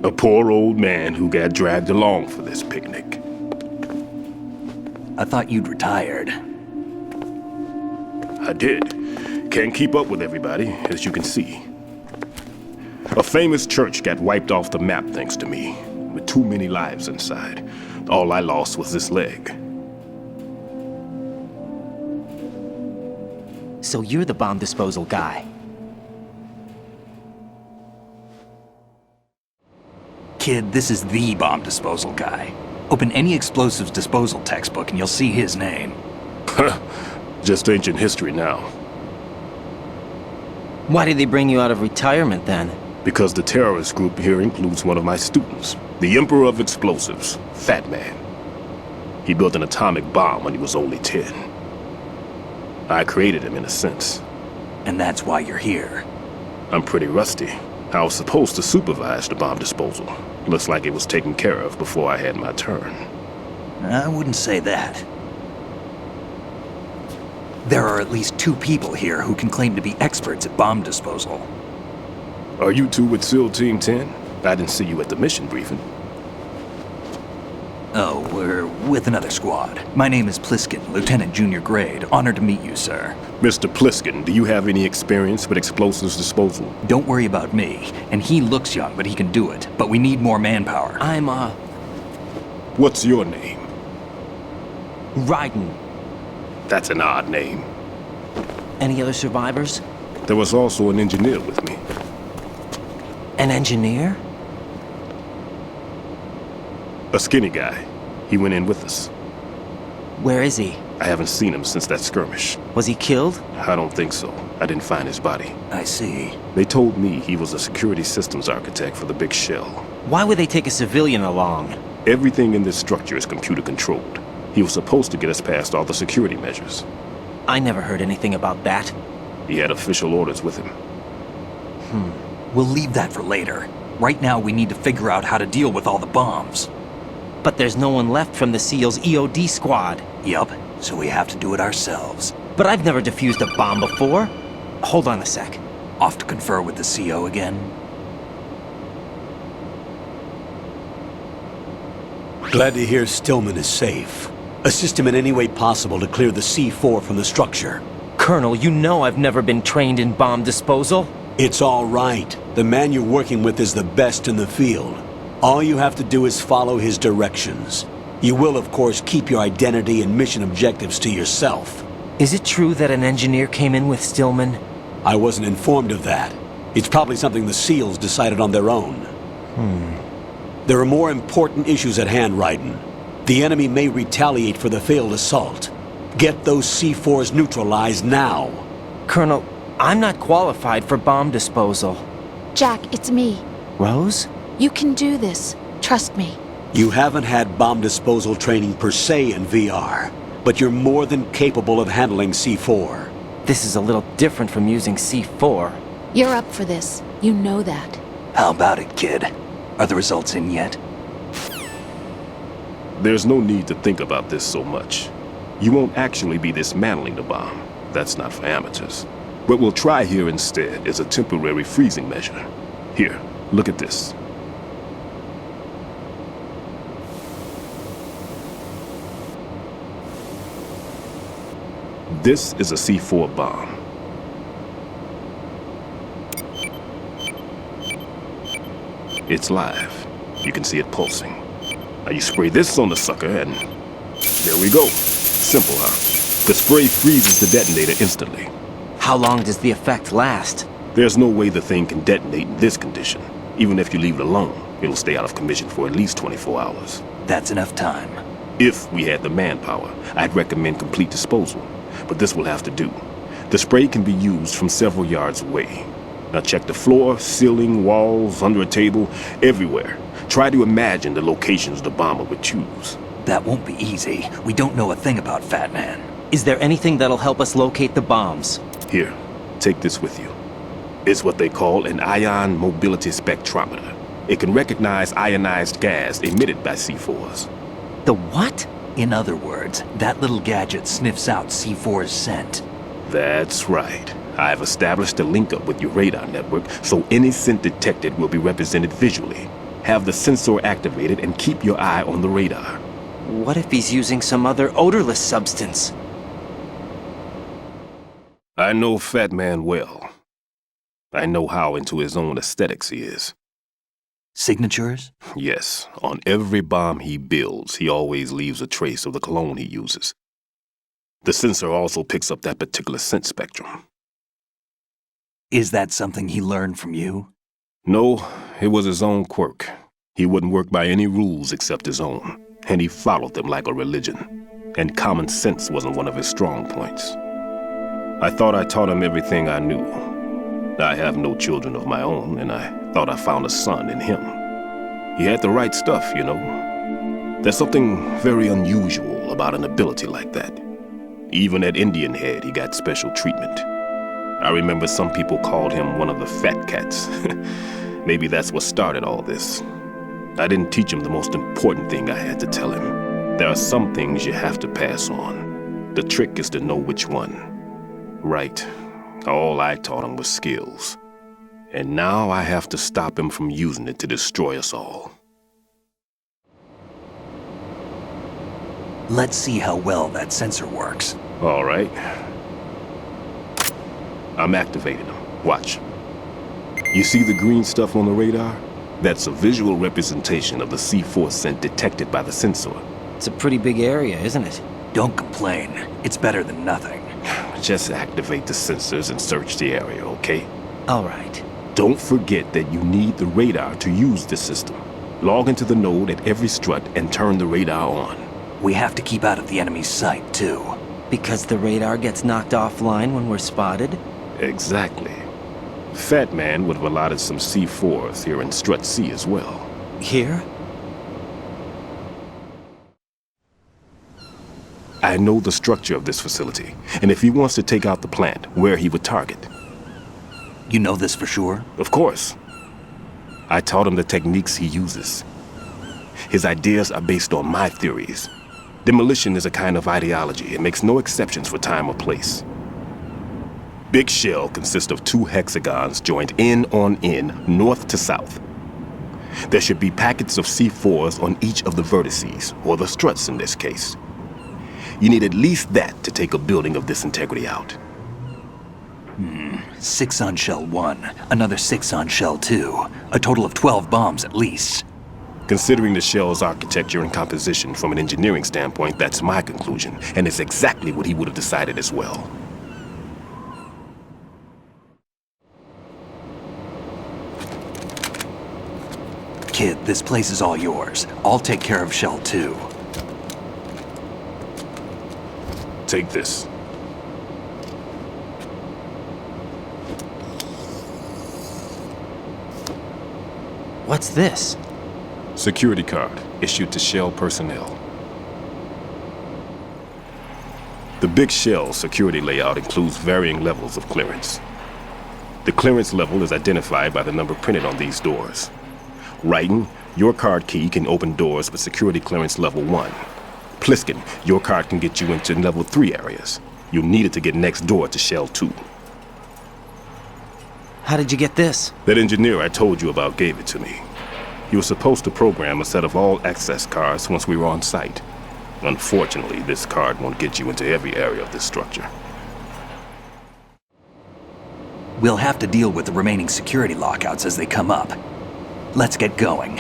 [SPEAKER 6] A poor old man who got dragged along for this picnic.
[SPEAKER 1] I thought you'd retired.
[SPEAKER 6] I did. Can't keep up with everybody, as you can see. A famous church got wiped off the map thanks to me, with too many lives inside. All I lost was this leg.
[SPEAKER 13] So you're the bomb disposal guy.
[SPEAKER 1] Kid, this is the bomb disposal guy. Open any explosives disposal textbook and you'll see his name.
[SPEAKER 6] Just ancient history now.
[SPEAKER 13] Why did they bring you out of retirement then?
[SPEAKER 6] Because the terrorist group here includes one of my students, the Emperor of Explosives, Fat Man. He built an atomic bomb when he was only 10. I created him in a sense.
[SPEAKER 1] And that's why you're here.
[SPEAKER 6] I'm pretty rusty. I was supposed to supervise the bomb disposal. Looks like it was taken care of before I had my turn.
[SPEAKER 1] I wouldn't say that. There are at least 2 people here who can claim to be experts at bomb disposal.
[SPEAKER 6] Are you two with SEAL Team 10? I didn't see you at the mission briefing.
[SPEAKER 1] Oh, we're with another squad. My name is Pliskin, Lieutenant Junior Grade. Honored to meet you, sir.
[SPEAKER 6] Mr. Pliskin, do you have any experience with explosives disposal?
[SPEAKER 1] Don't worry about me. And he looks young, but he can do it. But we need more manpower.
[SPEAKER 6] What's your name?
[SPEAKER 13] Raiden.
[SPEAKER 6] That's an odd name.
[SPEAKER 13] Any other survivors?
[SPEAKER 6] There was also an engineer with me.
[SPEAKER 13] An engineer?
[SPEAKER 6] A skinny guy. He went in with us.
[SPEAKER 13] Where is he?
[SPEAKER 6] I haven't seen him since that skirmish.
[SPEAKER 13] Was he killed?
[SPEAKER 6] I don't think so. I didn't find his body.
[SPEAKER 1] I see.
[SPEAKER 6] They told me he was a security systems architect for the big shell.
[SPEAKER 13] Why would they take a civilian along?
[SPEAKER 6] Everything in this structure is computer controlled. He was supposed to get us past all the security measures.
[SPEAKER 13] I never heard anything about that.
[SPEAKER 6] He had official orders with him.
[SPEAKER 1] We'll leave that for later. Right now, we need to figure out how to deal with all the bombs.
[SPEAKER 13] But there's no one left from the SEAL's EOD squad.
[SPEAKER 1] Yup, so we have to do it ourselves.
[SPEAKER 13] But I've never defused a bomb before. Hold on a sec.
[SPEAKER 1] Off to confer with the CO again?
[SPEAKER 12] Glad to hear Stillman is safe. Assist him in any way possible to clear the C4 from the structure.
[SPEAKER 13] Colonel, you know I've never been trained in bomb disposal.
[SPEAKER 12] It's all right. The man you're working with is the best in the field. All you have to do is follow his directions. You will, of course, keep your identity and mission objectives to yourself.
[SPEAKER 13] Is it true that an engineer came in with Stillman?
[SPEAKER 12] I wasn't informed of that. It's probably something the SEALs decided on their own. There are more important issues at hand, Raiden. The enemy may retaliate for the failed assault. Get those C4s neutralized now.
[SPEAKER 13] Colonel, I'm not qualified for bomb disposal.
[SPEAKER 20] Jack, it's me.
[SPEAKER 13] Rose?
[SPEAKER 20] You can do this. Trust me.
[SPEAKER 12] You haven't had bomb disposal training per se in VR, but you're more than capable of handling C4.
[SPEAKER 13] This is a little different from using C4.
[SPEAKER 20] You're up for this. You know that.
[SPEAKER 1] How about it, kid? Are the results in yet?
[SPEAKER 6] There's no need to think about this so much. You won't actually be dismantling the bomb. That's not for amateurs. What we'll try here instead is a temporary freezing measure. Here, look at this. This is a C4 bomb. It's live. You can see it pulsing. Now you spray this on the sucker and there we go. Simple, huh? The spray freezes the detonator instantly.
[SPEAKER 13] How long does the effect last?
[SPEAKER 6] There's no way the thing can detonate in this condition. Even if you leave it alone, it'll stay out of commission for at least 24 hours.
[SPEAKER 1] That's enough time.
[SPEAKER 6] If we had the manpower, I'd recommend complete disposal. But this will have to do. The spray can be used from several yards away. Now check the floor, ceiling, walls, under a table, everywhere. Try to imagine the locations the bomber would choose.
[SPEAKER 1] That won't be easy. We don't know a thing about Fat Man.
[SPEAKER 13] Is there anything that'll help us locate the bombs?
[SPEAKER 6] Here, take this with you. It's what they call an ion mobility spectrometer. It can recognize ionized gas emitted by C4s.
[SPEAKER 13] The what?
[SPEAKER 1] In other words, that little gadget sniffs out C4's scent.
[SPEAKER 6] That's right. I've established a link-up with your radar network, so any scent detected will be represented visually. Have the sensor activated and keep your eye on the radar.
[SPEAKER 13] What if he's using some other odorless substance?
[SPEAKER 6] I know Fat Man well. I know how into his own aesthetics he is.
[SPEAKER 1] Signatures?
[SPEAKER 6] Yes. On every bomb he builds, he always leaves a trace of the cologne he uses. The sensor also picks up that particular scent spectrum.
[SPEAKER 1] Is that something he learned from you?
[SPEAKER 6] No, it was his own quirk. He wouldn't work by any rules except his own, and he followed them like a religion. And common sense wasn't one of his strong points. I thought I taught him everything I knew. I have no children of my own, and I thought I found a son in him. He had the right stuff, you know. There's something very unusual about an ability like that. Even at Indian Head, he got special treatment. I remember some people called him one of the fat cats. Maybe that's what started all this. I didn't teach him the most important thing I had to tell him. There are some things you have to pass on. The trick is to know which one. Right. All I taught him was skills. And now I have to stop him from using it to destroy us all.
[SPEAKER 1] Let's see how well that sensor works.
[SPEAKER 6] All right. I'm activating them. Watch. You see the green stuff on the radar? That's a visual representation of the C4 scent detected by the sensor.
[SPEAKER 13] It's a pretty big area, isn't it?
[SPEAKER 1] Don't complain. It's better than nothing.
[SPEAKER 6] Just activate the sensors and search the area, okay?
[SPEAKER 13] All right.
[SPEAKER 6] Don't forget that you need the radar to use this system. Log into the node at every strut and turn the radar on.
[SPEAKER 1] We have to keep out of the enemy's sight, too.
[SPEAKER 13] Because the radar gets knocked offline when we're spotted?
[SPEAKER 6] Exactly. Fat Man would have allotted some C4s here in Strut C as well.
[SPEAKER 13] Here?
[SPEAKER 6] I know the structure of this facility, and if he wants to take out the plant, where he would target.
[SPEAKER 1] You know this for sure?
[SPEAKER 6] Of course. I taught him the techniques he uses. His ideas are based on my theories. Demolition is a kind of ideology. It makes no exceptions for time or place. Big Shell consists of 2 hexagons joined end on end, north to south. There should be packets of C4s on each of the vertices, or the struts in this case. You need at least that to take a building of this integrity out.
[SPEAKER 1] 6 on Shell 1, another 6 on Shell 2. A total of 12 bombs at least.
[SPEAKER 6] Considering the shell's architecture and composition from an engineering standpoint, that's my conclusion, and it's exactly what he would have decided as well.
[SPEAKER 1] Kid, this place is all yours. I'll take care of Shell 2.
[SPEAKER 6] Take this.
[SPEAKER 13] What's this?
[SPEAKER 6] Security card issued to Shell personnel. The Big Shell security layout includes varying levels of clearance. The clearance level is identified by the number printed on these doors. Writing, your card key can open doors with security clearance level 1. Pliskin, your card can get you into level 3 areas. You'll need it to get next door to Shell 2.
[SPEAKER 13] How did you get this?
[SPEAKER 6] That engineer I told you about gave it to me. He was supposed to program a set of all access cards once we were on site. Unfortunately, this card won't get you into every area of this structure.
[SPEAKER 1] We'll have to deal with the remaining security lockouts as they come up. Let's get going.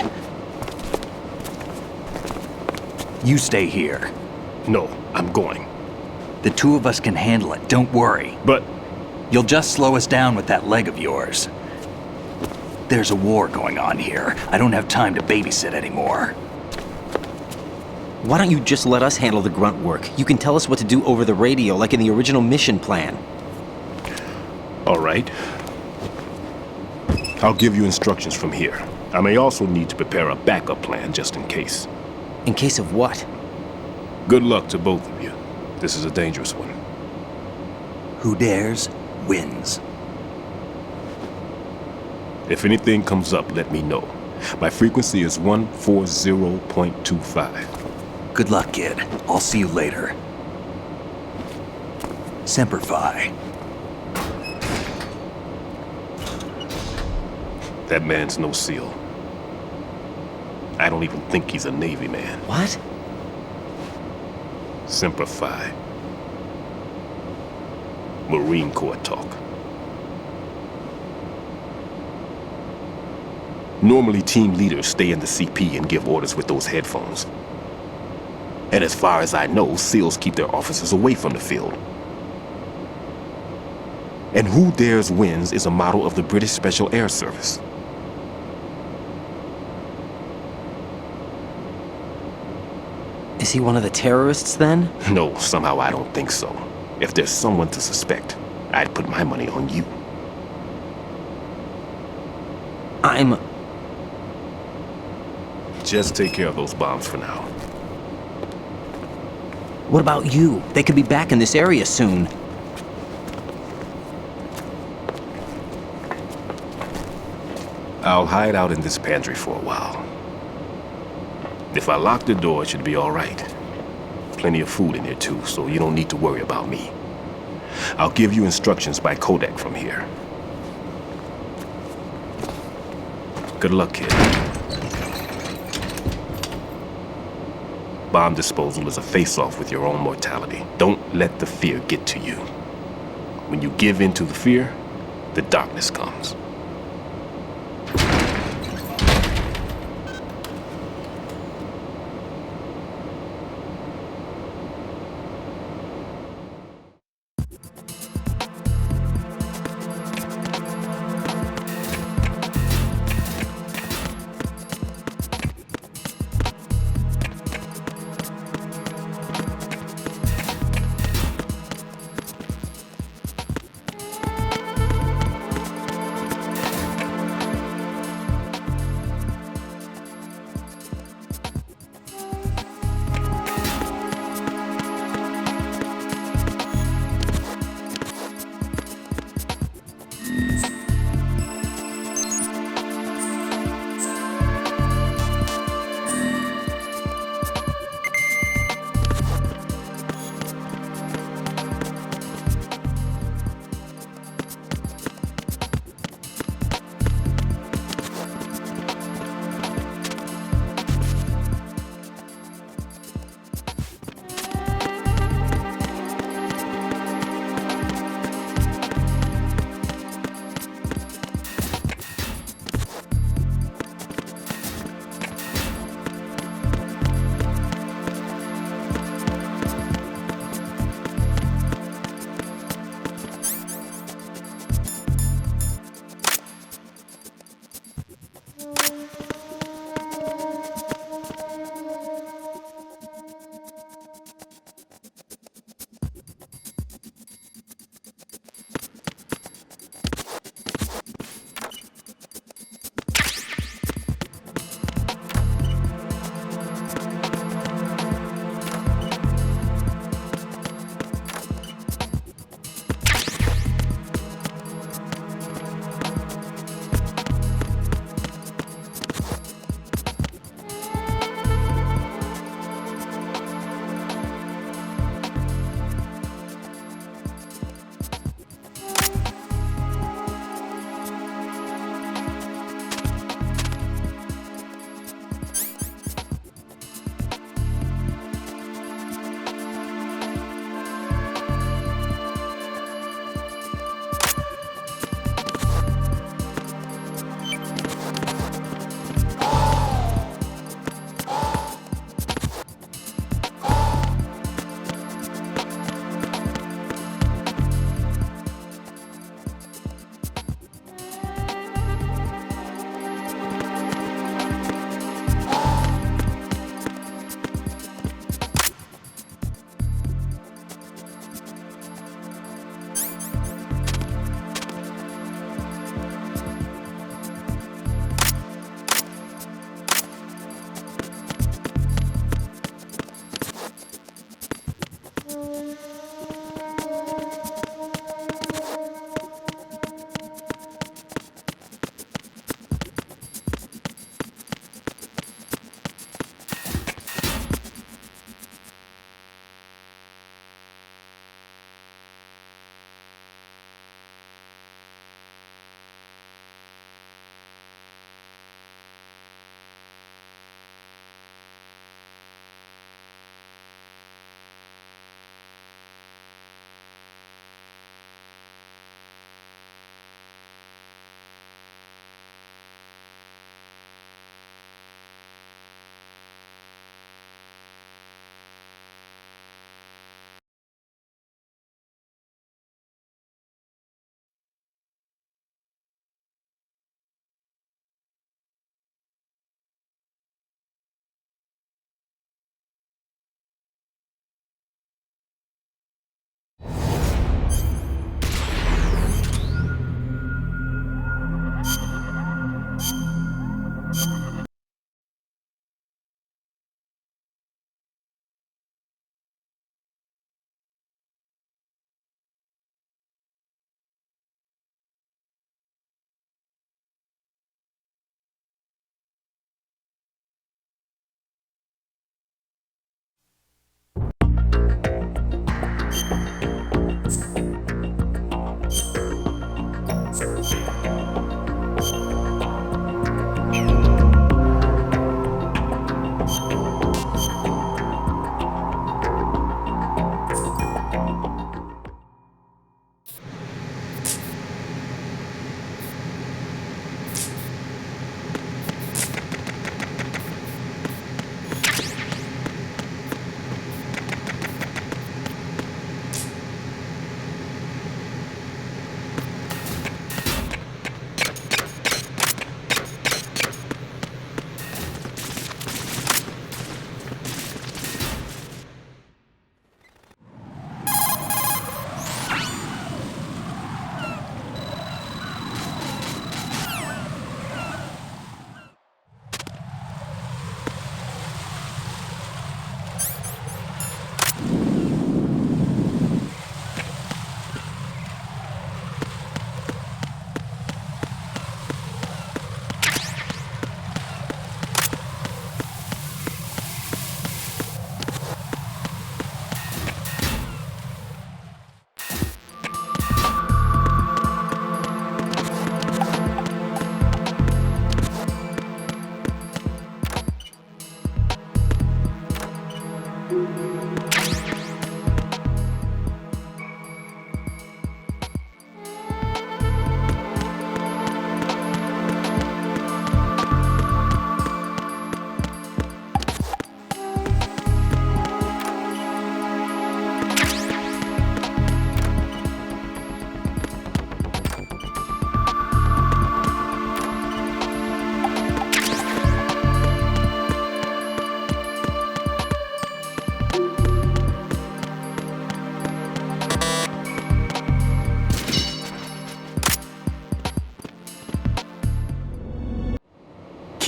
[SPEAKER 1] You stay here.
[SPEAKER 6] No, I'm going.
[SPEAKER 1] The 2 of us can handle it, don't worry.
[SPEAKER 6] But...
[SPEAKER 1] You'll just slow us down with that leg of yours. There's a war going on here. I don't have time to babysit anymore.
[SPEAKER 13] Why don't you just let us handle the grunt work? You can tell us what to do over the radio, like in the original mission plan.
[SPEAKER 6] All right. I'll give you instructions from here. I may also need to prepare a backup plan just in case.
[SPEAKER 13] In case of what?
[SPEAKER 6] Good luck to both of you. This is a dangerous one.
[SPEAKER 1] Who dares, wins.
[SPEAKER 6] If anything comes up, let me know. My frequency is 140.25.
[SPEAKER 1] Good luck, kid. I'll see you later. Semper Fi.
[SPEAKER 6] That man's no SEAL. I don't even think he's a Navy man.
[SPEAKER 13] What?
[SPEAKER 6] Semper Fi. Marine Corps talk. Normally, team leaders stay in the CP and give orders with those headphones. And as far as I know, SEALs keep their officers away from the field. And Who Dares Wins is a model of the British Special Air Service.
[SPEAKER 13] Is he one of the terrorists, then?
[SPEAKER 6] No, somehow I don't think so. If there's someone to suspect, I'd put my money on you. Just take care of those bombs for now.
[SPEAKER 13] What about you? They could be back in this area soon.
[SPEAKER 6] I'll hide out in this pantry for a while. If I lock the door, it should be all right. Plenty of food in here too, so you don't need to worry about me. I'll give you instructions by codec from here. Good luck, kid. Bomb disposal is a face-off with your own mortality. Don't let the fear get to you. When you give in to the fear, the darkness comes.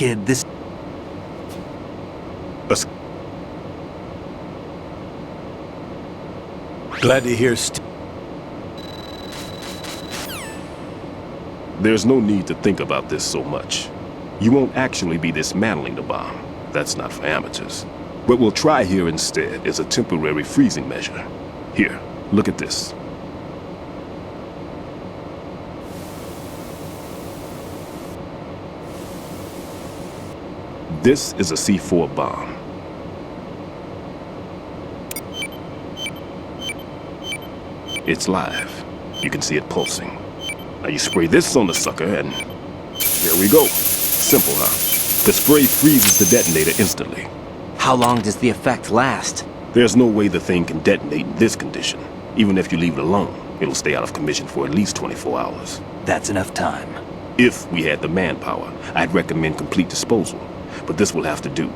[SPEAKER 1] kid, this...
[SPEAKER 18] Glad to hear
[SPEAKER 6] There's no need to think about this so much. You won't actually be dismantling the bomb. That's not for amateurs. What we'll try here instead is a temporary freezing measure. Here, look at this. This is a C4 bomb. It's live. You can see it pulsing. Now you spray this on the sucker and... there we go. Simple, huh? The spray freezes the detonator instantly.
[SPEAKER 13] How long does the effect last?
[SPEAKER 6] There's no way the thing can detonate in this condition. Even if you leave it alone, it'll stay out of commission for at least 24 hours.
[SPEAKER 1] That's enough time.
[SPEAKER 6] If we had the manpower, I'd recommend complete disposal. But this will have to do.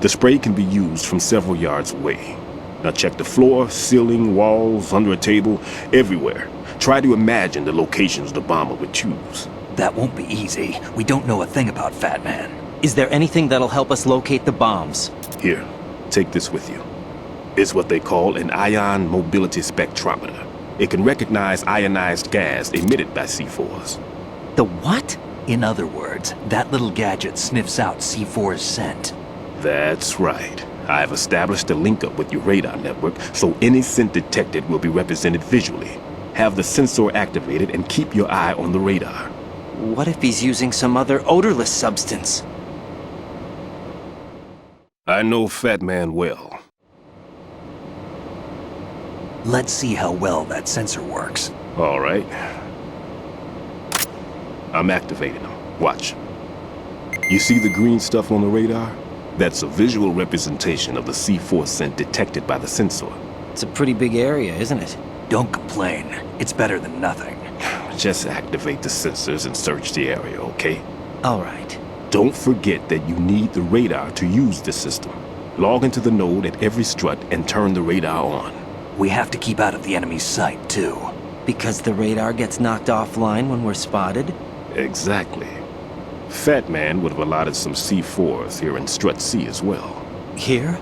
[SPEAKER 6] The spray can be used from several yards away. Now check the floor, ceiling, walls, under a table, everywhere. Try to imagine the locations the bomber would choose.
[SPEAKER 1] That won't be easy. We don't know a thing about Fat Man.
[SPEAKER 13] Is there anything that'll help us locate the bombs?
[SPEAKER 6] Here, take this with you. It's what they call an ion mobility spectrometer. It can recognize ionized gas emitted by C4s.
[SPEAKER 13] The what?
[SPEAKER 1] In other words, that little gadget sniffs out C4's scent.
[SPEAKER 6] That's right. I've established a link up with your radar network, so any scent detected will be represented visually. Have the sensor activated and keep your eye on the radar.
[SPEAKER 13] What if he's using some other odorless substance?
[SPEAKER 6] I know Fat Man well.
[SPEAKER 1] Let's see how well that sensor works.
[SPEAKER 6] All right. I'm activating them. Watch. You see the green stuff on the radar? That's a visual representation of the C4 scent detected by the sensor.
[SPEAKER 13] It's a pretty big area, isn't it?
[SPEAKER 1] Don't complain. It's better than nothing.
[SPEAKER 6] Just activate the sensors and search the area, okay?
[SPEAKER 13] All right.
[SPEAKER 6] Don't forget that you need the radar to use the system. Log into the node at every strut and turn the radar on.
[SPEAKER 1] We have to keep out of the enemy's sight, too.
[SPEAKER 13] Because the radar gets knocked offline when we're spotted?
[SPEAKER 6] Exactly. Fat Man would have allotted some C4s here in Strut C as well.
[SPEAKER 13] Here?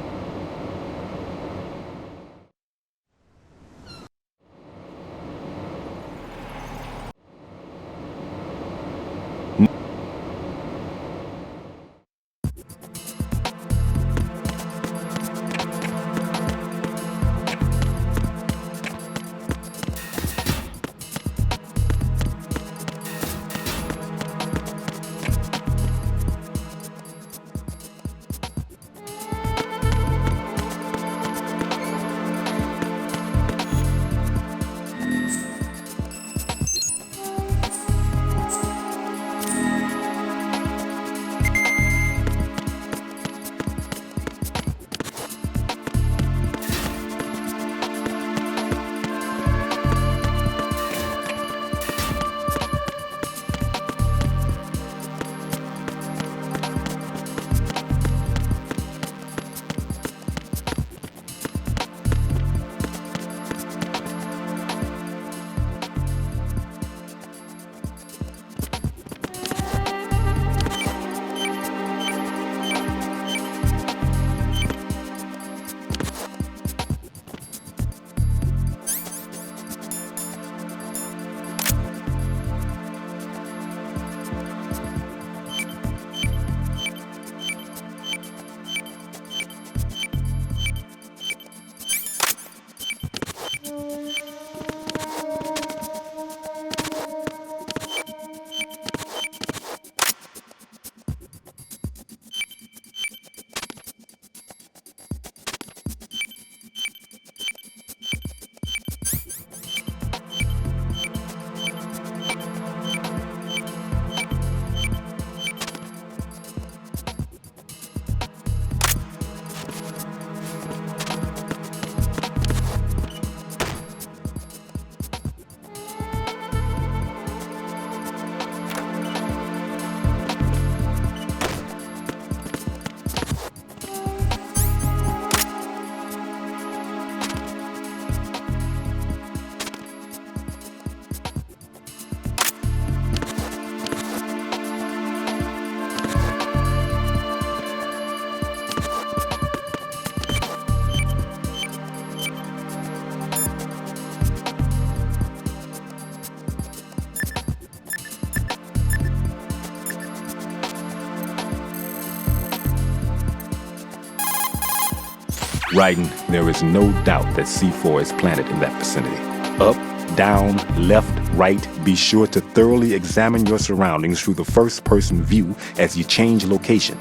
[SPEAKER 6] Raiden, there is no doubt that C4 is planted in that vicinity. Up, down, left, right, be sure to thoroughly examine your surroundings through the first-person view as you change location.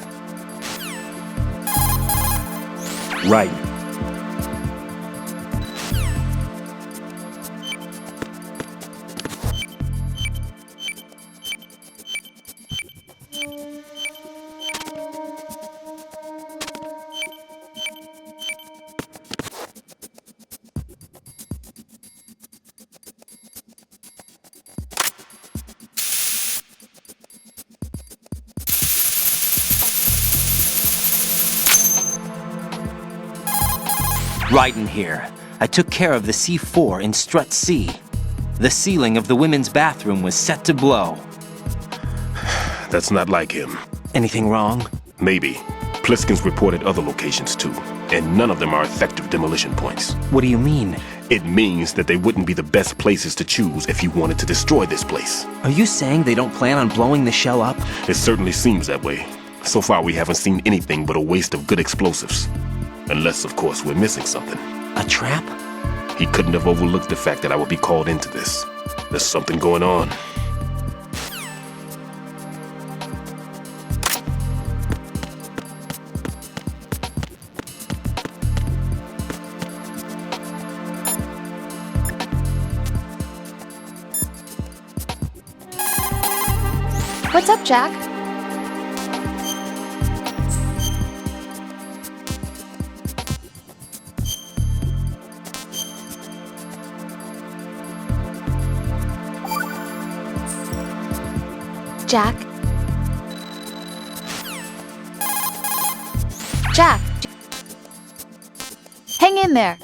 [SPEAKER 6] Raiden.
[SPEAKER 13] Raiden here. I took care of the C4 in Strut C. The ceiling of the women's bathroom was set to blow.
[SPEAKER 6] That's not like him.
[SPEAKER 13] Anything wrong?
[SPEAKER 6] Maybe. Pliskin's reported other locations too, and none of them are effective demolition points.
[SPEAKER 13] What do you mean?
[SPEAKER 6] It means that they wouldn't be the best places to choose if you wanted to destroy this place.
[SPEAKER 13] Are you saying they don't plan on blowing the shell up?
[SPEAKER 6] It certainly seems that way. So far we haven't seen anything but a waste of good explosives. Unless, of course, we're missing something.
[SPEAKER 13] A trap?
[SPEAKER 6] He couldn't have overlooked the fact that I would be called into this. There's something going on.
[SPEAKER 20] What's up, Jack? Jack? Jack! Hang in there!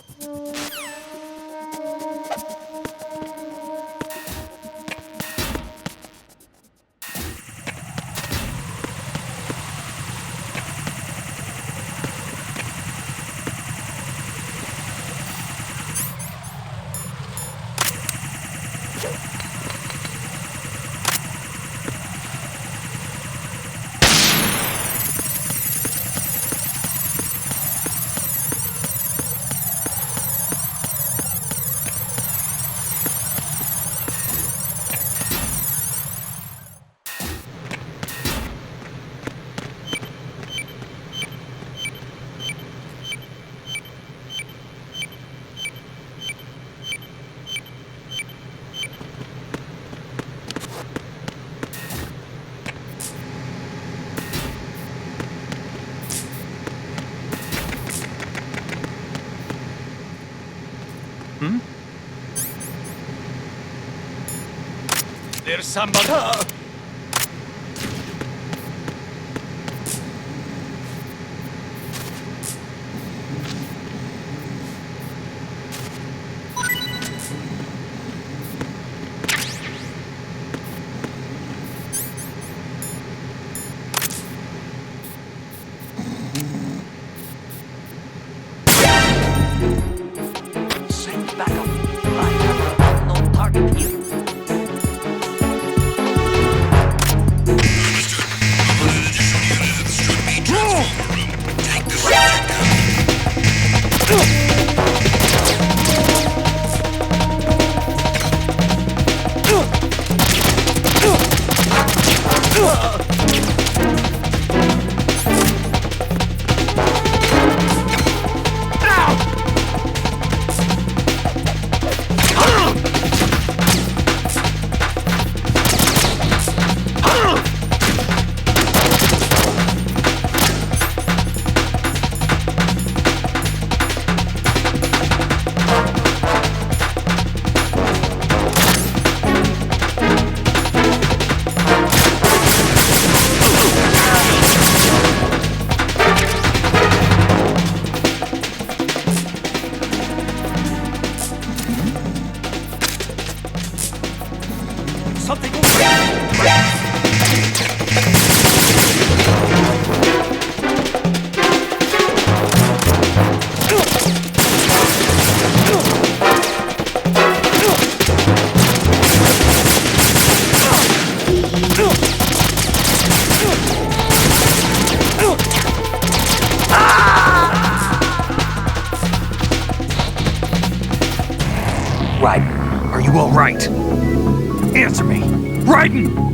[SPEAKER 7] There's somebody.
[SPEAKER 8] Send backup. I have an unknown target here.
[SPEAKER 2] Raiden, are you all right? Answer me! Raiden!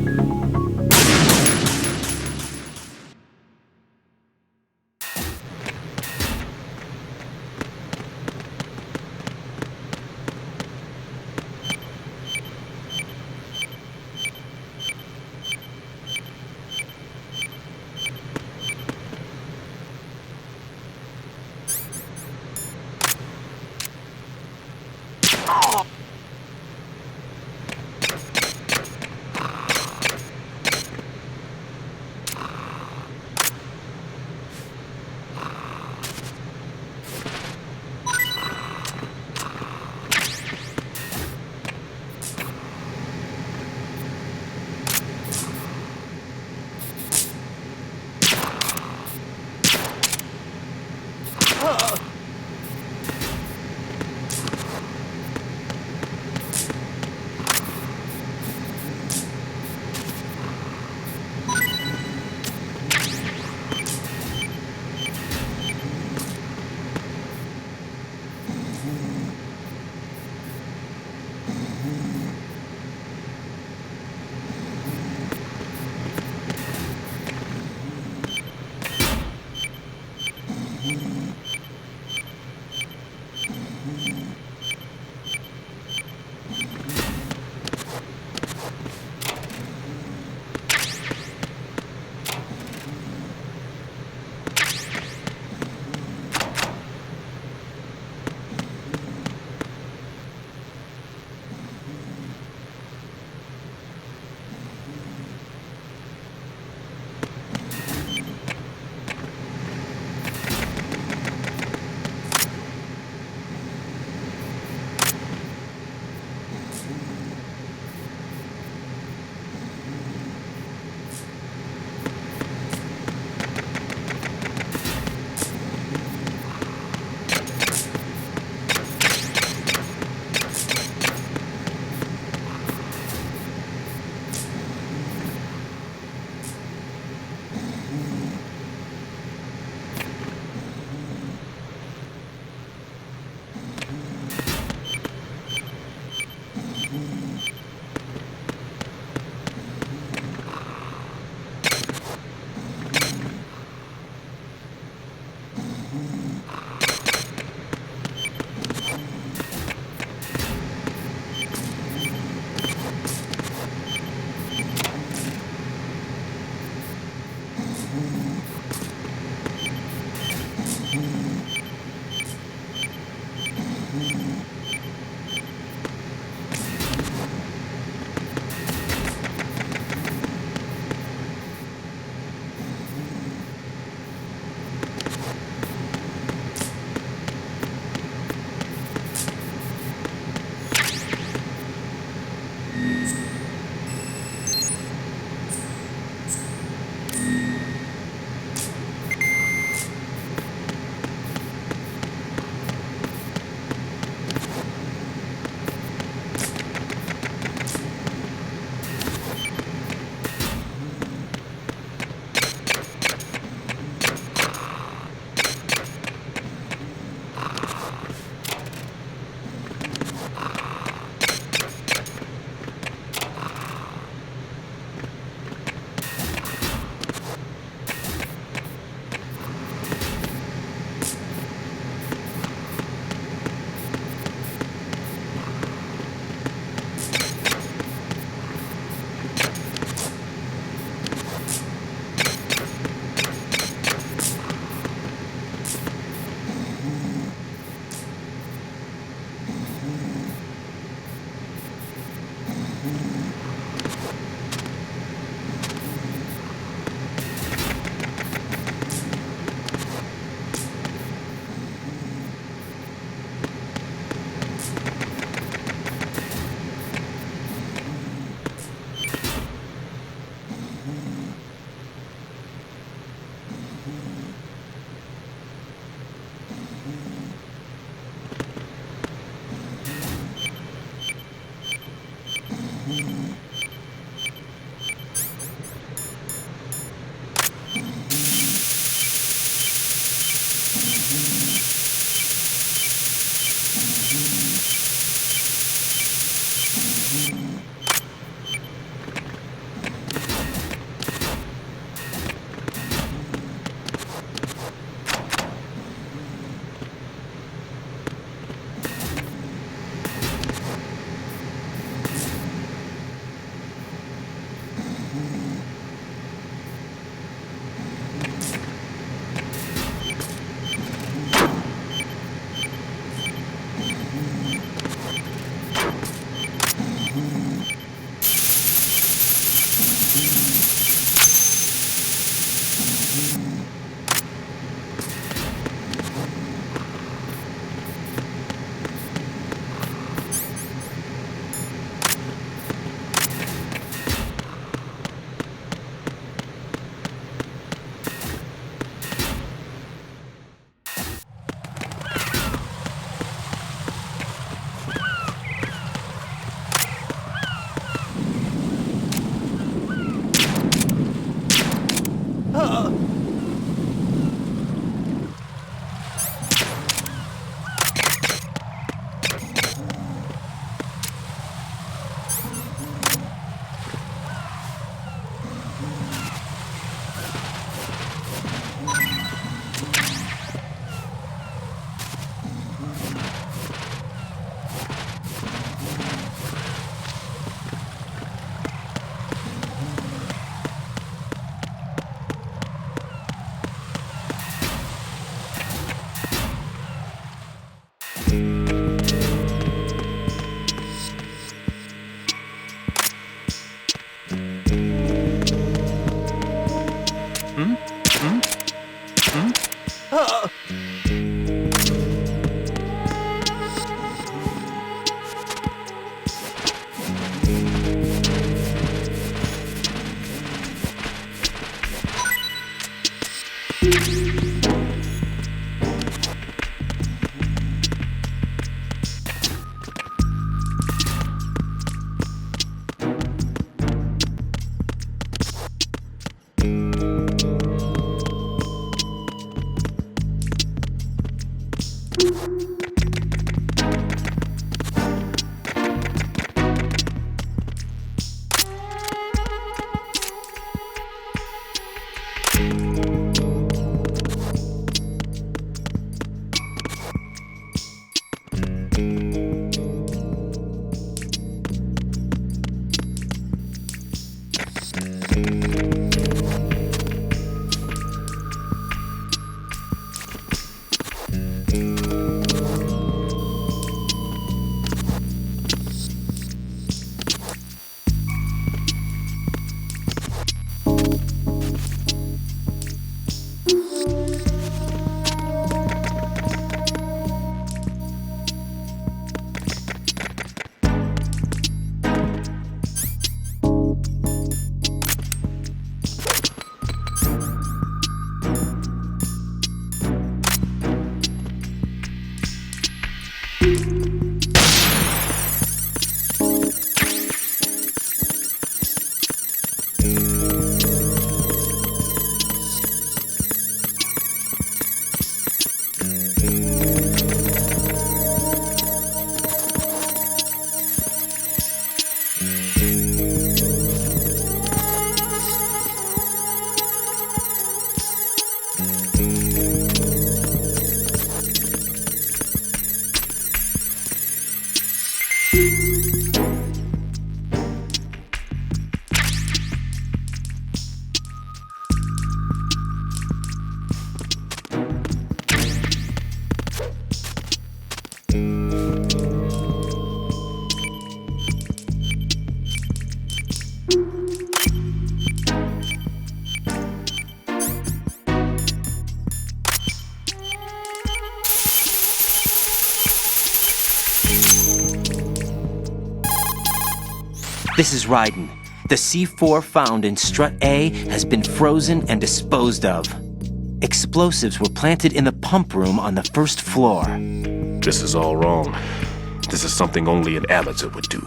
[SPEAKER 13] This is Raiden. The C4 found in Strut A has been frozen and disposed of. Explosives were planted in the pump room on the first floor.
[SPEAKER 6] This is all wrong. This is something only an amateur would do.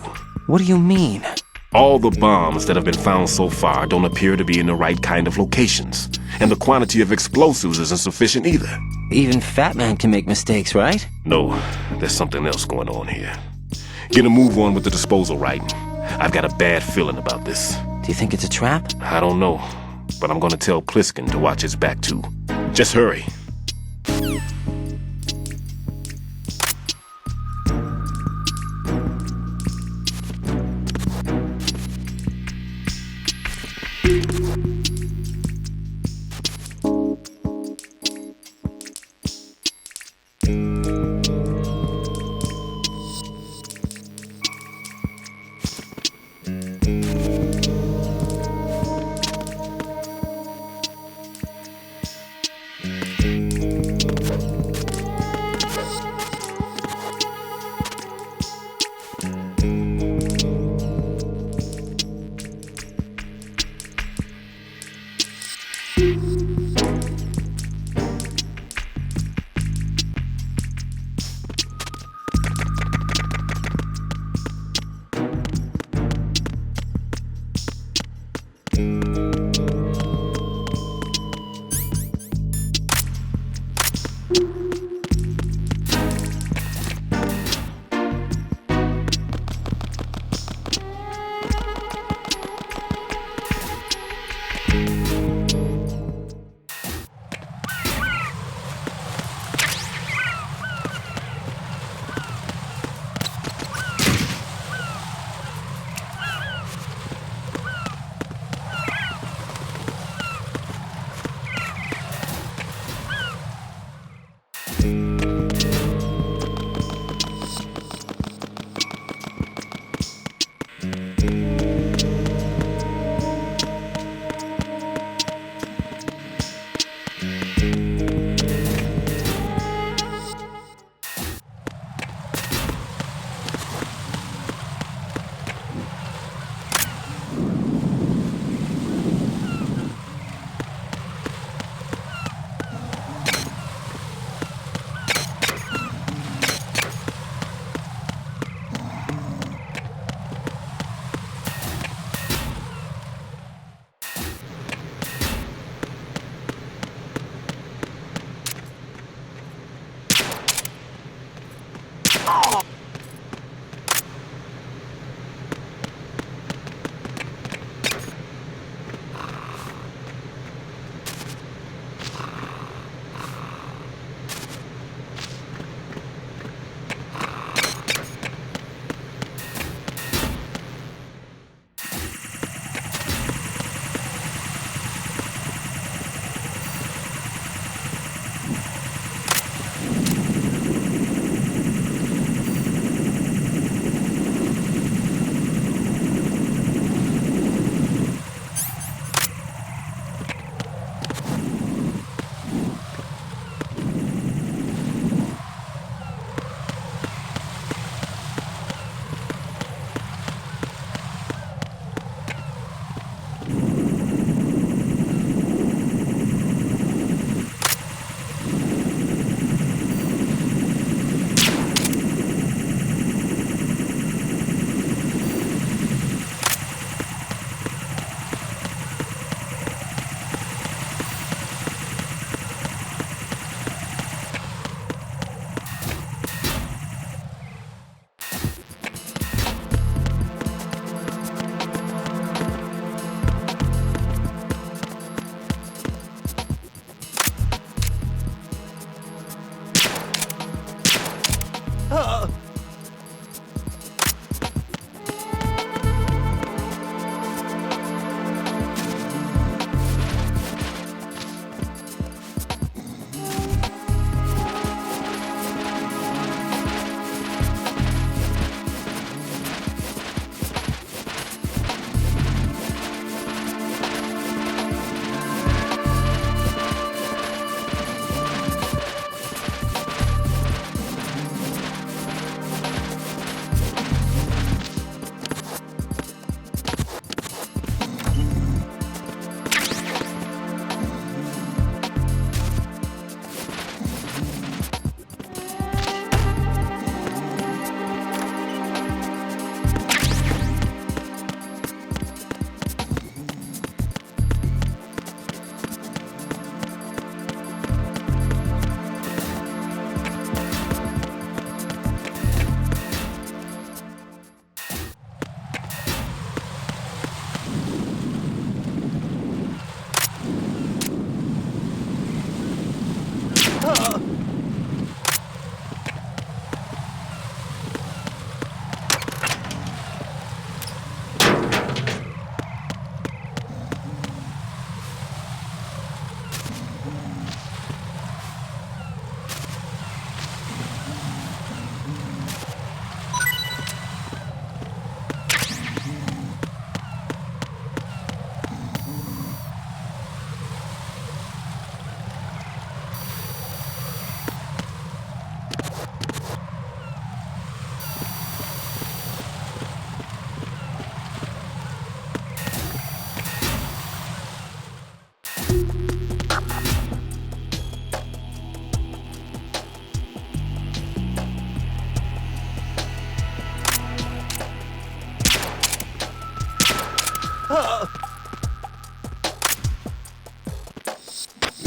[SPEAKER 13] What do you mean?
[SPEAKER 6] All the bombs that have been found so far don't appear to be in the right kind of locations. And the quantity of explosives isn't sufficient either.
[SPEAKER 13] Even Fat Man can make mistakes, right?
[SPEAKER 6] No, there's something else going on here. Get a move on with the disposal, Raiden. I've got a bad feeling about this.
[SPEAKER 13] Do you think it's a trap?
[SPEAKER 6] I don't know, but I'm gonna tell Pliskin to watch his back too. Just hurry.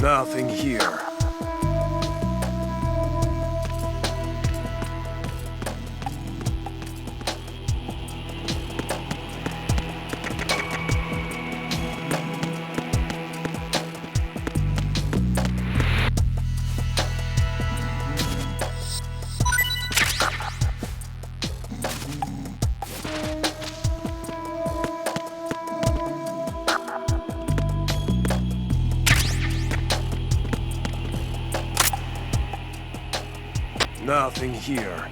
[SPEAKER 11] Nothing here. Nothing here.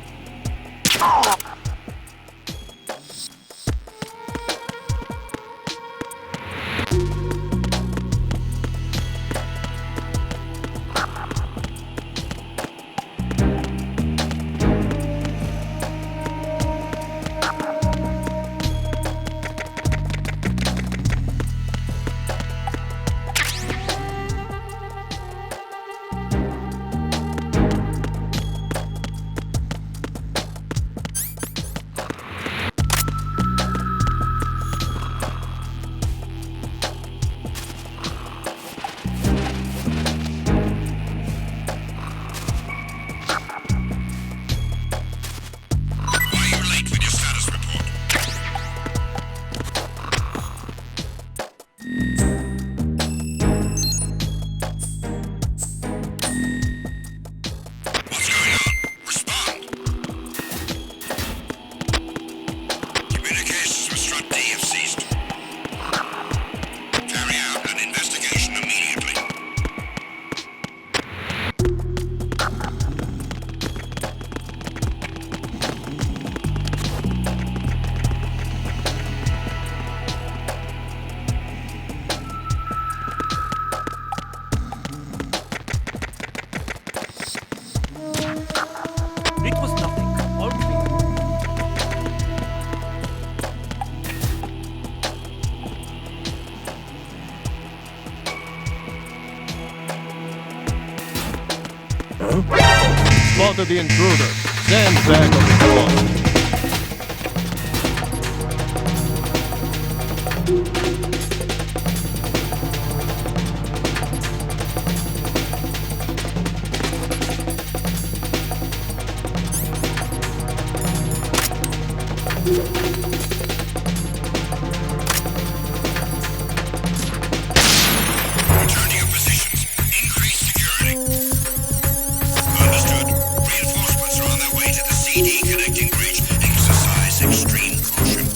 [SPEAKER 6] Slaughter the intruder. Stand back on the floor.
[SPEAKER 4] Return to your positions. Increase security. Understood. Reinforcements are on their way to the CD connecting bridge. Exercise extreme caution.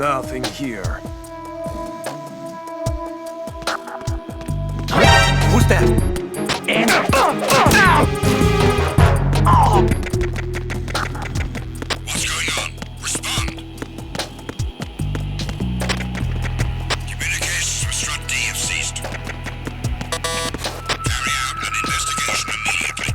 [SPEAKER 6] Nothing here.
[SPEAKER 7] Who's that?
[SPEAKER 4] What's going on? Respond. Communications with Strut D have ceased. Carry out an investigation immediately.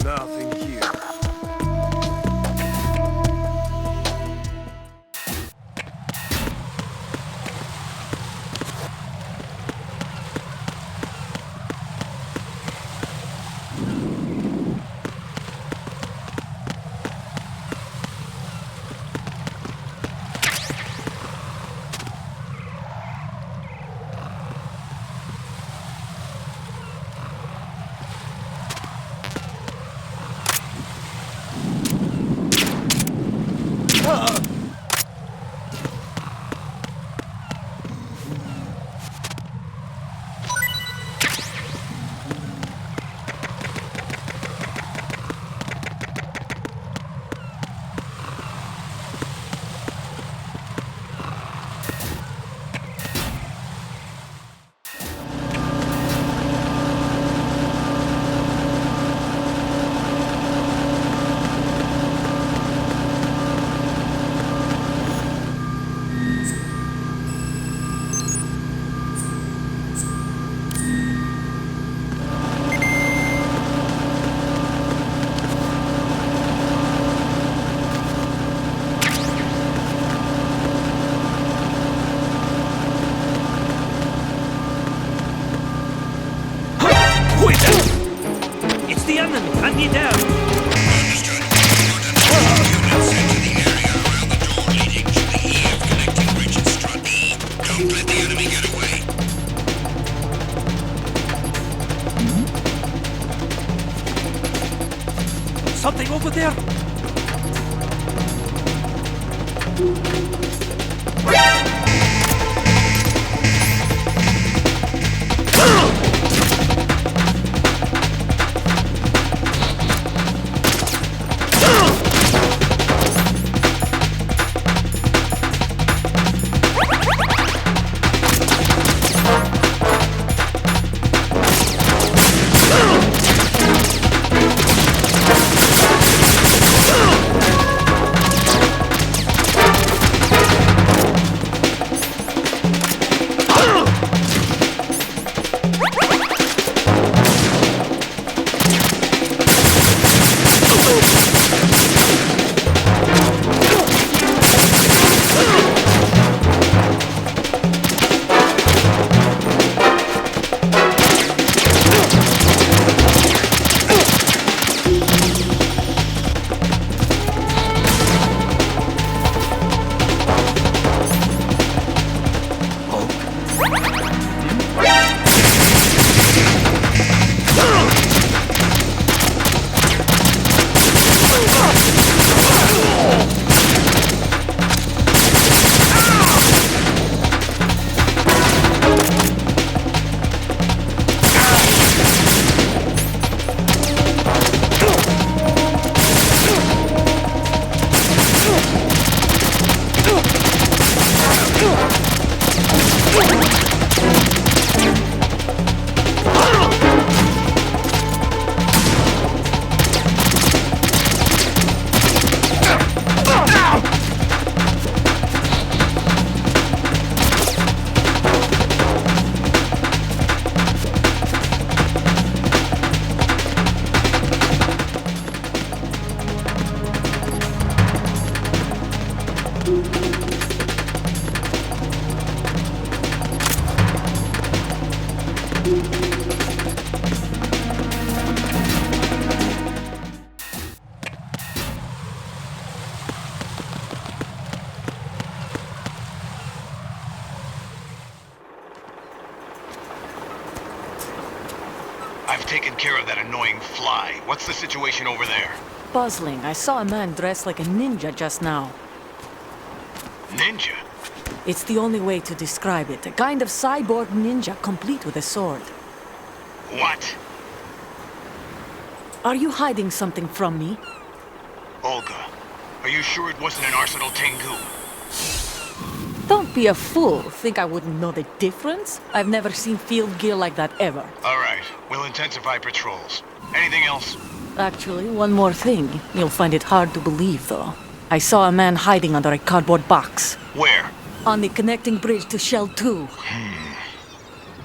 [SPEAKER 6] Nothing here.
[SPEAKER 8] It's the enemy! Hunt me down!
[SPEAKER 4] Understood. Units into the area around the door leading to the EF connecting bridge at Strut E. Don't let the enemy get away.
[SPEAKER 8] Something over there!
[SPEAKER 4] taken care of that annoying fly. What's the situation over there?
[SPEAKER 21] Puzzling. I saw a man dressed like a ninja just now.
[SPEAKER 4] Ninja?
[SPEAKER 21] It's the only way to describe it. A kind of cyborg ninja, complete with a sword.
[SPEAKER 4] What?
[SPEAKER 21] Are you hiding something from me?
[SPEAKER 4] Olga, are you sure it wasn't an Arsenal Tengu?
[SPEAKER 21] Don't be a fool. Think I wouldn't know the difference? I've never seen field gear like that ever.
[SPEAKER 4] All right, we'll intensify patrols. Anything else?
[SPEAKER 21] Actually, one more thing. You'll find it hard to believe, though. I saw a man hiding under a cardboard box.
[SPEAKER 4] Where?
[SPEAKER 21] On the connecting bridge to Shell 2.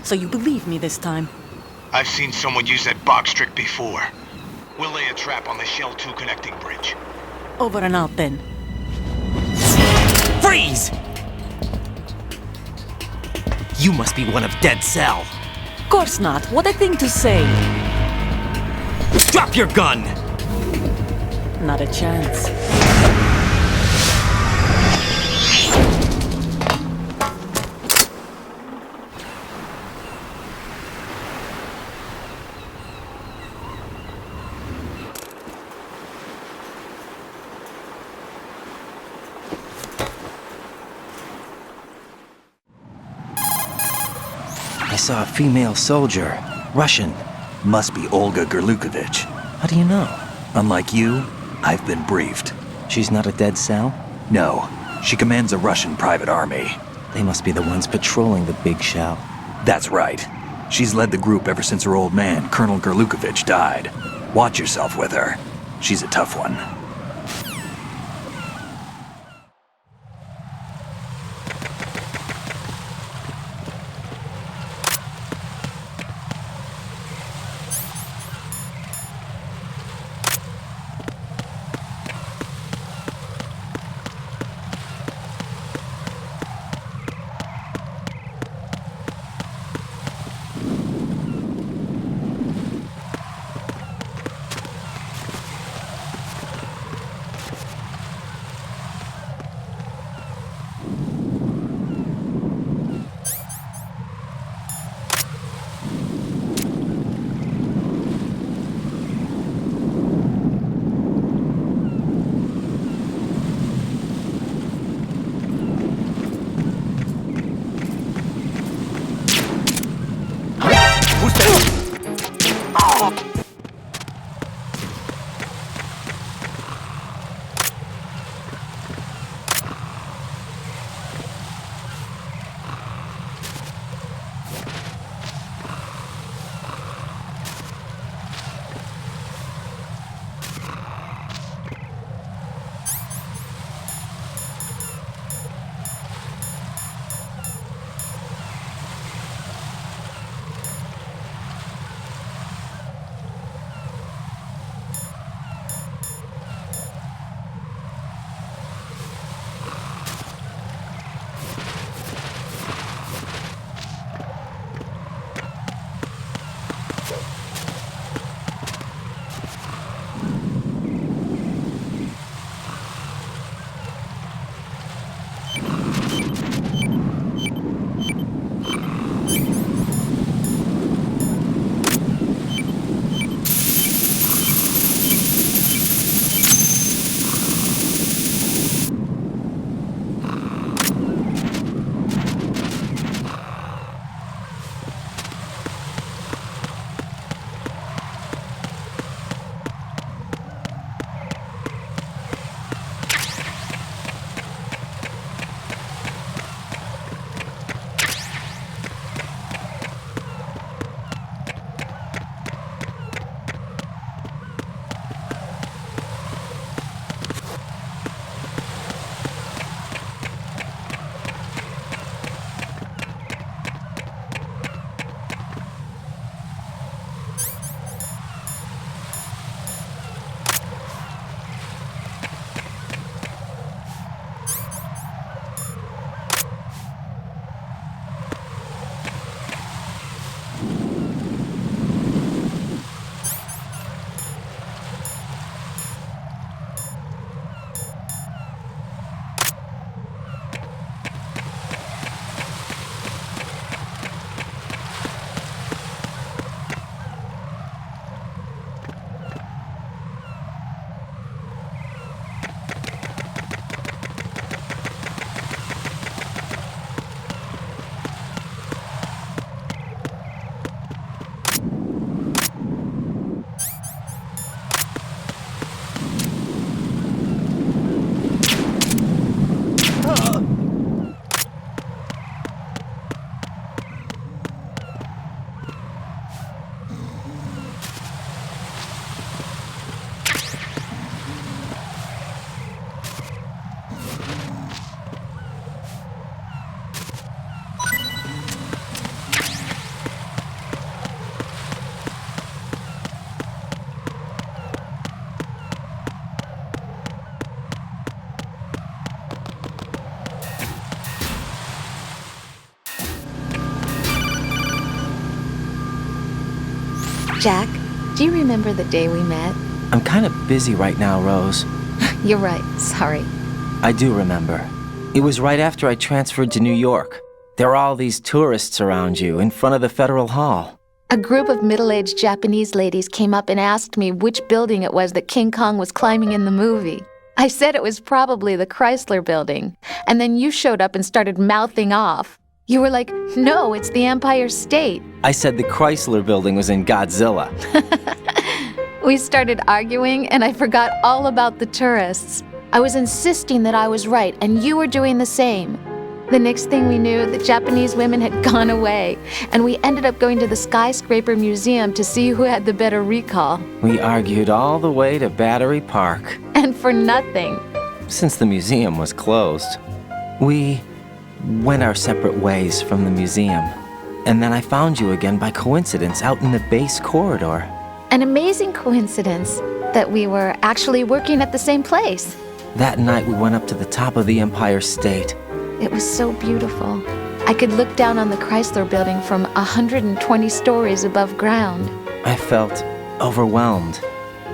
[SPEAKER 21] So you believe me this time?
[SPEAKER 4] I've seen someone use that box trick before. We'll lay a trap on the Shell 2 connecting bridge.
[SPEAKER 21] Over and out, then.
[SPEAKER 13] Freeze! You must be one of Dead Cell.
[SPEAKER 21] Course not. What a thing to say.
[SPEAKER 13] Drop your gun!
[SPEAKER 21] Not a chance.
[SPEAKER 13] I saw a female soldier. Russian.
[SPEAKER 1] Must be Olga Gerlukovich.
[SPEAKER 13] How do you know?
[SPEAKER 1] Unlike you, I've been briefed.
[SPEAKER 13] She's not a Dead Cell?
[SPEAKER 1] No, she commands a Russian private army.
[SPEAKER 13] They must be the ones patrolling the big shell.
[SPEAKER 1] That's right. She's led the group ever since her old man, Colonel Gerlukovich, died. Watch yourself with her. She's a tough one.
[SPEAKER 20] Jack, do you remember the day we met?
[SPEAKER 13] I'm kind of busy right now, Rose.
[SPEAKER 20] You're right, sorry.
[SPEAKER 13] I do remember. It was right after I transferred to New York. There are all these tourists around you in front of the Federal Hall.
[SPEAKER 20] A group of middle-aged Japanese ladies came up and asked me which building it was that King Kong was climbing in the movie. I said it was probably the Chrysler Building, and then you showed up and started mouthing off. You were like, no, it's the Empire State.
[SPEAKER 13] I said the Chrysler Building was in Godzilla.
[SPEAKER 20] We started arguing, and I forgot all about the tourists. I was insisting that I was right, and you were doing the same. The next thing we knew, the Japanese women had gone away, and we ended up going to the Skyscraper Museum to see who had the better recall.
[SPEAKER 13] We argued all the way to Battery Park.
[SPEAKER 20] And for nothing.
[SPEAKER 13] Since the museum was closed, we went our separate ways from the museum. And then I found you again by coincidence out in the base corridor.
[SPEAKER 20] An amazing coincidence that we were actually working at the same place.
[SPEAKER 13] That night we went up to the top of the Empire State.
[SPEAKER 20] It was so beautiful. I could look down on the Chrysler Building from 120 stories above ground.
[SPEAKER 13] I felt overwhelmed.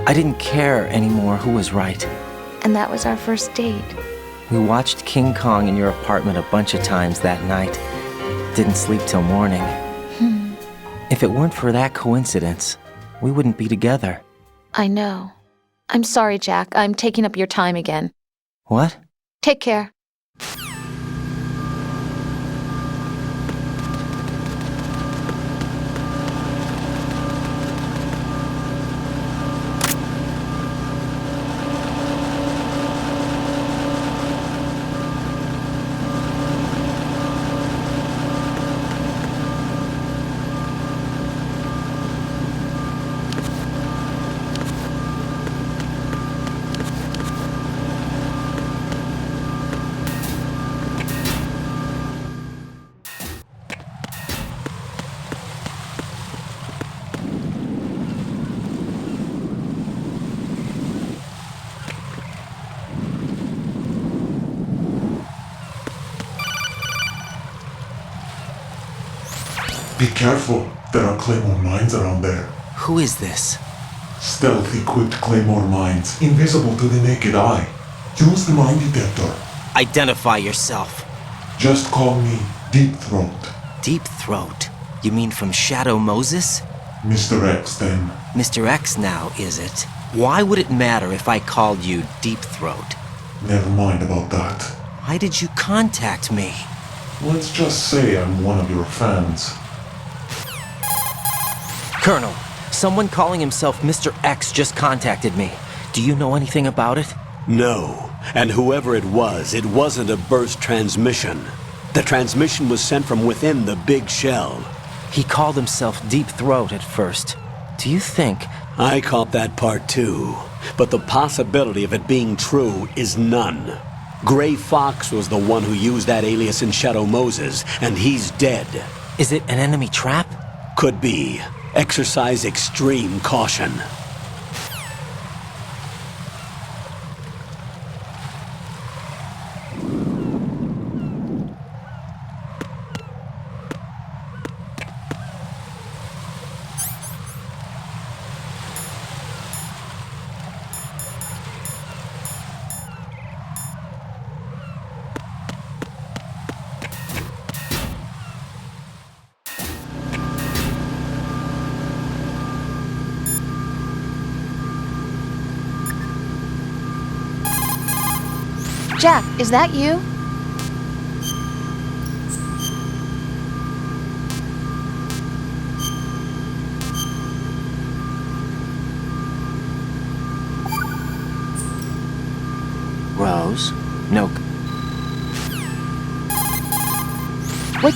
[SPEAKER 13] I didn't care anymore who was right.
[SPEAKER 20] And that was our first date.
[SPEAKER 13] We watched King Kong in your apartment a bunch of times that night. Didn't sleep till morning. If it weren't for that coincidence, we wouldn't be together.
[SPEAKER 20] I know. I'm sorry, Jack. I'm taking up your time again.
[SPEAKER 13] What?
[SPEAKER 20] Take care.
[SPEAKER 9] Be careful, there are Claymore mines around there.
[SPEAKER 13] Who is this?
[SPEAKER 9] Stealth-equipped Claymore mines, invisible to the naked eye. Use the mine detector.
[SPEAKER 13] Identify yourself.
[SPEAKER 9] Just call me Deep Throat.
[SPEAKER 13] Deep Throat? You mean from Shadow Moses?
[SPEAKER 9] Mr. X, then.
[SPEAKER 13] Mr. X now, is it? Why would it matter if I called you Deep Throat?
[SPEAKER 9] Never mind about that.
[SPEAKER 13] Why did you contact me?
[SPEAKER 9] Let's just say I'm one of your fans.
[SPEAKER 13] Colonel, someone calling himself Mr. X just contacted me. Do you know anything about it?
[SPEAKER 12] No. And whoever it wasn't a burst transmission. The transmission was sent from within the big shell.
[SPEAKER 13] He called himself Deep Throat at first. Do you think...
[SPEAKER 12] I caught that part too. But the possibility of it being true is none. Gray Fox was the one who used that alias in Shadow Moses, and he's dead.
[SPEAKER 13] Is it an enemy trap?
[SPEAKER 12] Could be. Exercise extreme caution.
[SPEAKER 20] Jack, is that you?
[SPEAKER 13] Rose? No.
[SPEAKER 20] Wait.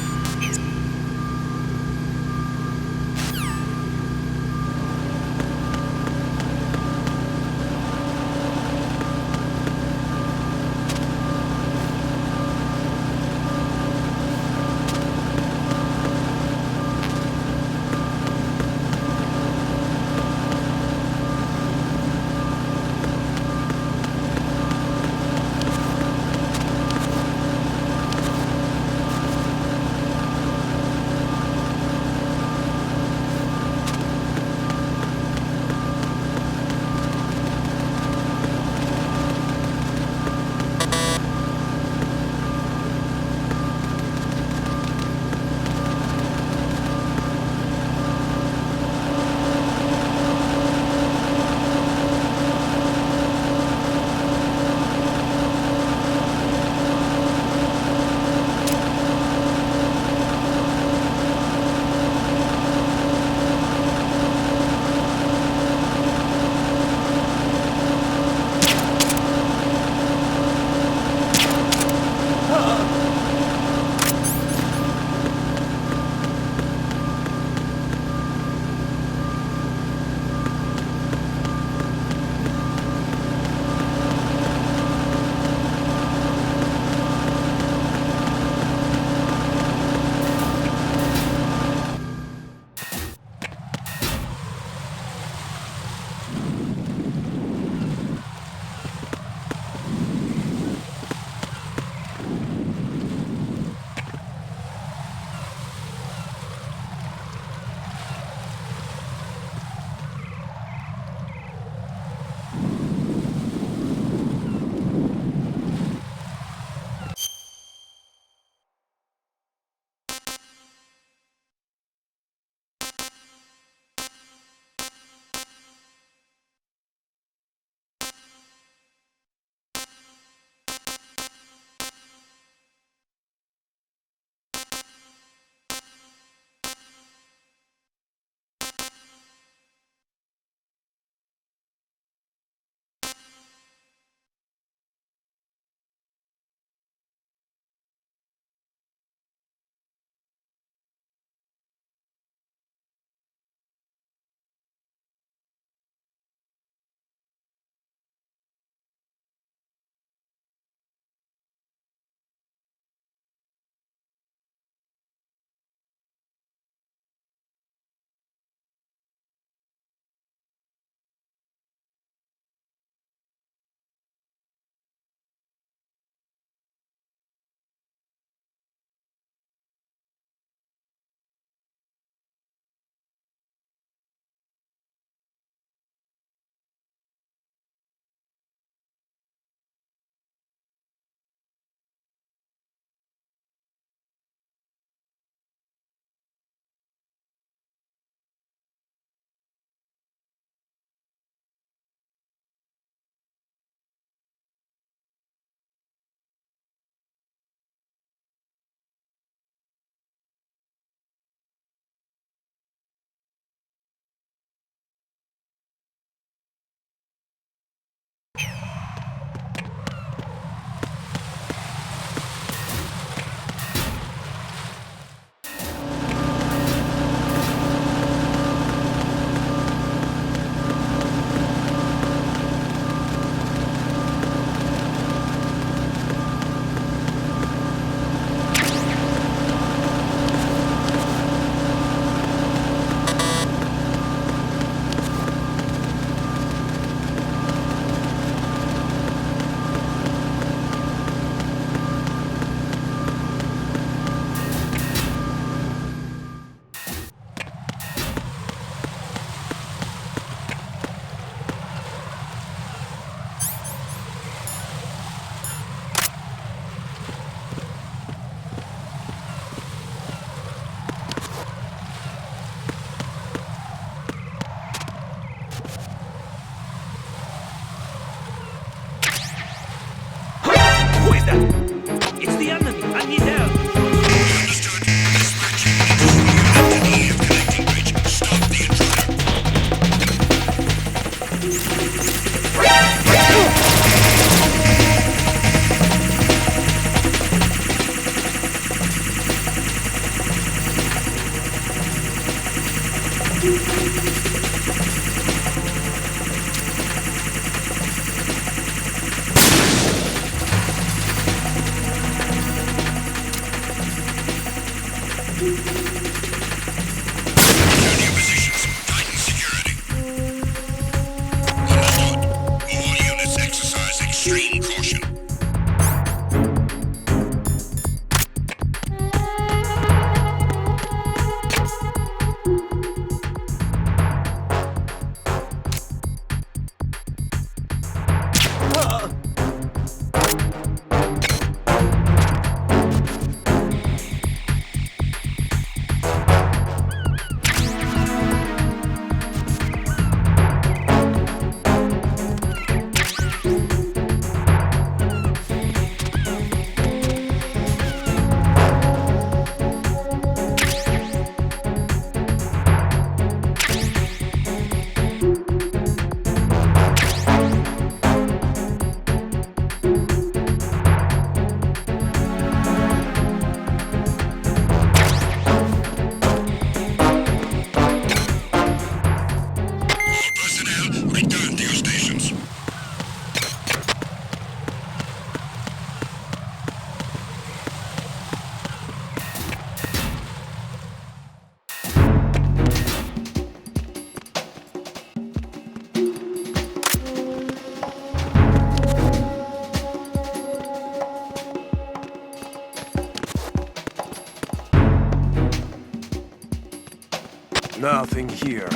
[SPEAKER 11] Nothing here.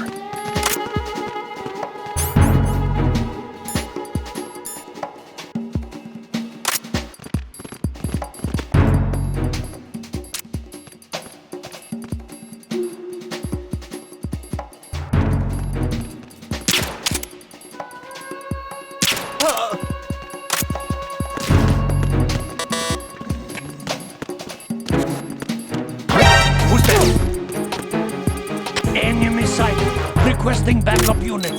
[SPEAKER 10] Who's there? Enemy sighted. Requesting backup unit.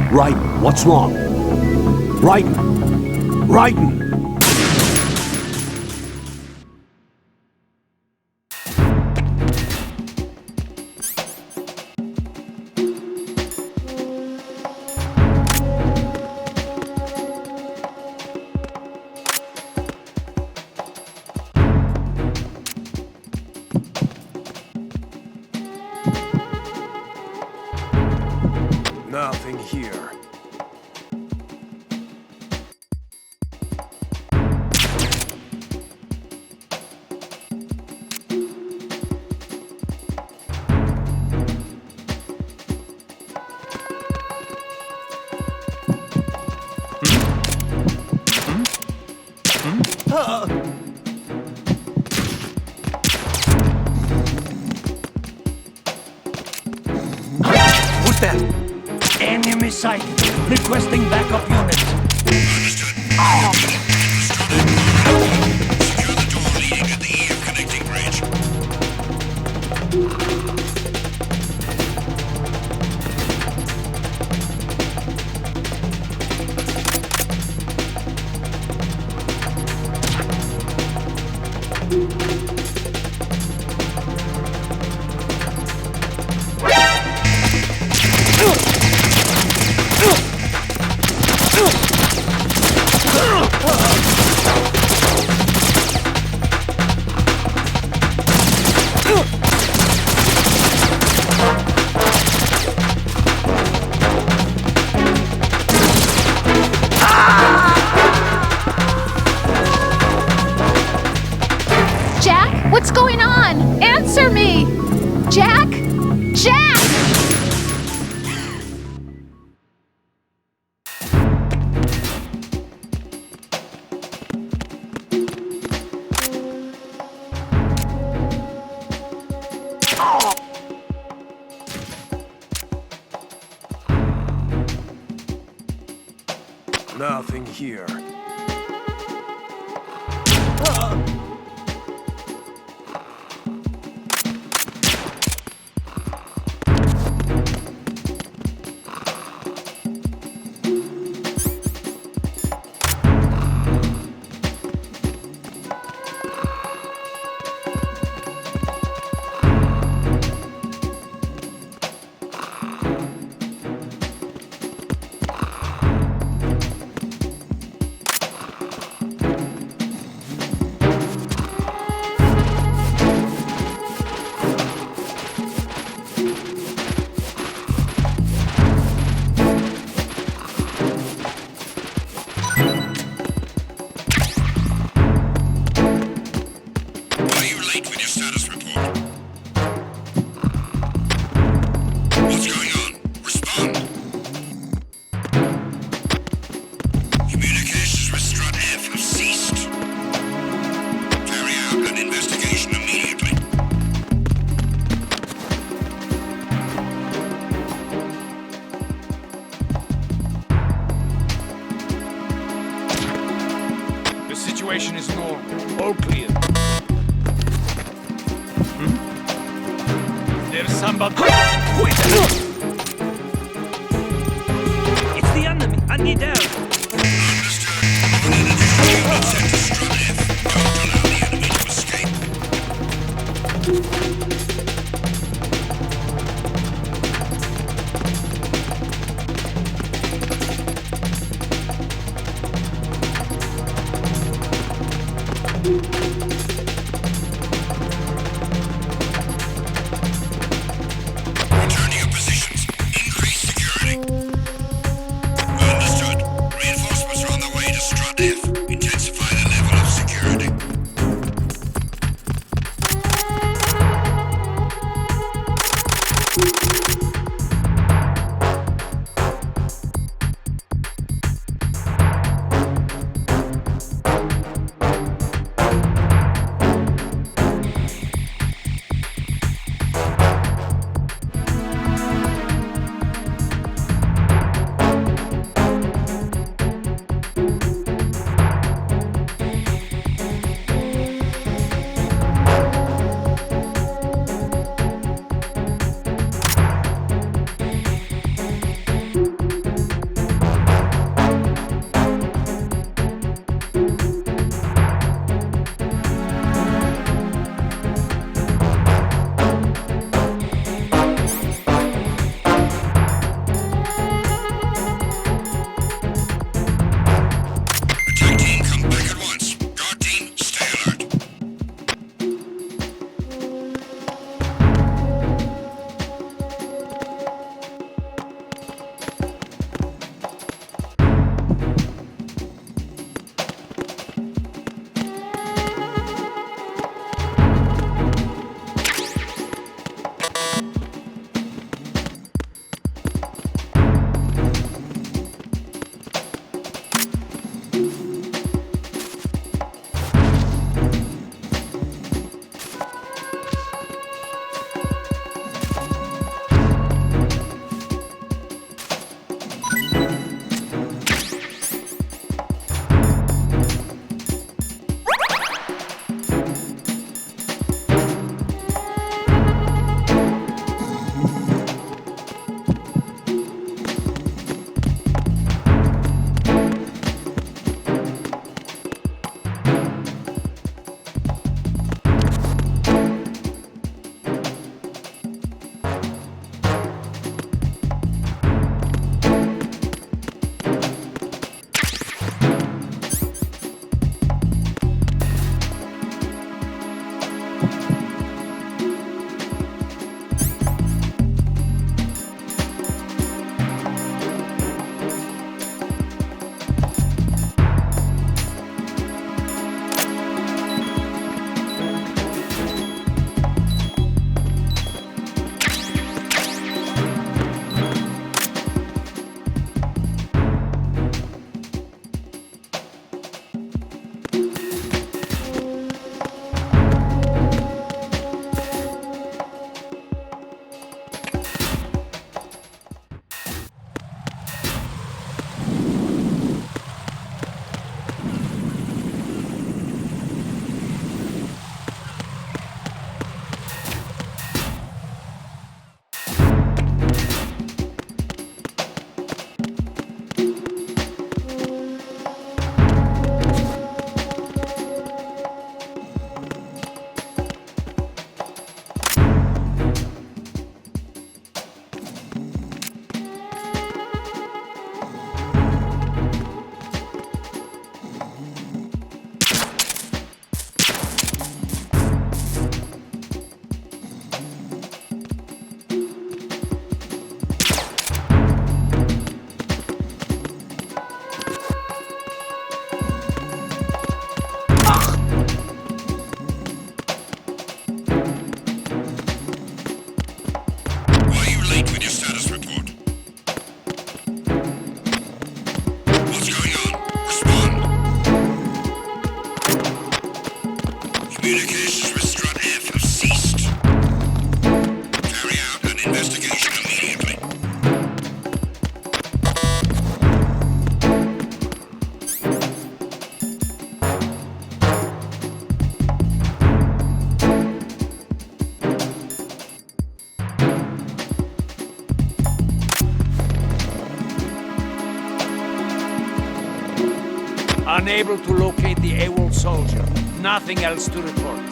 [SPEAKER 15] Raiden, what's wrong? Raiden! Raiden!
[SPEAKER 11] Nothing here.
[SPEAKER 10] Who's that? Enemy sighted. Requesting backup unit.
[SPEAKER 20] Jack, what's going on? Answer me! Jack? Jack!
[SPEAKER 11] Nothing here.
[SPEAKER 14] Situation is normal. All clear. There's somebody. Who is that?
[SPEAKER 10] It's the enemy. I need help.
[SPEAKER 4] Strut F. Intensify the level of security. Communications with Strut F have ceased. Carry out an investigation immediately.
[SPEAKER 14] Unable to locate the AWOL soldier. Nothing else to report.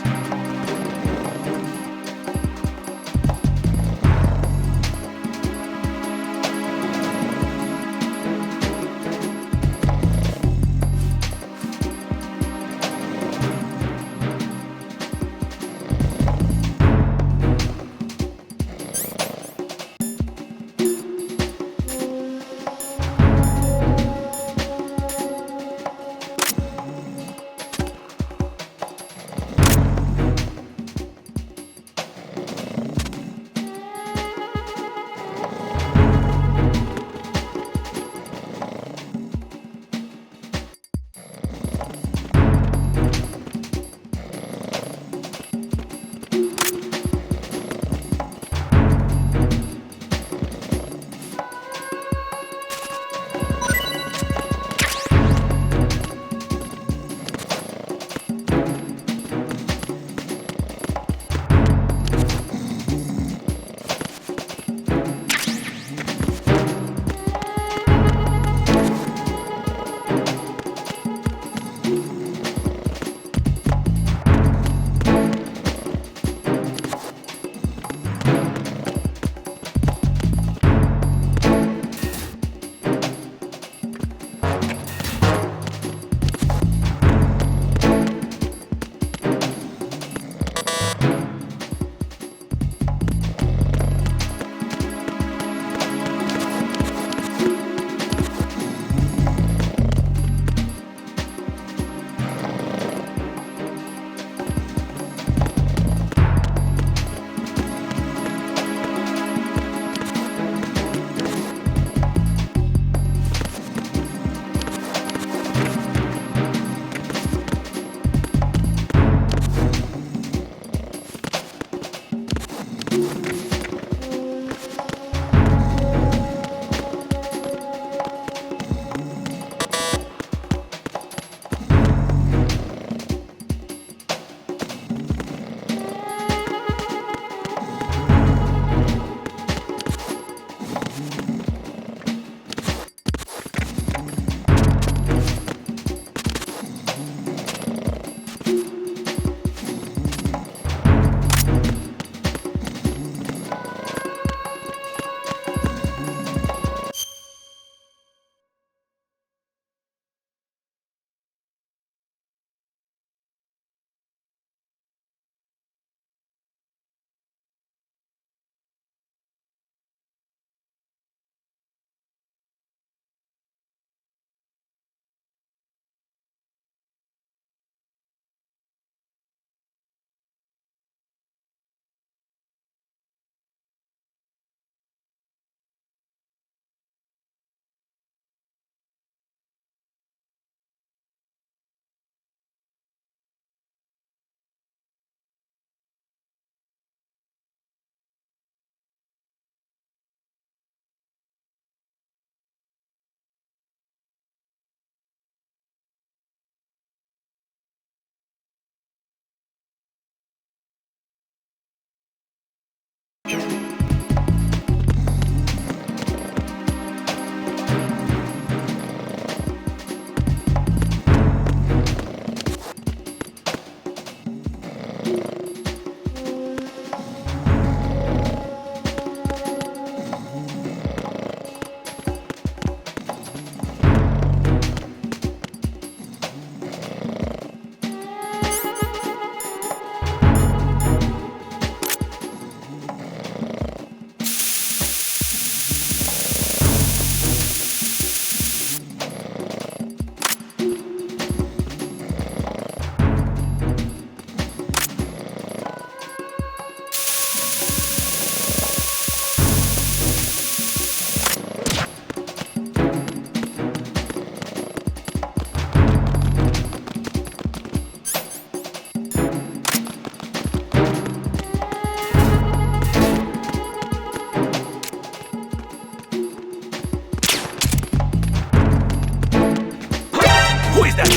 [SPEAKER 14] is that?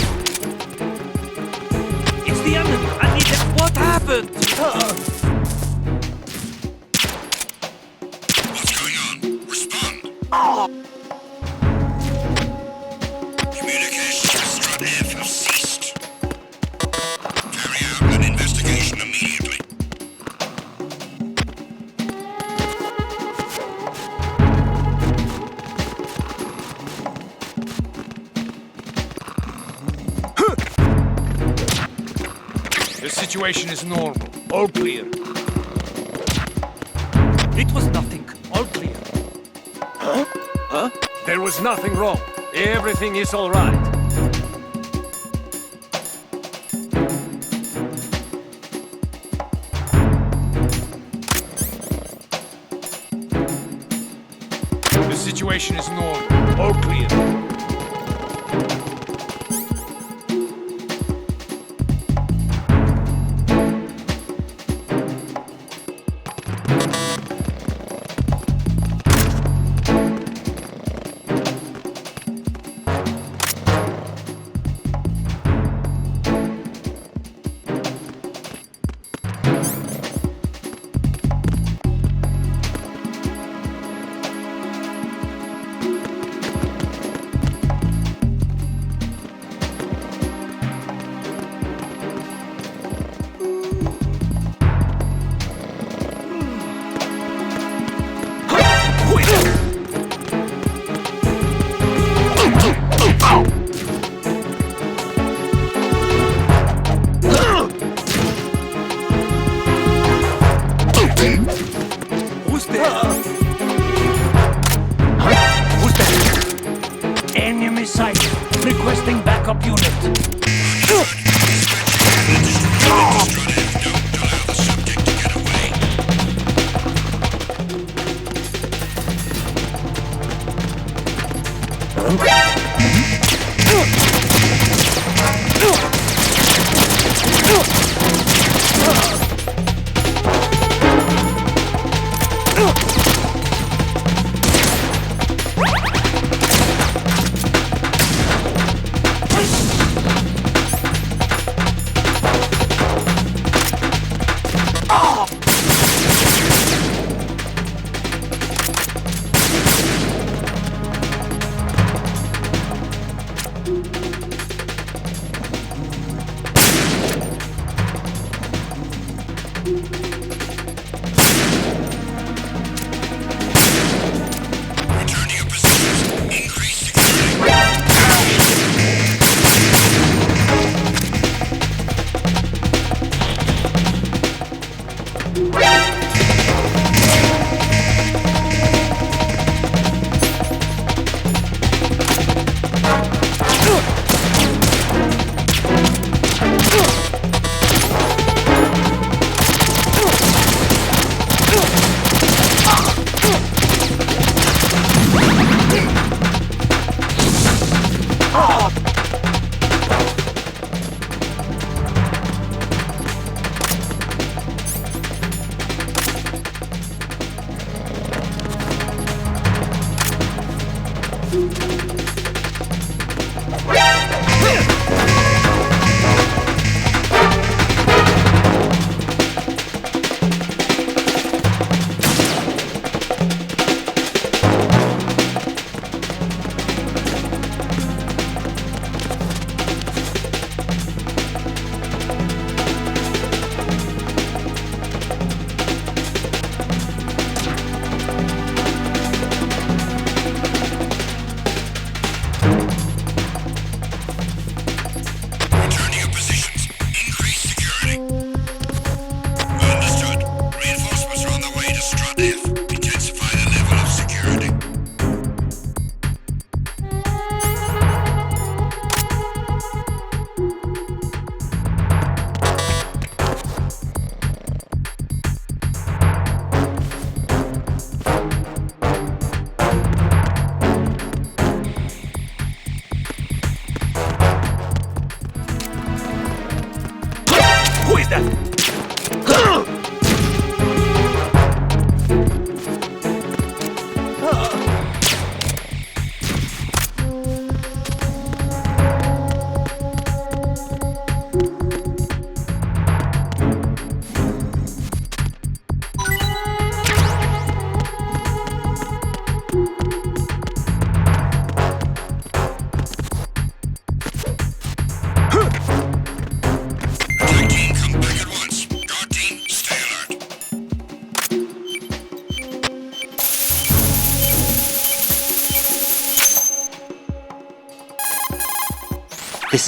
[SPEAKER 14] It's the enemy. I need it. What happened?
[SPEAKER 4] What's going on? Respond. Communications with Strut F have ceased. Carry out an investigation immediately.
[SPEAKER 14] The situation is normal. All clear. It was nothing. All clear. Huh? Huh? There was nothing wrong. Everything is all right. The situation is normal. All clear.
[SPEAKER 10] Who's there? Who's there? Enemy sighted. Requesting backup unit.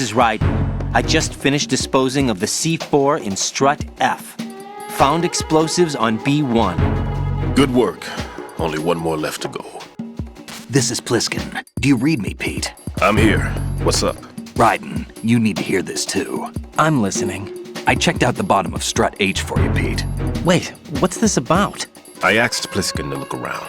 [SPEAKER 13] This is Ryden. I just finished disposing of the C4 in Strut F. Found explosives on B1.
[SPEAKER 6] Good work. Only one more left to go.
[SPEAKER 1] This is Pliskin. Do you read me, Pete?
[SPEAKER 6] I'm here. What's up?
[SPEAKER 1] Ryden, you need to hear this too.
[SPEAKER 13] I'm listening.
[SPEAKER 1] I checked out the bottom of Strut H for you, Pete.
[SPEAKER 13] Wait, what's this about?
[SPEAKER 6] I asked Pliskin to look around.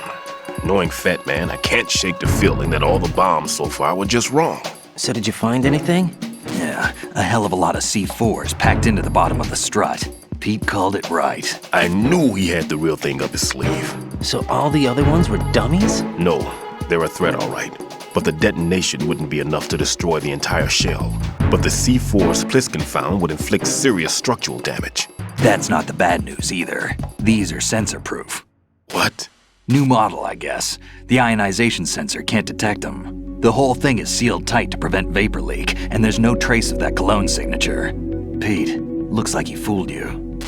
[SPEAKER 6] Knowing Fat Man, I can't shake the feeling that all the bombs so far were just wrong.
[SPEAKER 13] So did you find anything?
[SPEAKER 1] Yeah, a hell of a lot of C4s packed into the bottom of the strut. Pete called it right.
[SPEAKER 6] I knew he had the real thing up his sleeve.
[SPEAKER 13] So all the other ones were dummies?
[SPEAKER 6] No, they're a threat, all right. But the detonation wouldn't be enough to destroy the entire shell. But the C4s Pliskin found would inflict serious structural damage.
[SPEAKER 1] That's not the bad news either. These are sensor-proof.
[SPEAKER 6] What?
[SPEAKER 1] New model, I guess. The ionization sensor can't detect them. The whole thing is sealed tight to prevent vapor leak, and there's no trace of that cologne signature. Pete, looks like he fooled you.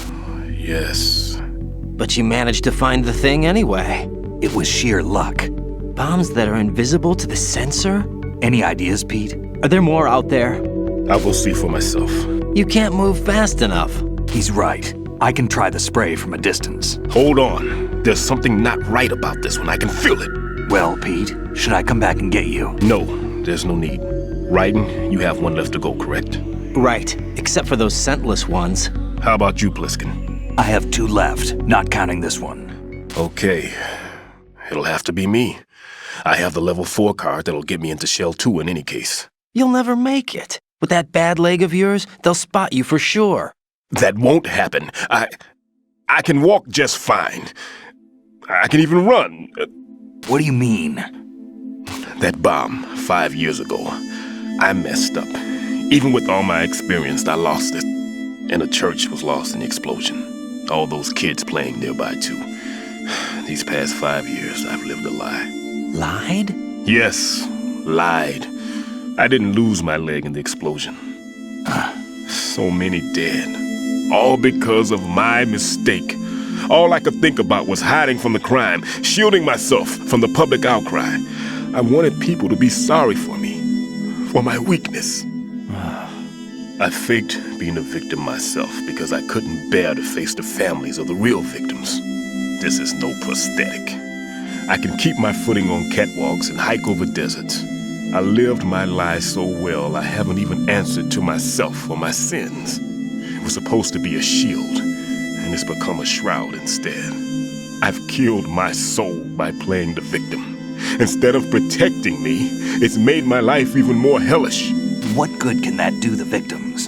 [SPEAKER 6] Yes.
[SPEAKER 13] But you managed to find the thing anyway.
[SPEAKER 1] It was sheer luck.
[SPEAKER 13] Bombs that are invisible to the sensor?
[SPEAKER 1] Any ideas, Pete?
[SPEAKER 13] Are there more out there?
[SPEAKER 6] I will see for myself.
[SPEAKER 13] You can't move fast enough.
[SPEAKER 1] He's right. I can try the spray from a distance.
[SPEAKER 6] Hold on. There's something not right about this one. I can feel it.
[SPEAKER 1] Well, Pete, should I come back and get you?
[SPEAKER 6] No, there's no need. Ryden, you have one left to go, correct?
[SPEAKER 13] Right, except for those scentless ones.
[SPEAKER 6] How about you, Pliskin?
[SPEAKER 1] I have 2 left, not counting this one.
[SPEAKER 6] Okay. It'll have to be me. I have the level 4 card that'll get me into Shell 2 in any case.
[SPEAKER 13] You'll never make it. With that bad leg of yours, they'll spot you for sure.
[SPEAKER 6] That won't happen. I can walk just fine. I can even run.
[SPEAKER 1] What do you mean?
[SPEAKER 6] That bomb 5 years ago, I messed up. Even with all my experience, I lost it. And the church was lost in the explosion. All those kids playing nearby, too. These past 5 years, I've lived a lie.
[SPEAKER 13] Lied?
[SPEAKER 6] Yes, lied. I didn't lose my leg in the explosion. So many dead. All because of my mistake. All I could think about was hiding from the crime, shielding myself from the public outcry. I wanted people to be sorry for me, for my weakness. I faked being a victim myself because I couldn't bear to face the families of the real victims. This is no prosthetic. I can keep my footing on catwalks and hike over deserts. I lived my life so well I haven't even answered to myself for my sins. It was supposed to be a shield, and it's become a shroud instead. I've killed my soul by playing the victim. Instead of protecting me, it's made my life even more hellish.
[SPEAKER 1] What good can that do the victims?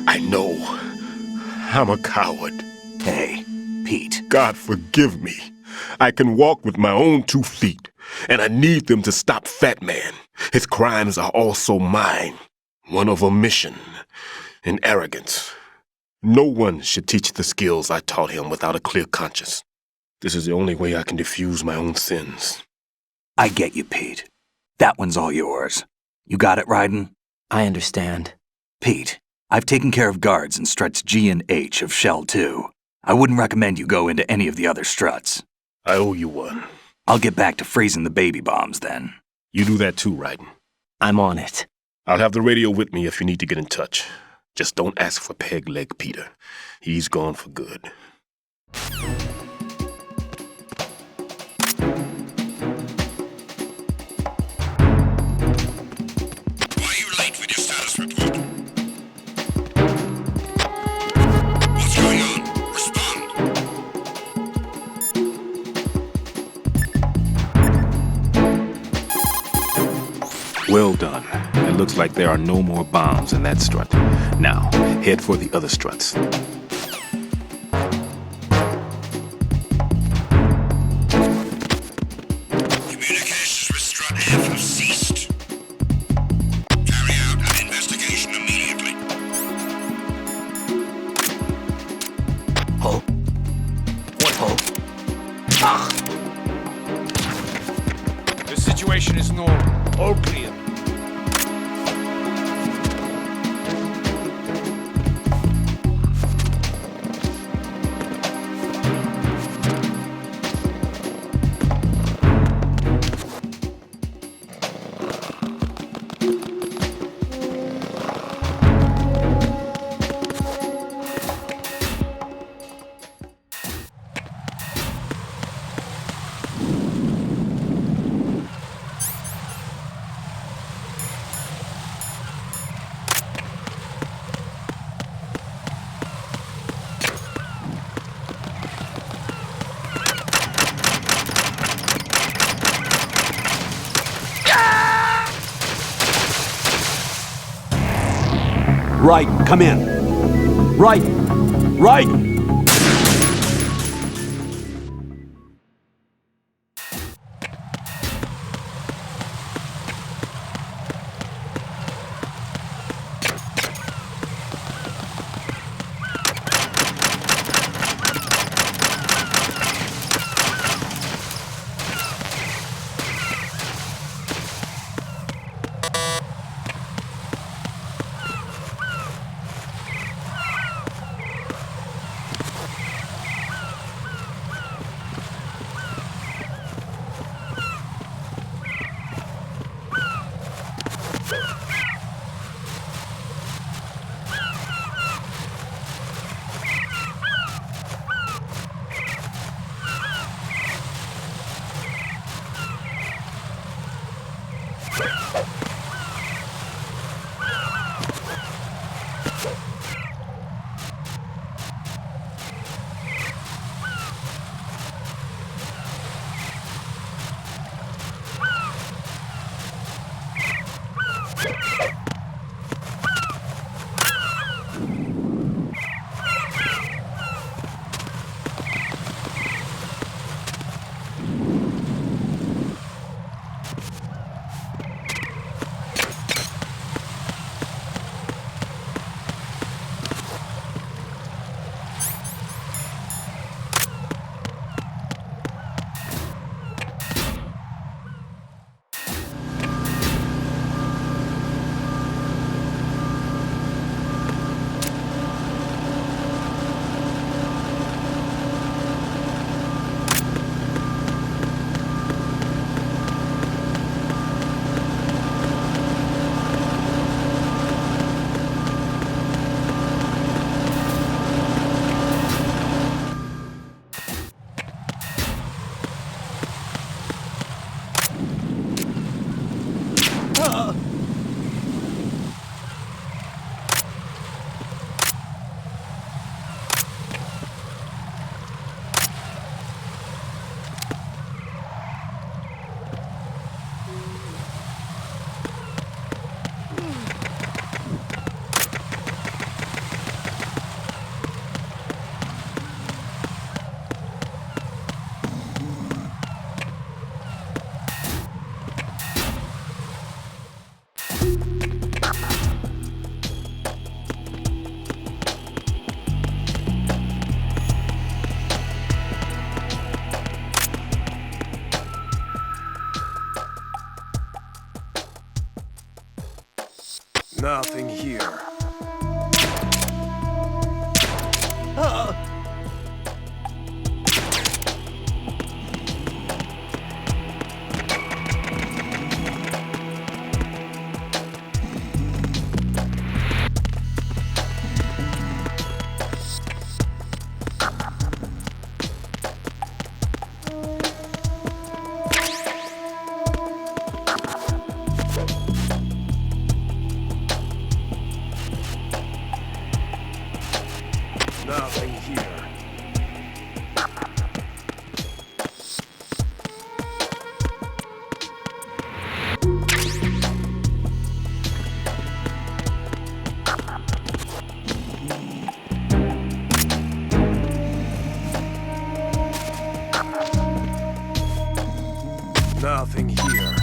[SPEAKER 6] I know. I'm a coward.
[SPEAKER 1] Hey, Pete.
[SPEAKER 6] God forgive me. I can walk with my own 2 feet, and I need them to stop Fat Man. His crimes are also mine. One of omission and arrogance. No one should teach the skills I taught him without a clear conscience. This is the only way I can diffuse my own sins.
[SPEAKER 1] I get you, Pete. That one's all yours. You got it, Ryden?
[SPEAKER 13] I understand.
[SPEAKER 1] Pete, I've taken care of guards in struts G and H of Shell 2. I wouldn't recommend you go into any of the other struts.
[SPEAKER 6] I owe you one.
[SPEAKER 1] I'll get back to freezing the baby bombs then.
[SPEAKER 6] You do that too, Ryden.
[SPEAKER 13] I'm on it.
[SPEAKER 6] I'll have the radio with me if you need to get in touch. Just don't ask for Peg Leg Peter. He's gone for good.
[SPEAKER 4] Why are you late with your status report? What's going on? Respond.
[SPEAKER 6] Well done. It looks like there are no more bombs in that strut. Now, head for the other struts.
[SPEAKER 4] Communications with Strut F have ceased. Carry out an investigation immediately.
[SPEAKER 2] Hull. One hull. Ah.
[SPEAKER 14] The situation is normal. All clear.
[SPEAKER 12] Right, come in. Right! Right!
[SPEAKER 6] Nothing here. Nothing here. Nothing here.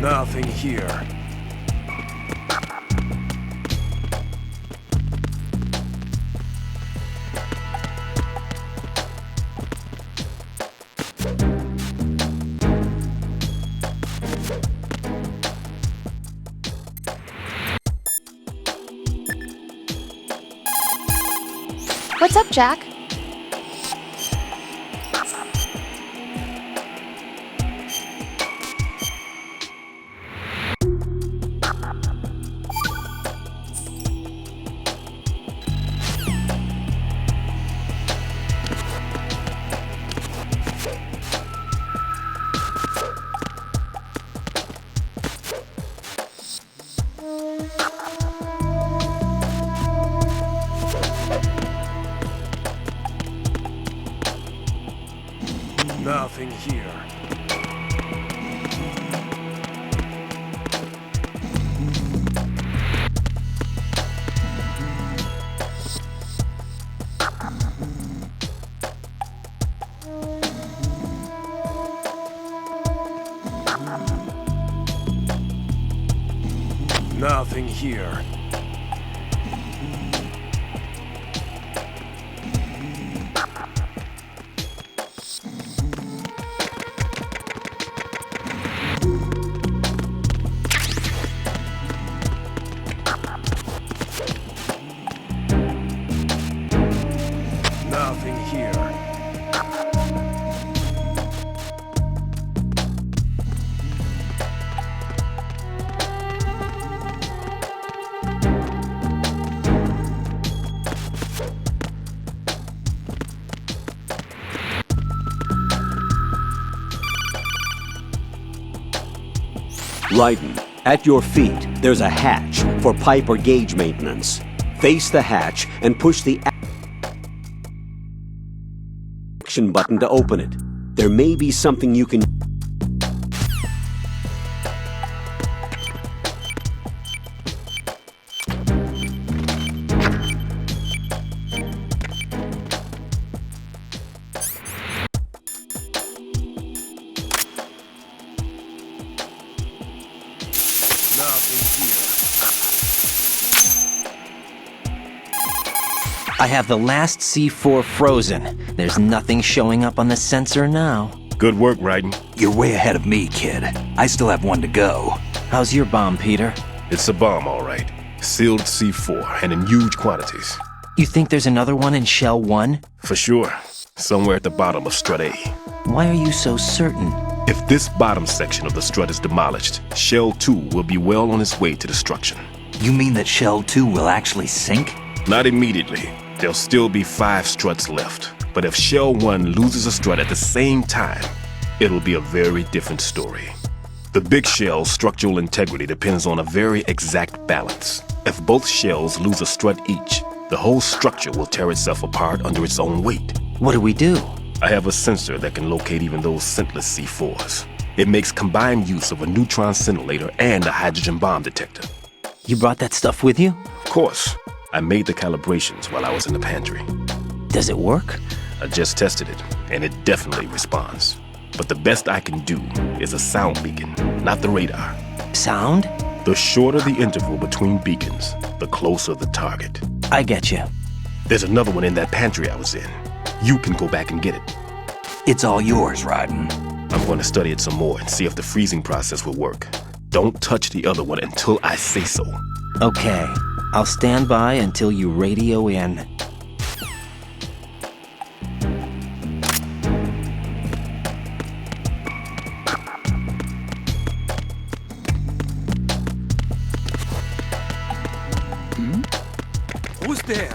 [SPEAKER 6] Nothing here.
[SPEAKER 20] What's up, Jack?
[SPEAKER 14] here. Nothing here. Nothing here.
[SPEAKER 12] Raiden, at your feet, there's a hatch for pipe or gauge maintenance. Face the hatch and push the action button to open it. There may be something you can...
[SPEAKER 13] I have the last C4 frozen. There's nothing showing up on the sensor now.
[SPEAKER 6] Good work, Raiden.
[SPEAKER 1] You're way ahead of me, kid. I still have one to go.
[SPEAKER 13] How's your bomb, Peter?
[SPEAKER 6] It's a bomb, all right. Sealed C4, and in huge quantities.
[SPEAKER 13] You think there's another one in Shell 1?
[SPEAKER 6] For sure. Somewhere at the bottom of Strut A.
[SPEAKER 13] Why are you so certain?
[SPEAKER 6] If this bottom section of the strut is demolished, Shell 2 will be well on its way to destruction.
[SPEAKER 1] You mean that Shell 2 will actually sink?
[SPEAKER 6] Not immediately. There'll still be 5 struts left. But if Shell 1 loses a strut at the same time, it'll be a very different story. The big shell's structural integrity depends on a very exact balance. If both shells lose a strut each, the whole structure will tear itself apart under its own weight.
[SPEAKER 13] What do we do?
[SPEAKER 6] I have a sensor that can locate even those scentless C4s. It makes combined use of a neutron scintillator and a hydrogen bomb detector.
[SPEAKER 13] You brought that stuff with you?
[SPEAKER 6] Of course. I made the calibrations while I was in the pantry.
[SPEAKER 13] Does it work?
[SPEAKER 6] I just tested it, and it definitely responds. But the best I can do is a sound beacon, not the radar.
[SPEAKER 13] Sound?
[SPEAKER 6] The shorter the interval between beacons, the closer the target.
[SPEAKER 13] I get you.
[SPEAKER 6] There's another one in that pantry I was in. You can go back and get it.
[SPEAKER 1] It's all yours, Raiden.
[SPEAKER 6] I'm going to study it some more and see if the freezing process will work. Don't touch the other one until I say so.
[SPEAKER 13] Okay. I'll stand by until you radio in.
[SPEAKER 14] Who's there?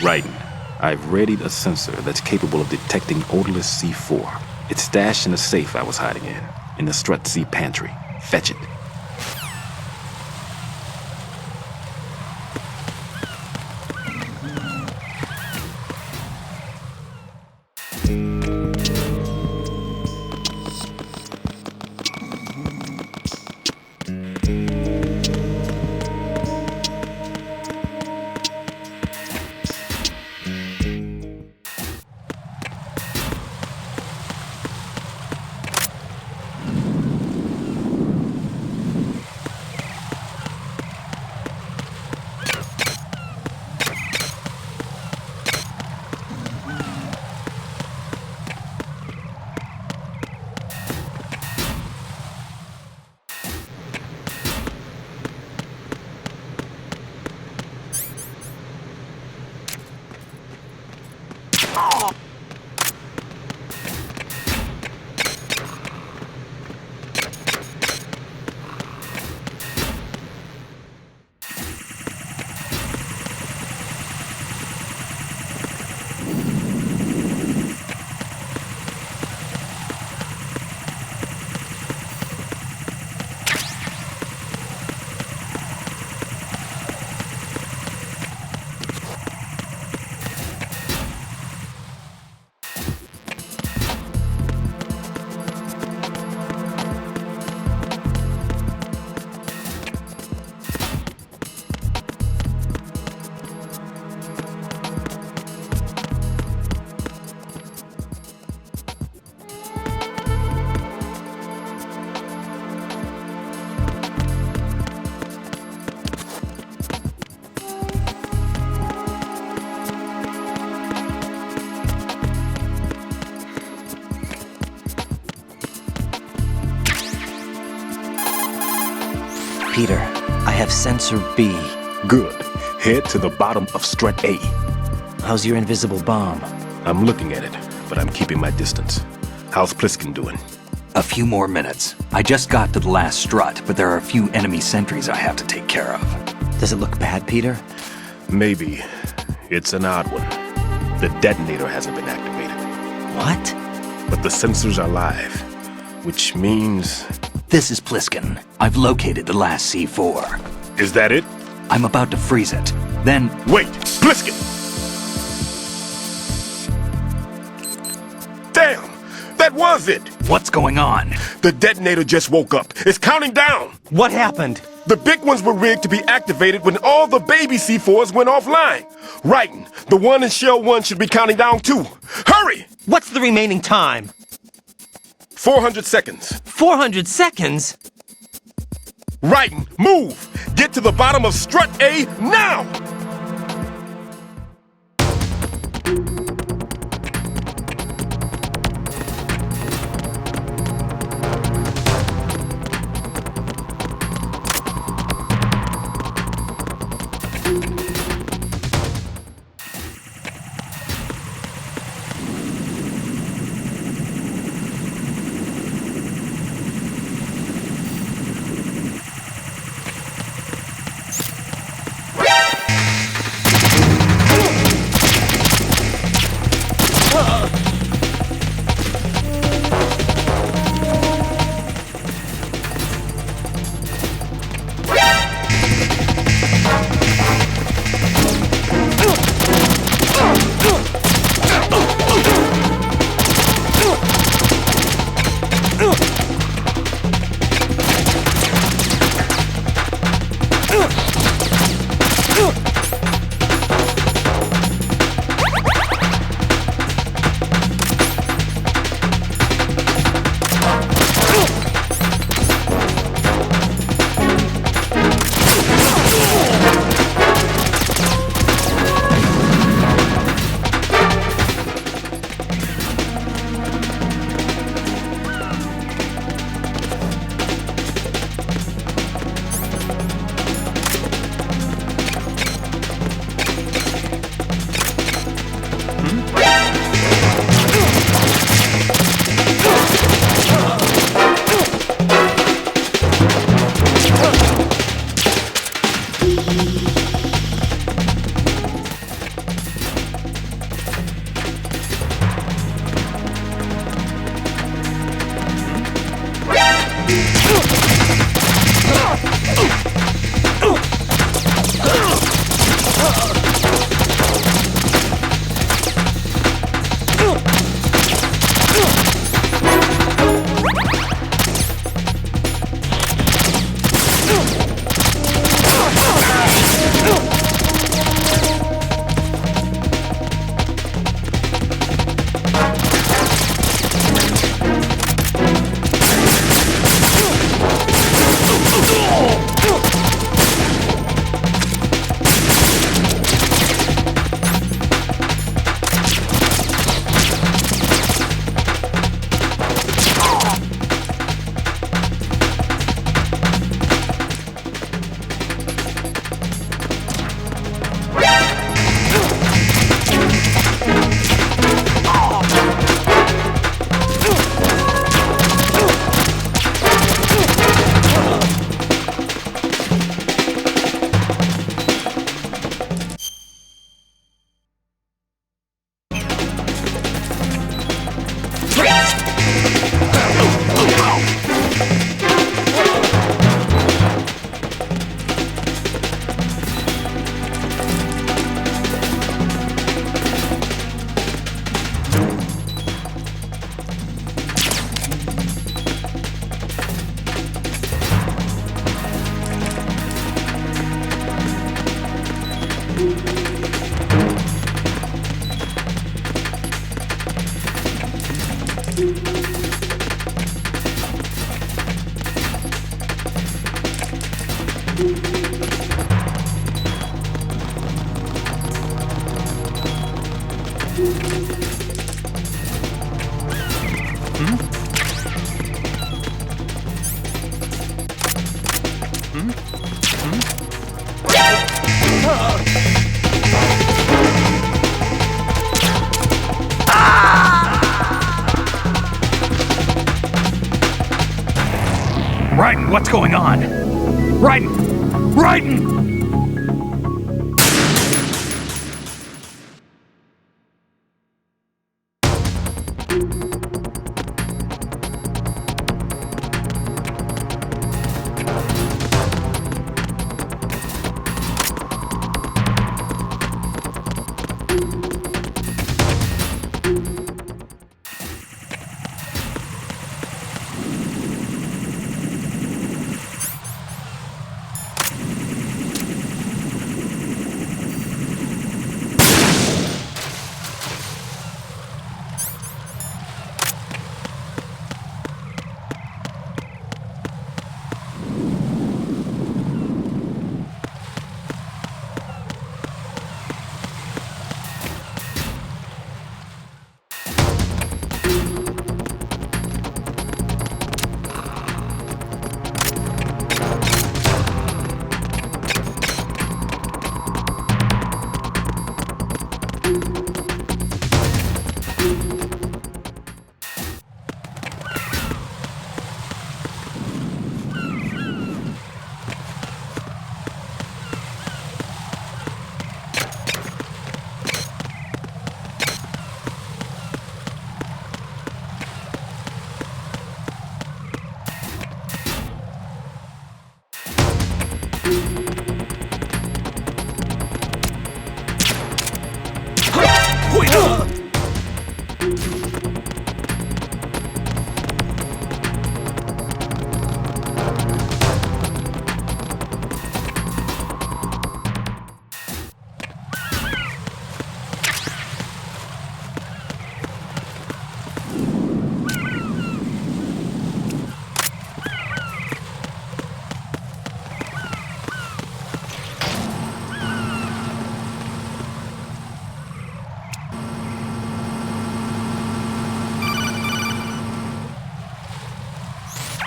[SPEAKER 6] Raiden, I've readied a sensor that's capable of detecting odorless C4. It's stashed in a safe I was hiding in the Strut C pantry. Fetch it.
[SPEAKER 13] Peter, I have sensor B.
[SPEAKER 6] Good. Head to the bottom of Strut A.
[SPEAKER 13] How's your invisible bomb?
[SPEAKER 6] I'm looking at it, but I'm keeping my distance. How's Pliskin doing?
[SPEAKER 2] A few more minutes. I just got to the last strut, but there are a few enemy sentries I have to take care of. Does it look bad, Peter?
[SPEAKER 6] Maybe. It's an odd one. The detonator hasn't been activated.
[SPEAKER 2] What?
[SPEAKER 6] But the sensors are live, which means...
[SPEAKER 2] This is Pliskin. I've located the last C4.
[SPEAKER 6] Is that it?
[SPEAKER 2] I'm about to freeze it. Then...
[SPEAKER 6] Wait! Pliskin! Damn! That was it!
[SPEAKER 2] What's going on?
[SPEAKER 6] The detonator just woke up. It's counting down!
[SPEAKER 13] What happened?
[SPEAKER 6] The big ones were rigged to be activated when all the baby C4s went offline. Writing, the one in Shell 1 should be counting down too. Hurry!
[SPEAKER 13] What's the remaining time?
[SPEAKER 6] 400 seconds.
[SPEAKER 13] 400 seconds?
[SPEAKER 6] Writing, move! Get to the bottom of strut A now!
[SPEAKER 2] Raiden, what's going on? Raiden! Raiden!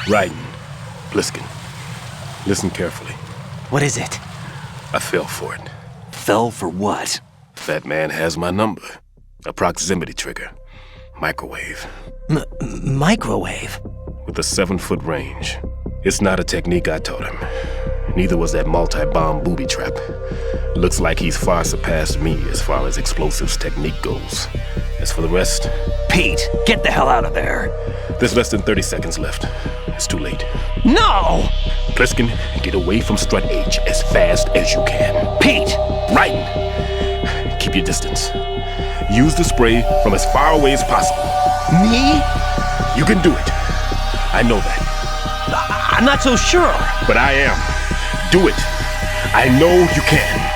[SPEAKER 6] Raiden, Bliskin, listen carefully.
[SPEAKER 2] What is it?
[SPEAKER 6] I fell for it.
[SPEAKER 2] Fell for what?
[SPEAKER 6] That man has my number. A proximity trigger. Microwave.
[SPEAKER 2] Microwave?
[SPEAKER 6] With a 7-foot range. It's not a technique I taught him. Neither was that multi-bomb booby trap. Looks like he's far surpassed me as far as explosives technique goes. As for the rest...
[SPEAKER 2] Pete, get the hell out of there!
[SPEAKER 6] There's less than 30 seconds left. It's too late.
[SPEAKER 2] No!
[SPEAKER 6] Pliskin, get away from Strut H as fast as you can.
[SPEAKER 2] Pete!
[SPEAKER 6] Raiden, keep your distance. Use the spray from as far away as possible.
[SPEAKER 2] Me?
[SPEAKER 6] You can do it. I know that.
[SPEAKER 2] I'm not so sure.
[SPEAKER 6] But I am. Do it. I know you can.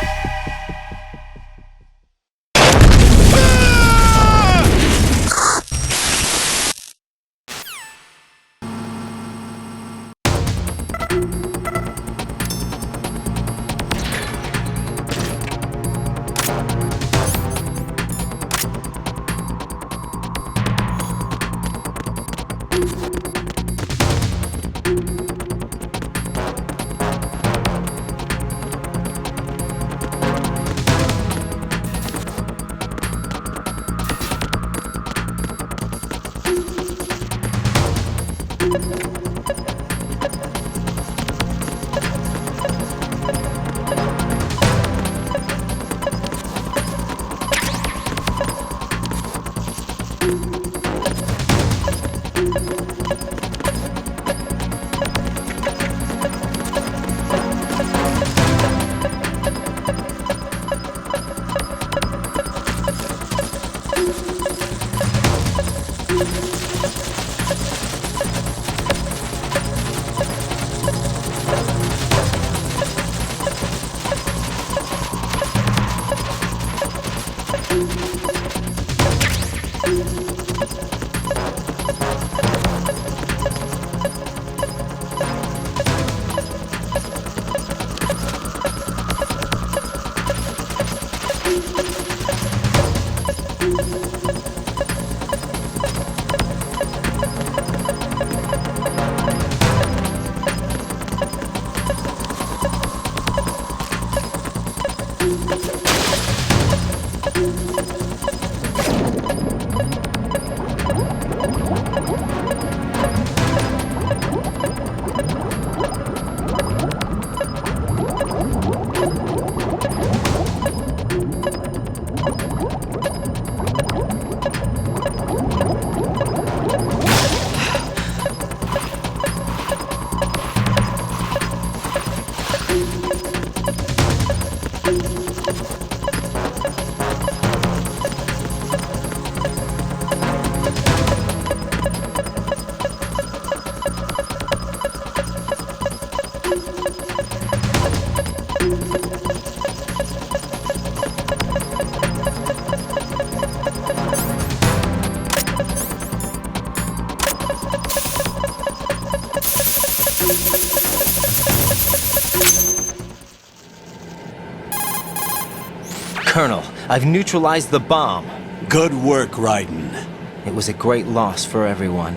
[SPEAKER 13] Colonel, I've neutralized the bomb.
[SPEAKER 12] Good work, Raiden.
[SPEAKER 13] It was a great loss for everyone.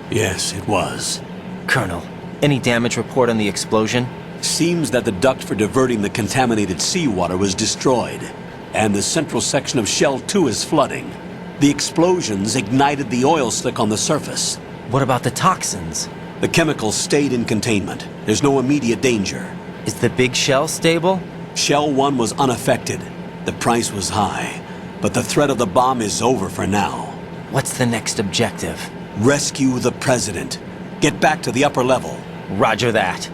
[SPEAKER 12] Yes, it was.
[SPEAKER 13] Colonel, any damage report on the explosion?
[SPEAKER 12] Seems that the duct for diverting the contaminated seawater was destroyed, and the central section of Shell 2 is flooding. The explosions ignited the oil slick on the surface.
[SPEAKER 13] What about the toxins?
[SPEAKER 12] The chemicals stayed in containment. There's no immediate danger.
[SPEAKER 13] Is the big shell stable?
[SPEAKER 12] Shell 1 was unaffected. The price was high, but the threat of the bomb is over for now.
[SPEAKER 13] What's the next objective?
[SPEAKER 12] Rescue the President. Get back to the upper level.
[SPEAKER 13] Roger that.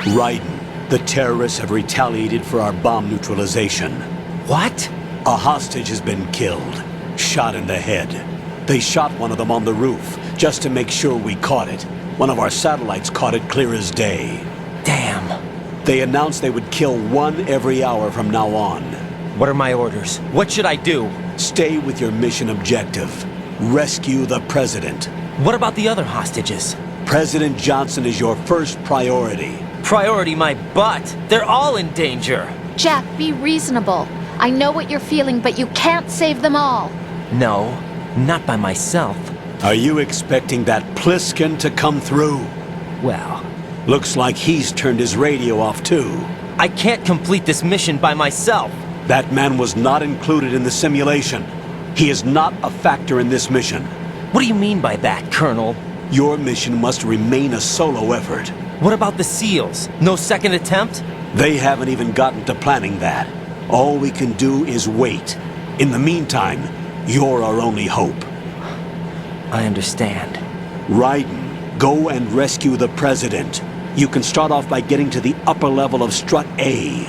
[SPEAKER 12] Raiden, the terrorists have retaliated for our bomb neutralization.
[SPEAKER 13] What?
[SPEAKER 12] A hostage has been killed, shot in the head. They shot one of them on the roof, just to make sure we caught it. One of our satellites caught it clear as day.
[SPEAKER 13] Damn.
[SPEAKER 12] They announced they would kill one every hour from now on.
[SPEAKER 13] What are my orders? What should I do?
[SPEAKER 12] Stay with your mission objective. Rescue the president.
[SPEAKER 13] What about the other hostages?
[SPEAKER 12] President Johnson is your first priority.
[SPEAKER 13] Priority my butt. They're all in danger.
[SPEAKER 20] Jack, be reasonable. I know what you're feeling, but you can't save them all.
[SPEAKER 13] No, not by myself.
[SPEAKER 12] Are you expecting that Pliskin to come through?
[SPEAKER 13] Well,
[SPEAKER 12] looks like he's turned his radio off too.
[SPEAKER 13] I can't complete this mission by myself.
[SPEAKER 12] That man was not included in the simulation. He is not a factor in this mission.
[SPEAKER 13] What do you mean by that, Colonel?
[SPEAKER 12] Your mission must remain a solo effort.
[SPEAKER 13] What about the SEALs? No second attempt?
[SPEAKER 12] They haven't even gotten to planning that. All we can do is wait. In the meantime, you're our only hope.
[SPEAKER 13] I understand.
[SPEAKER 12] Raiden, go and rescue the president. You can start off by getting to the upper level of Strut A.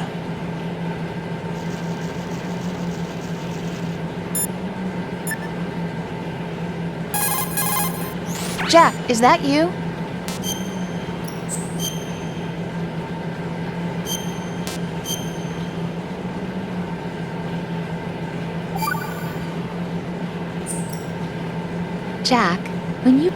[SPEAKER 20] Jack, is that you? Jack, when you